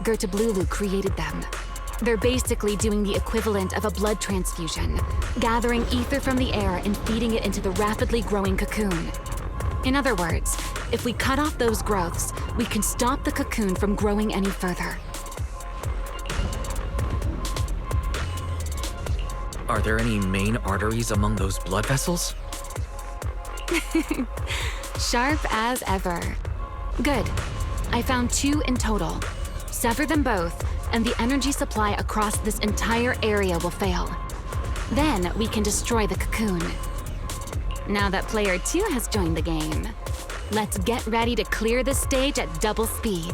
Gertablulu created them. They're basically doing the equivalent of a blood transfusion, gathering ether from the air and feeding it into the rapidly growing cocoon. In other words, if we cut off those growths, we can stop the cocoon from growing any further. Are there any main arteries among those blood vessels? Sharp as ever. Good. I found 2 in total. Sever them both, and the energy supply across this entire area will fail. Then we can destroy the cocoon. Now that player 2 has joined the game, let's get ready to clear the stage at double speed.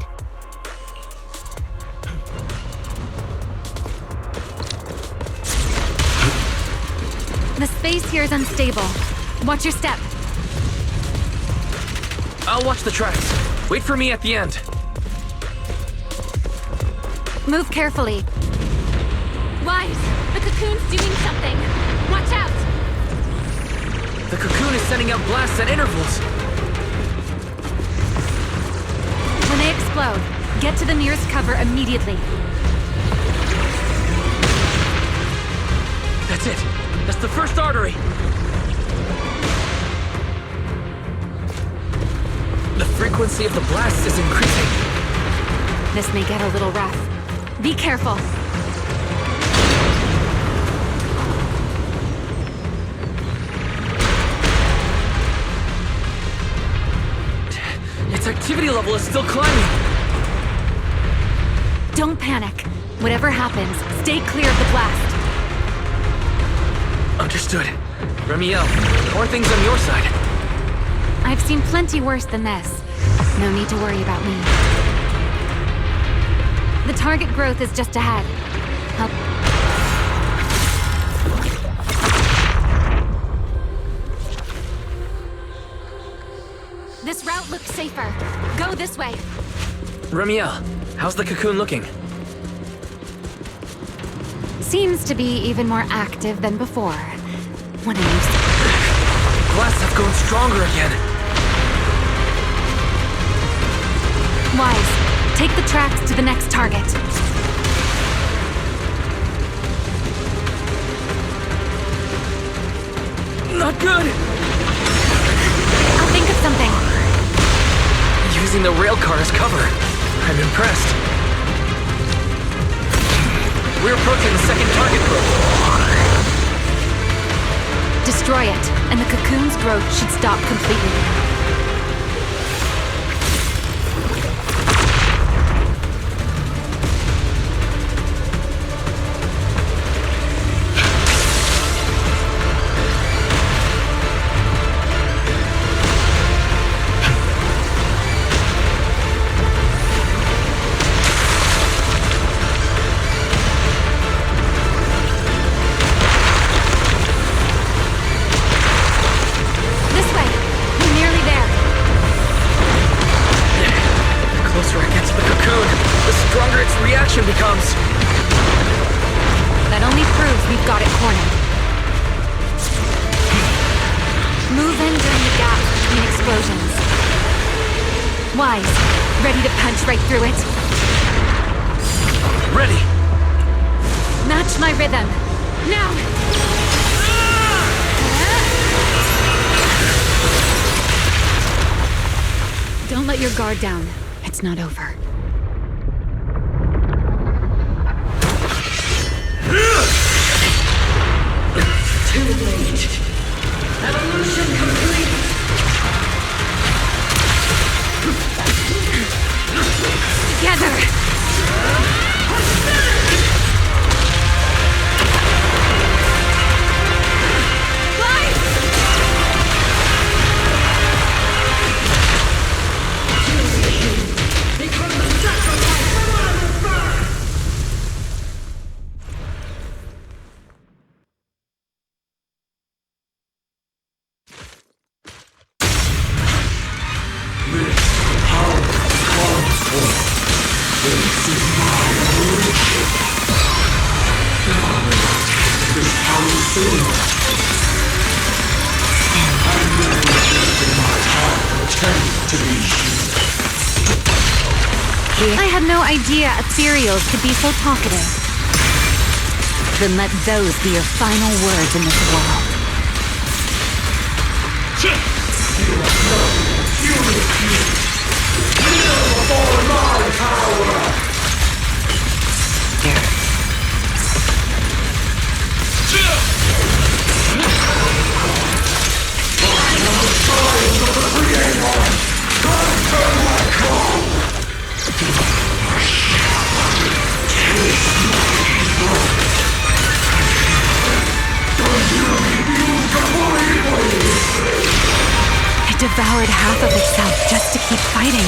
The space here is unstable. Watch your step. I'll watch the tracks. Wait for me at the end. Move carefully. Wise, the cocoon's doing something. Watch out! The cocoon is sending out blasts at intervals. When they explode, get to the nearest cover immediately. That's it. That's the first artery. The frequency of the blasts is increasing. This may get a little rough. Be careful. Its activity level is still climbing. Don't panic. Whatever happens, stay clear of the blast. Understood. Ramiel, how are things on your side? I've seen plenty worse than this. No need to worry about me. The target growth is just ahead. This route looks safer. Go this way. Ramiel, how's the cocoon looking? Seems to be even more active than before. When I used to... Blasts have grown stronger again. Wise, take the tracks to the next target. Not good! I'll think of something. Using the railcar as cover. I'm impressed. We're approaching the second target group. destroy it, and the cocoon's growth should stop completely. Becomes. That only proves we've got it cornered. Move in during the gap between explosions. Wise, ready to punch right through it. Ready. Match my rhythm. Now! Don't let your guard down. It's not over. Too late. Evolution complete. Together! I had no idea ethereals could be so talkative. Then let those be your final words in this world. It devoured half of itself just to keep fighting.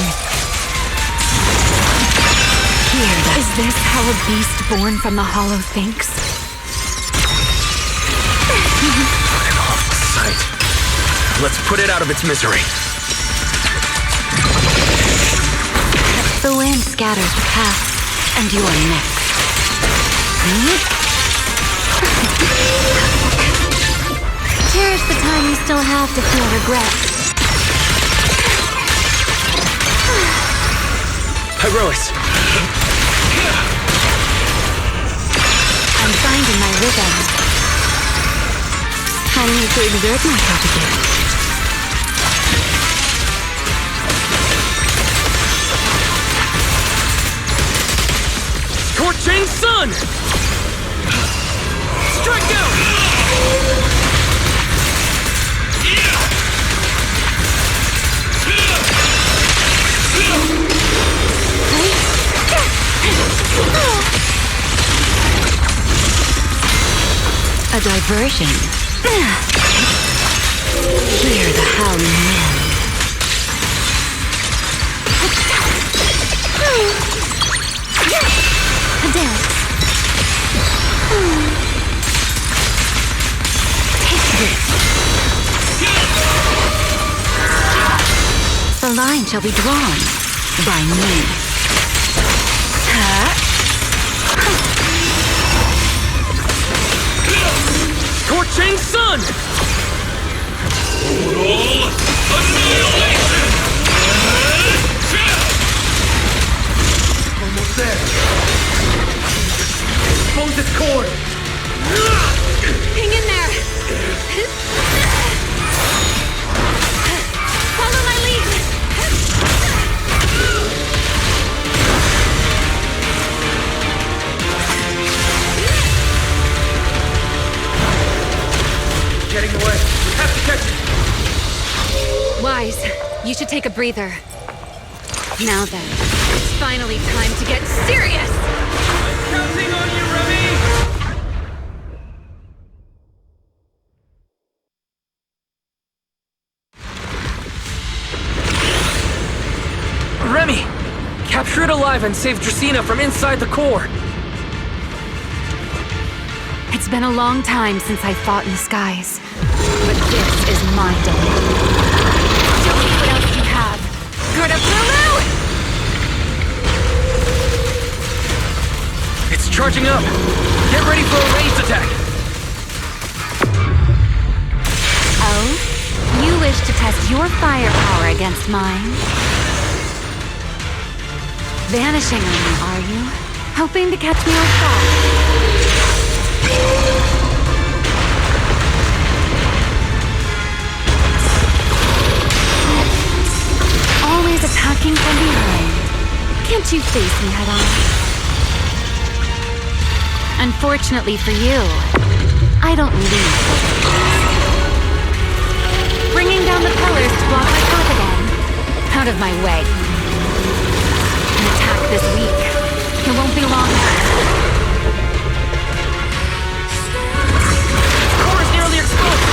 Is this how a beast born from the Hollow thinks? Put it off sight. Let's put it out of its misery. The wind scatters the past, and you are next. Cherish the time you still have to feel regret. Hyrois! I'm finding my rhythm. I need to exert myself again. Scorching sun! Strike out! A diversion. Hear the howling wind. A dance. Take this. The line shall be drawn by me. Scorching sun! Total annihilation! Almost there. Expose its cord! Hang in there! Follow my lead! Getting away. We have to catch it. Wise, you should take a breather. Now then, it's finally time to get serious! Counting on you, Remy! Remy! Capture it alive and save Dracena from inside the core! It's been a long time since I fought in the skies, but this is my domain. Show me what else you have. Good up, Lulu! It's charging up! Get ready for a ranged attack! Oh? You wish to test your firepower against mine? Vanishing on me, are you? Hoping to catch me off guard? Always attacking from behind. Can't you face me head on? Unfortunately for you, I don't lead. Bringing down the pillars to block my path again. Out of my way. An attack this week. It won't be long now. Core is nearly exposed!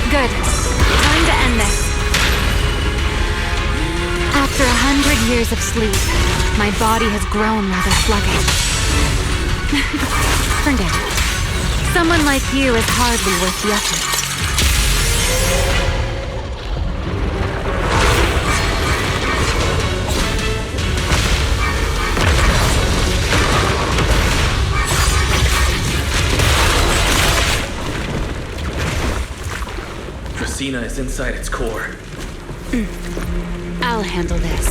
Good. Time to end this. After 100 years of sleep, my body has grown rather sluggish. Forget it. Someone like you is hardly worth the effort. Dracena is inside its core. I'll handle this.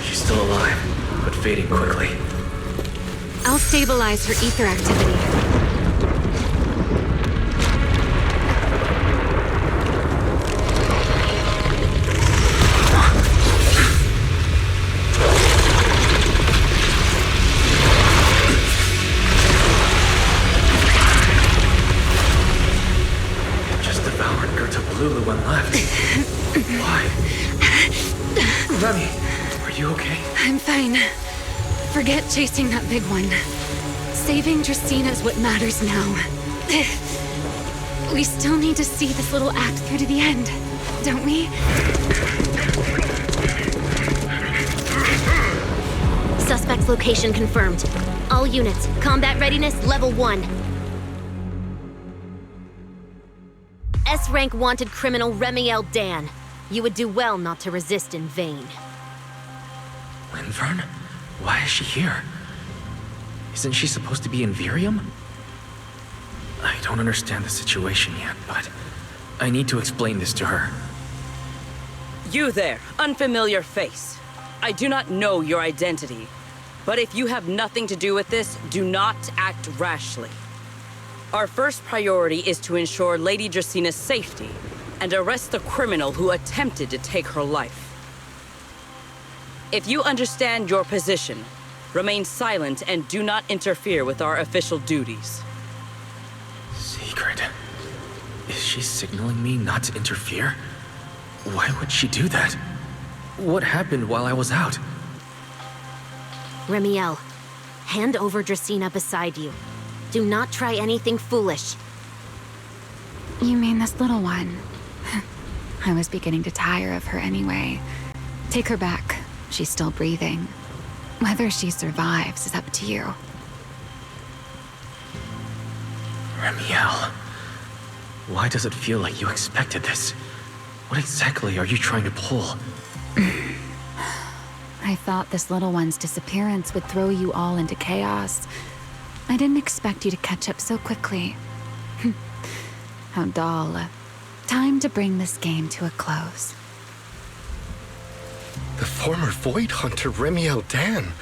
She's still alive, but fading quickly. I'll stabilize her ether activity. Lulu and left. Why? Remy, are you okay? I'm fine. Forget chasing that big one. Saving Dracina's what matters now. We still need to see this little act through to the end, don't we? Suspect's location confirmed. All units, combat readiness level 1. S-rank wanted criminal Remiel Dan. You would do well not to resist in vain. Linvern? Why is she here? Isn't she supposed to be in Virium? I don't understand the situation yet, but I need to explain this to her. You there, unfamiliar face. I do not know your identity, but if you have nothing to do with this, do not act rashly. Our first priority is to ensure Lady Dracena's safety and arrest the criminal who attempted to take her life. If you understand your position, remain silent and do not interfere with our official duties. Secret? Is she signaling me not to interfere? Why would she do that? What happened while I was out? Remiel, hand over Dracena beside you. Do not try anything foolish. You mean this little one? I was beginning to tire of her anyway. Take her back. She's still breathing. Whether she survives is up to you. Remiel, why does it feel like you expected this? What exactly are you trying to pull? I thought this little one's disappearance would throw you all into chaos. I didn't expect you to catch up so quickly. How dull. Time to bring this game to a close. The former Void Hunter Remiel Dan.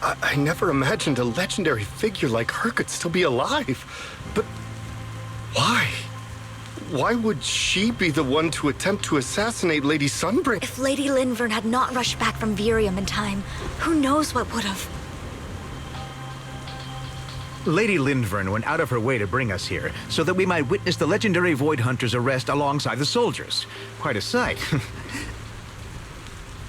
I never imagined a legendary figure like her could still be alive. But why? Why would she be the one to attempt to assassinate Lady Sunbringer? If Lady Linvern had not rushed back from Virium in time, who knows what would have. Lady Linvern went out of her way to bring us here, so that we might witness the legendary Void Hunter's arrest alongside the soldiers. Quite a sight.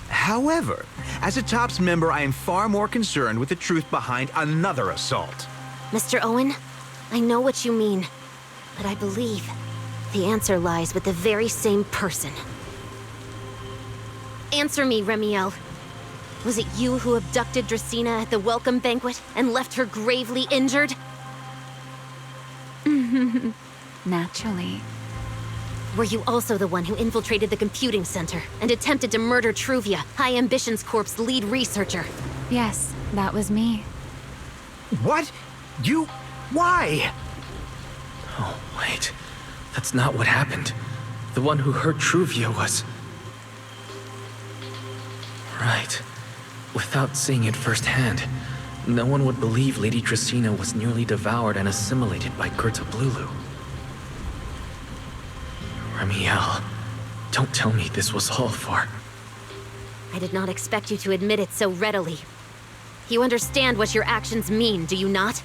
However, as a TOPS member, I am far more concerned with the truth behind another assault. Mr. Owen, I know what you mean, but I believe the answer lies with the very same person. Answer me, Remiel. Was it you who abducted Dracena at the welcome banquet and left her gravely injured? Naturally. Were you also the one who infiltrated the computing center and attempted to murder Truvia, High Ambitions Corp's lead researcher? Yes, that was me. What? You? Why? Oh, wait. That's not what happened. The one who hurt Truvia was... Right. Without seeing it firsthand, no one would believe Lady Dracena was nearly devoured and assimilated by Gerta Blulu. Remiel, don't tell me this was all for... I did not expect you to admit it so readily. You understand what your actions mean, do you not?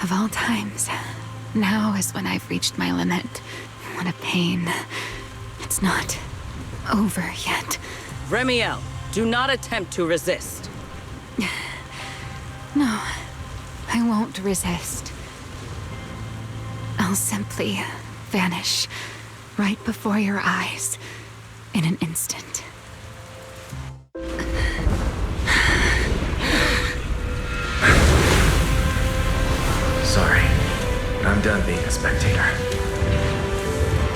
Of all times, now is when I've reached my limit. What a pain. It's not over yet. Remiel, do not attempt to resist. No, I won't resist. I'll simply vanish right before your eyes in an instant. Sorry, but I'm done being a spectator.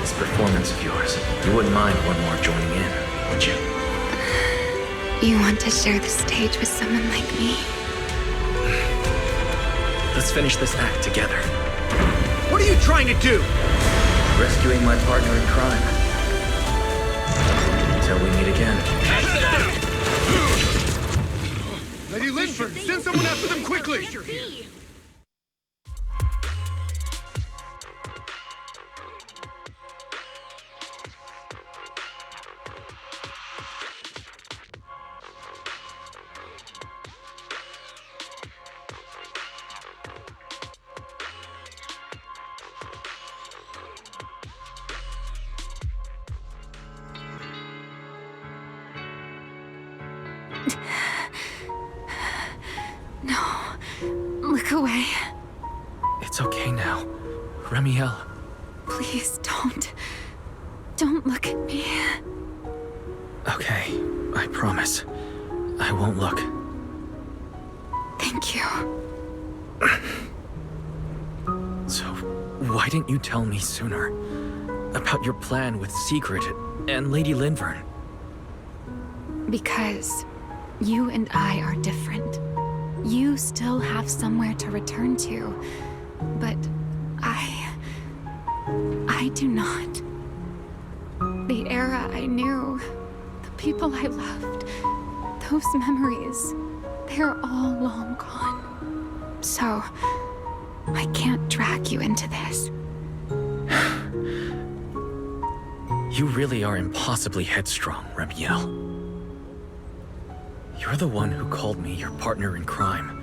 This performance of yours, you wouldn't mind one more joining in, would you? You want to share the stage with someone like me? Let's finish this act together. What are you trying to do? Rescuing my partner in crime. Until we meet again. Lady Linford, send someone after them quickly! No, look away. It's okay now. Remiel. Please don't look at me. Okay, I promise. I won't look. Thank you. So, why didn't you tell me sooner? About your plan with Secret and Lady Linvern? Because you and I are different. You still have somewhere to return to, but I do not. The era I knew, the people I loved, those memories, they're all long gone. So, I can't drag you into this. You really are impossibly headstrong, Remiel. You're the one who called me your partner in crime.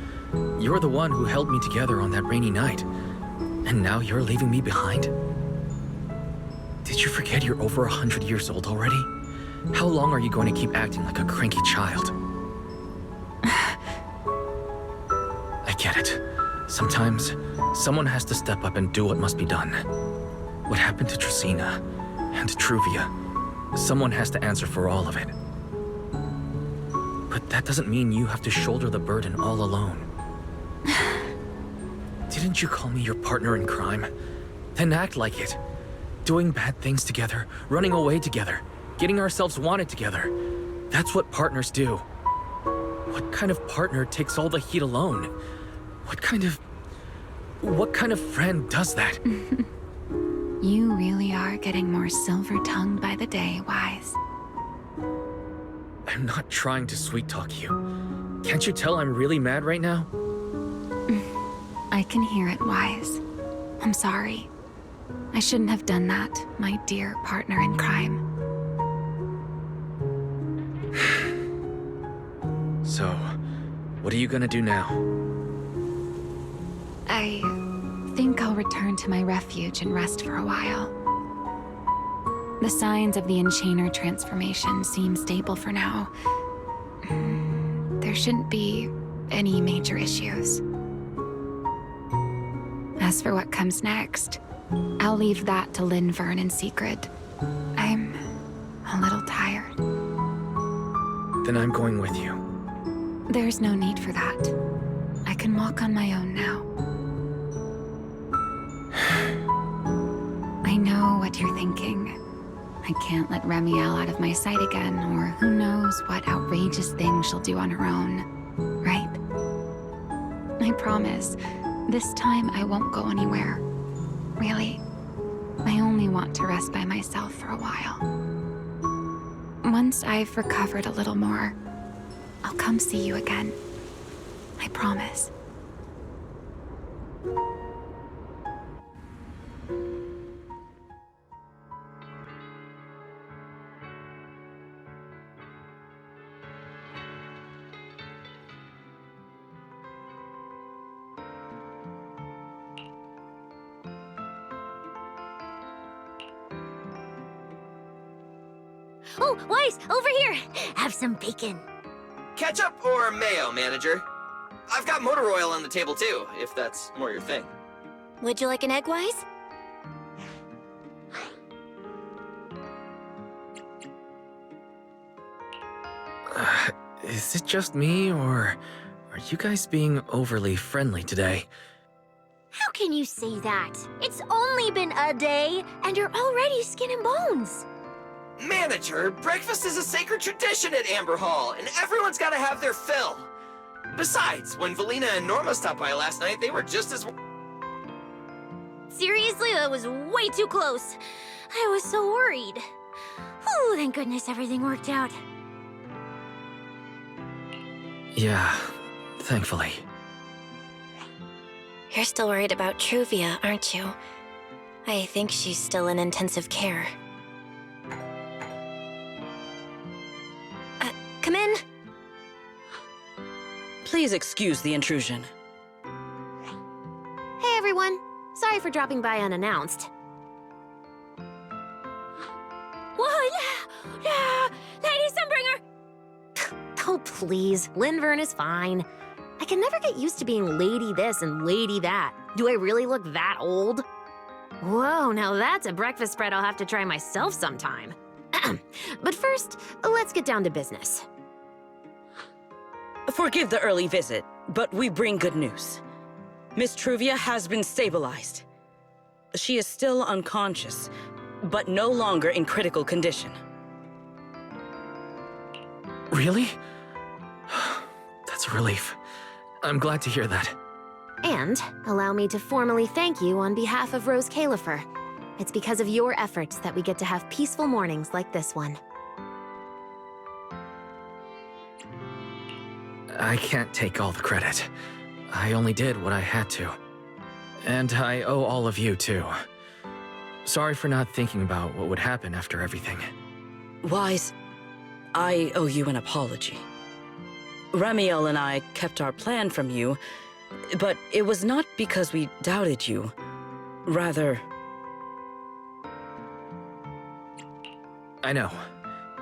You're the one who held me together on that rainy night. And now you're leaving me behind? Did you forget you're over 100 years old already? How long are you going to keep acting like a cranky child? I get it. Sometimes, someone has to step up and do what must be done. What happened to Dracena and to Truvia? Someone has to answer for all of it. But that doesn't mean you have to shoulder the burden all alone. Didn't you call me your partner in crime? Then act like it. Doing bad things together, running away together, getting ourselves wanted together. That's what partners do. What kind of partner takes all the heat alone? What kind of friend does that? You really are getting more silver-tongued by the day, Wise. I'm not trying to sweet-talk you. Can't you tell I'm really mad right now? I can hear it, Wise. I'm sorry. I shouldn't have done that, my dear partner in crime. So, what are you gonna do now? I think I'll return to my refuge and rest for a while. The signs of the Enchainer transformation seem stable for now. There shouldn't be any major issues. As for what comes next, I'll leave that to Linvern and Secret. I'm a little tired. Then I'm going with you. There's no need for that. I can walk on my own now. I know what you're thinking. I can't let Remiel out of my sight again, or who knows what outrageous thing she'll do on her own, right? I promise, this time I won't go anywhere. Really, I only want to rest by myself for a while. Once I've recovered a little more, I'll come see you again. I promise. Oh, Wise, over here! Have some bacon. Ketchup or mayo, manager? I've got motor oil on the table too, if that's more your thing. Would you like an egg, Wise? Is it just me, or are you guys being overly friendly today? How can you say that? It's only been a day, and you're already skin and bones. Manager, breakfast is a sacred tradition at Amber Hall, and everyone's gotta have their fill. Besides, when Valina and Norma stopped by last night, they were just as... Seriously, that was way too close. I was so worried. Oh, thank goodness everything worked out. Yeah, thankfully. You're still worried about Truvia, aren't you? I think she's still in intensive care. Come in. Please excuse the intrusion. Hey, everyone. Sorry for dropping by unannounced. What? Lady Sunbringer! Oh, please. Linvern is fine. I can never get used to being lady this and lady that. Do I really look that old? Whoa, now that's a breakfast spread I'll have to try myself sometime. But first, let's get down to business. Forgive the early visit, but we bring good news. Miss Truvia has been stabilized. She is still unconscious, but no longer in critical condition. Really? That's a relief. I'm glad to hear that. And allow me to formally thank you on behalf of Rose Califer. It's because of your efforts that we get to have peaceful mornings like this one. I can't take all the credit. I only did what I had to. And I owe all of you, too. Sorry for not thinking about what would happen after everything. Wise, I owe you an apology. Remiel and I kept our plan from you, but it was not because we doubted you. Rather... I know.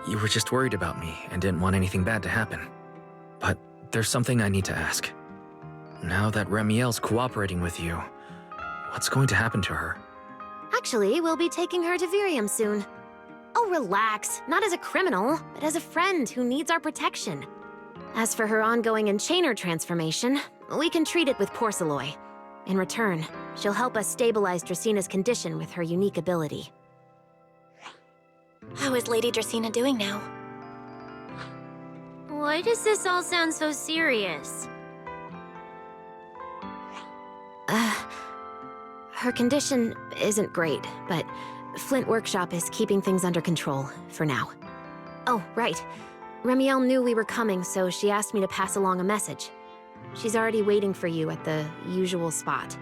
You were just worried about me and didn't want anything bad to happen. But there's something I need to ask. Now that Remiel's cooperating with you, what's going to happen to her? Actually, we'll be taking her to Virium soon. Oh, relax. Not as a criminal, but as a friend who needs our protection. As for her ongoing Enchainer transformation, we can treat it with Porceloy. In return, she'll help us stabilize Dracina's condition with her unique ability. How is Lady Dracina doing now? Why does this all sound so serious? Her condition isn't great, but Flint Workshop is keeping things under control, for now. Oh, right. Remiel knew we were coming, so she asked me to pass along a message. She's already waiting for you at the usual spot.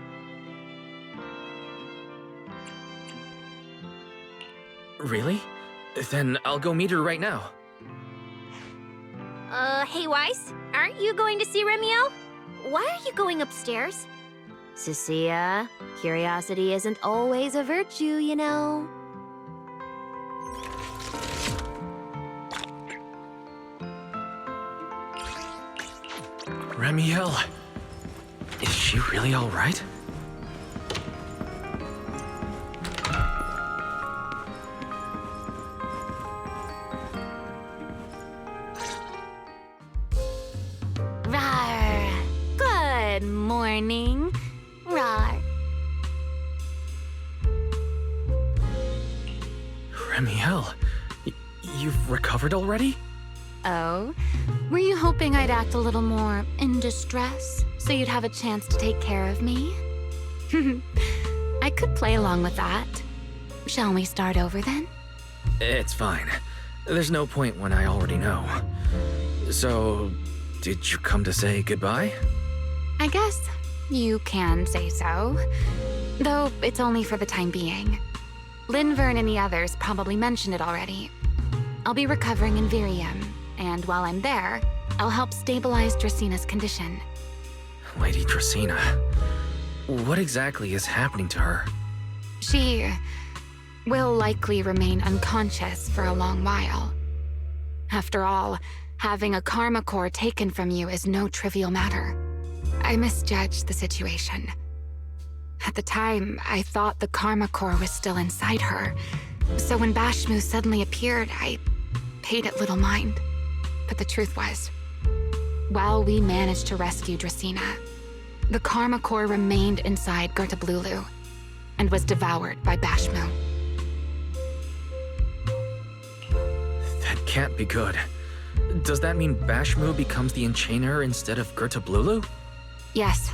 Really? Then I'll go meet her right now. Hey Weiss, aren't you going to see Remiel? Why are you going upstairs? Cecilia, curiosity isn't always a virtue, you know. Remiel, is she really all right? Rar. Good morning. Rar. Remiel, you've recovered already? Oh, were you hoping I'd act a little more in distress so you'd have a chance to take care of me? I could play along with that. Shall we start over then? It's fine. There's no point when I already know. So, did you come to say goodbye? I guess you can say so, though it's only for the time being. Linvern and the others probably mentioned it already. I'll be recovering in Virium, and while I'm there, I'll help stabilize Dracina's condition. Lady Dracina, what exactly is happening to her? She will likely remain unconscious for a long while. After all, having a karma core taken from you is no trivial matter. I misjudged the situation. At the time, I thought the karma core was still inside her, so when Bashmu suddenly appeared, I paid it little mind. But the truth was, while we managed to rescue Dracina, the karma core remained inside Gertablulu and was devoured by Bashmu. That can't be good. Does that mean Bashmu becomes the Enchainer instead of Gertablulu? Yes,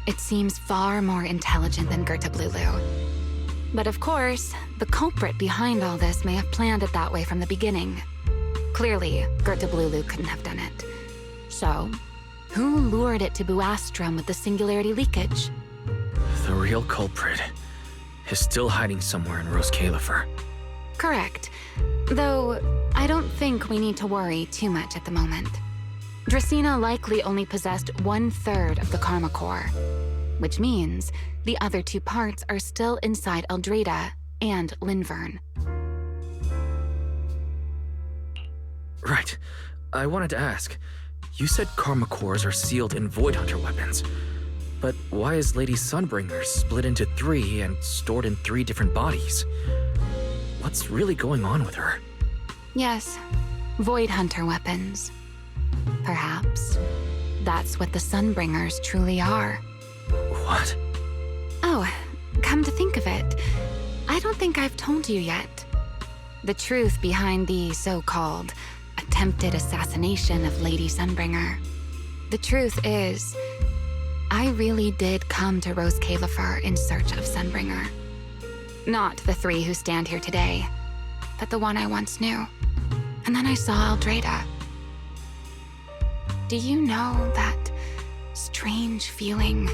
it seems far more intelligent than Gertablulu. But of course, the culprit behind all this may have planned it that way from the beginning. Clearly, Gertablulu couldn't have done it. So, who lured it to Buastrum with the singularity leakage? The real culprit is still hiding somewhere in Rose Califer. Correct. Though, I don't think we need to worry too much at the moment. Dracina likely only possessed 1/3 of the karma core, which means the other 2 parts are still inside Eldrada and Linvern. Right. I wanted to ask, you said karma cores are sealed in Void Hunter weapons, but why is Lady Sunbringer split into 3 and stored in 3 different bodies? What's really going on with her? Yes, Void Hunter weapons. Perhaps that's what the Sunbringers truly are. What? Oh, come to think of it, I don't think I've told you yet. The truth behind the so-called attempted assassination of Lady Sunbringer. The truth is, I really did come to Rose Califer in search of Sunbringer. Not the 3 who stand here today, but the one I once knew. And then I saw Eldrada. Do you know that strange feeling?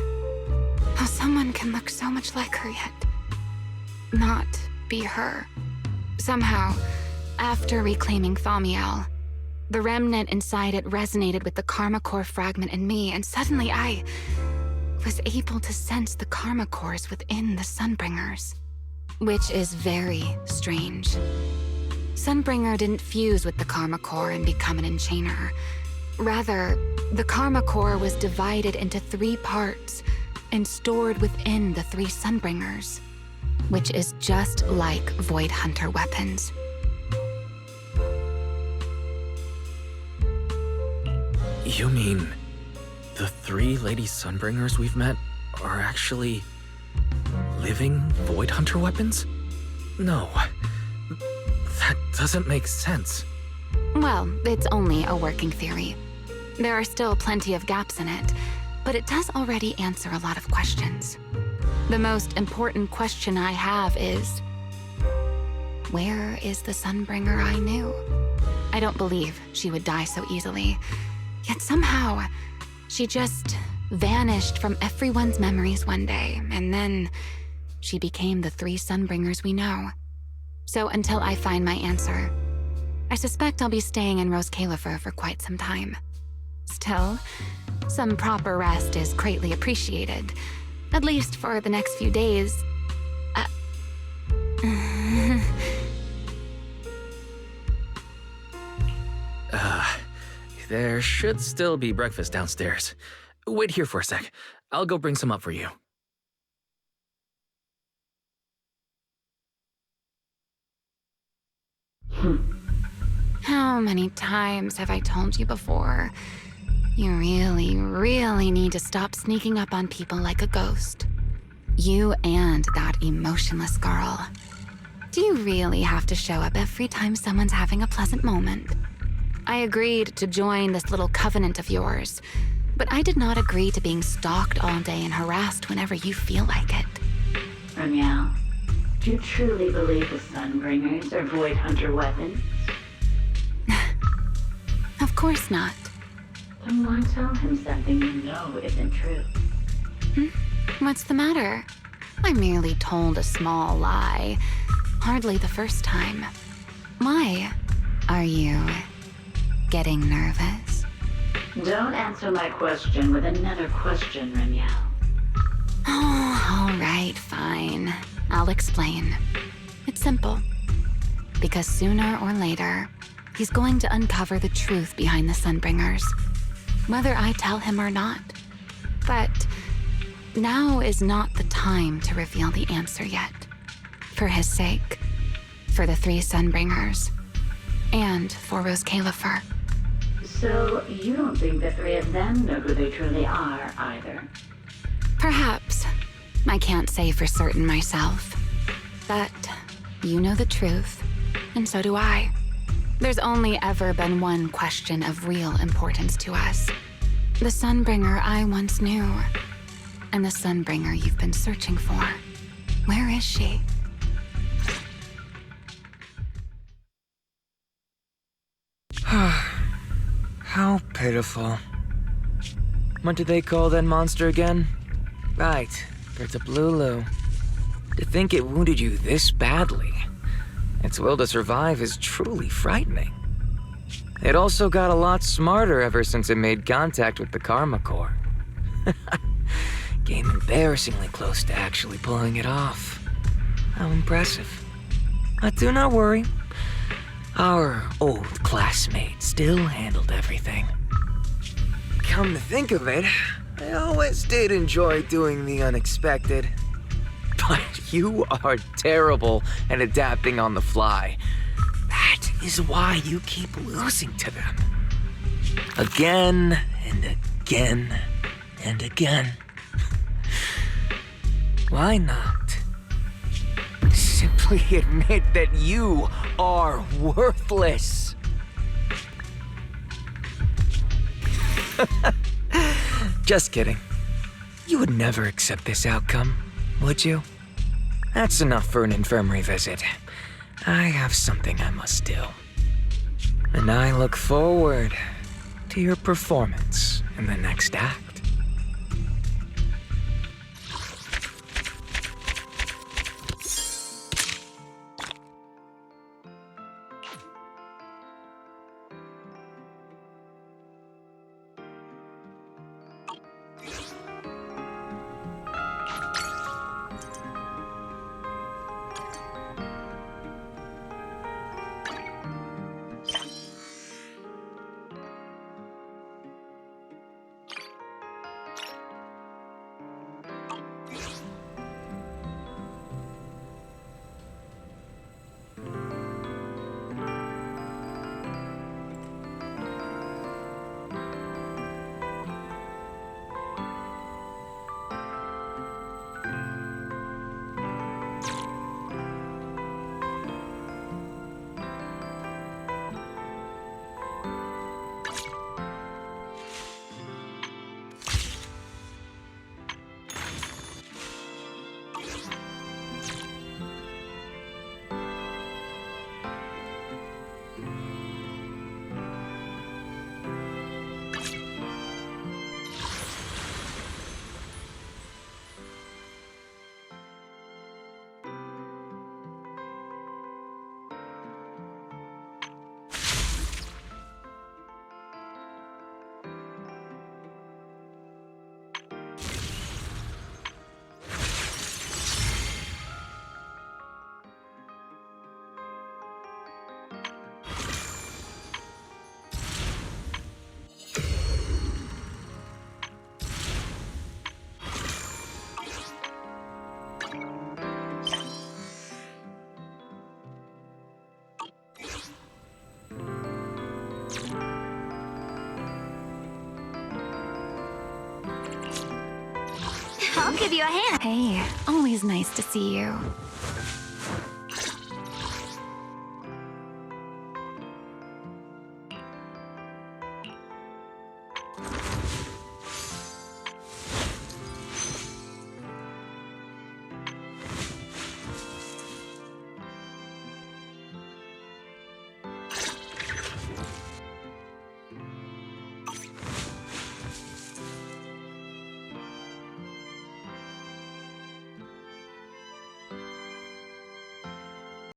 How someone can look so much like her yet not be her. Somehow, after reclaiming Thaumiel, the remnant inside it resonated with the karma core fragment in me, and suddenly I was able to sense the karma cores within the Sunbringers, which is very strange. Sunbringer didn't fuse with the karma core and become an Enchainer. Rather, the karma core was divided into 3 parts and stored within the 3 Sunbringers, which is just like Void Hunter weapons. You mean the 3 Lady Sunbringers we've met are actually living Void Hunter weapons? No, that doesn't make sense. Well, it's only a working theory. There are still plenty of gaps in it, but it does already answer a lot of questions. The most important question I have is, where is the Sunbringer I knew? I don't believe she would die so easily. Yet somehow, she just vanished from everyone's memories one day, and then she became the 3 Sunbringers we know. So until I find my answer, I suspect I'll be staying in Rose Califer for quite some time. Still, some proper rest is greatly appreciated, at least for the next few days. There should still be breakfast downstairs. Wait here for a sec. I'll go bring some up for you. How many times have I told you before? You really, really need to stop sneaking up on people like a ghost. You and that emotionless girl. Do you really have to show up every time someone's having a pleasant moment? I agreed to join this little covenant of yours, but I did not agree to being stalked all day and harassed whenever you feel like it. Ramiel, do you truly believe the Sunbringers are Void Hunter weapons? Of course not. Then why tell him something you know isn't true? What's the matter? I merely told a small lie. Hardly the first time. Why? Are you getting nervous? Don't answer my question with another question, Ramiel. Oh, all right, fine. I'll explain. It's simple. Because sooner or later, he's going to uncover the truth behind the Sunbringers, whether I tell him or not. But now is not the time to reveal the answer yet. For his sake, for the 3 Sunbringers, and for Rose Califer. So you don't think the 3 of them know who they truly are, either? Perhaps. I can't say for certain myself. But you know the truth, and so do I. There's only ever been one question of real importance to us. The Sunbringer I once knew, and the Sunbringer you've been searching for. Where is she? How pitiful. What do they call that monster again? Right, Bertablulu. To think it wounded you this badly. Its will to survive is truly frightening. It also got a lot smarter ever since it made contact with the Karma Core. Came embarrassingly close to actually pulling it off. How impressive. But do not worry. Our old classmate still handled everything. Come to think of it, I always did enjoy doing the unexpected. But you are terrible at adapting on the fly. That is why you keep losing to them. Again and again and again. Why not? Simply admit that you are worthless. Just kidding. You would never accept this outcome, would you? That's enough for an infirmary visit. I have something I must do. And I look forward to your performance in the next act. I'll give you a hand. Hey, always nice to see you.